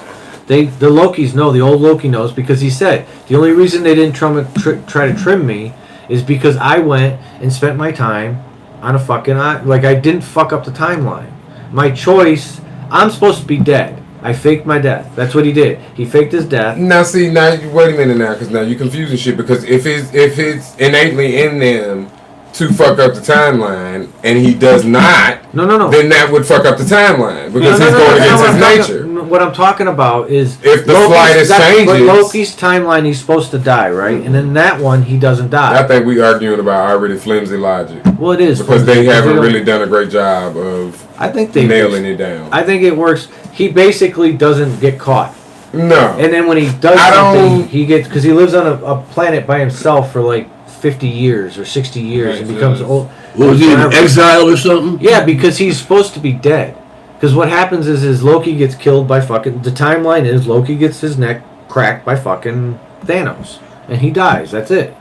the Lokis know. The old Loki knows because he said the only reason they didn't try to trim me is because I went and spent my time on a fucking like I didn't fuck up the timeline. My choice. I'm supposed to be dead. I faked my death. That's what he did. He faked his death. Now see, wait a minute now, because now you're confusing shit. Because if it's innately in them to fuck up the timeline, and he does not, No. then that would fuck up the timeline because No, he's no, going that's against not his nature. What I'm talking about is If the slightest but changes- Loki's timeline, he's supposed to die, right? And in that one, he doesn't I die. think we arguing about already flimsy logic Well, it is because they haven't don't- really done a great job of I think they nailing it down. I think it works. He basically doesn't get caught, No, and then when he does I something, don't- he gets because he lives on a planet by himself for like 50 years or 60 years Right, and so becomes it's- old. What was he in Whatever. exile or something? Yeah, because he's supposed to be dead. Because what happens is Loki gets killed by fucking. The timeline is Loki gets his neck cracked by fucking Thanos, and he dies. That's it.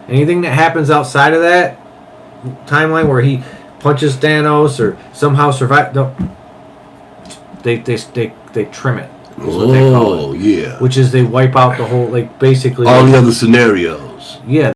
Anything that happens outside of that timeline where he punches Thanos or somehow survive, no, they trim it. Is what they call it. Oh, yeah. Which is they wipe out the whole, like basically All the other scenarios. yeah.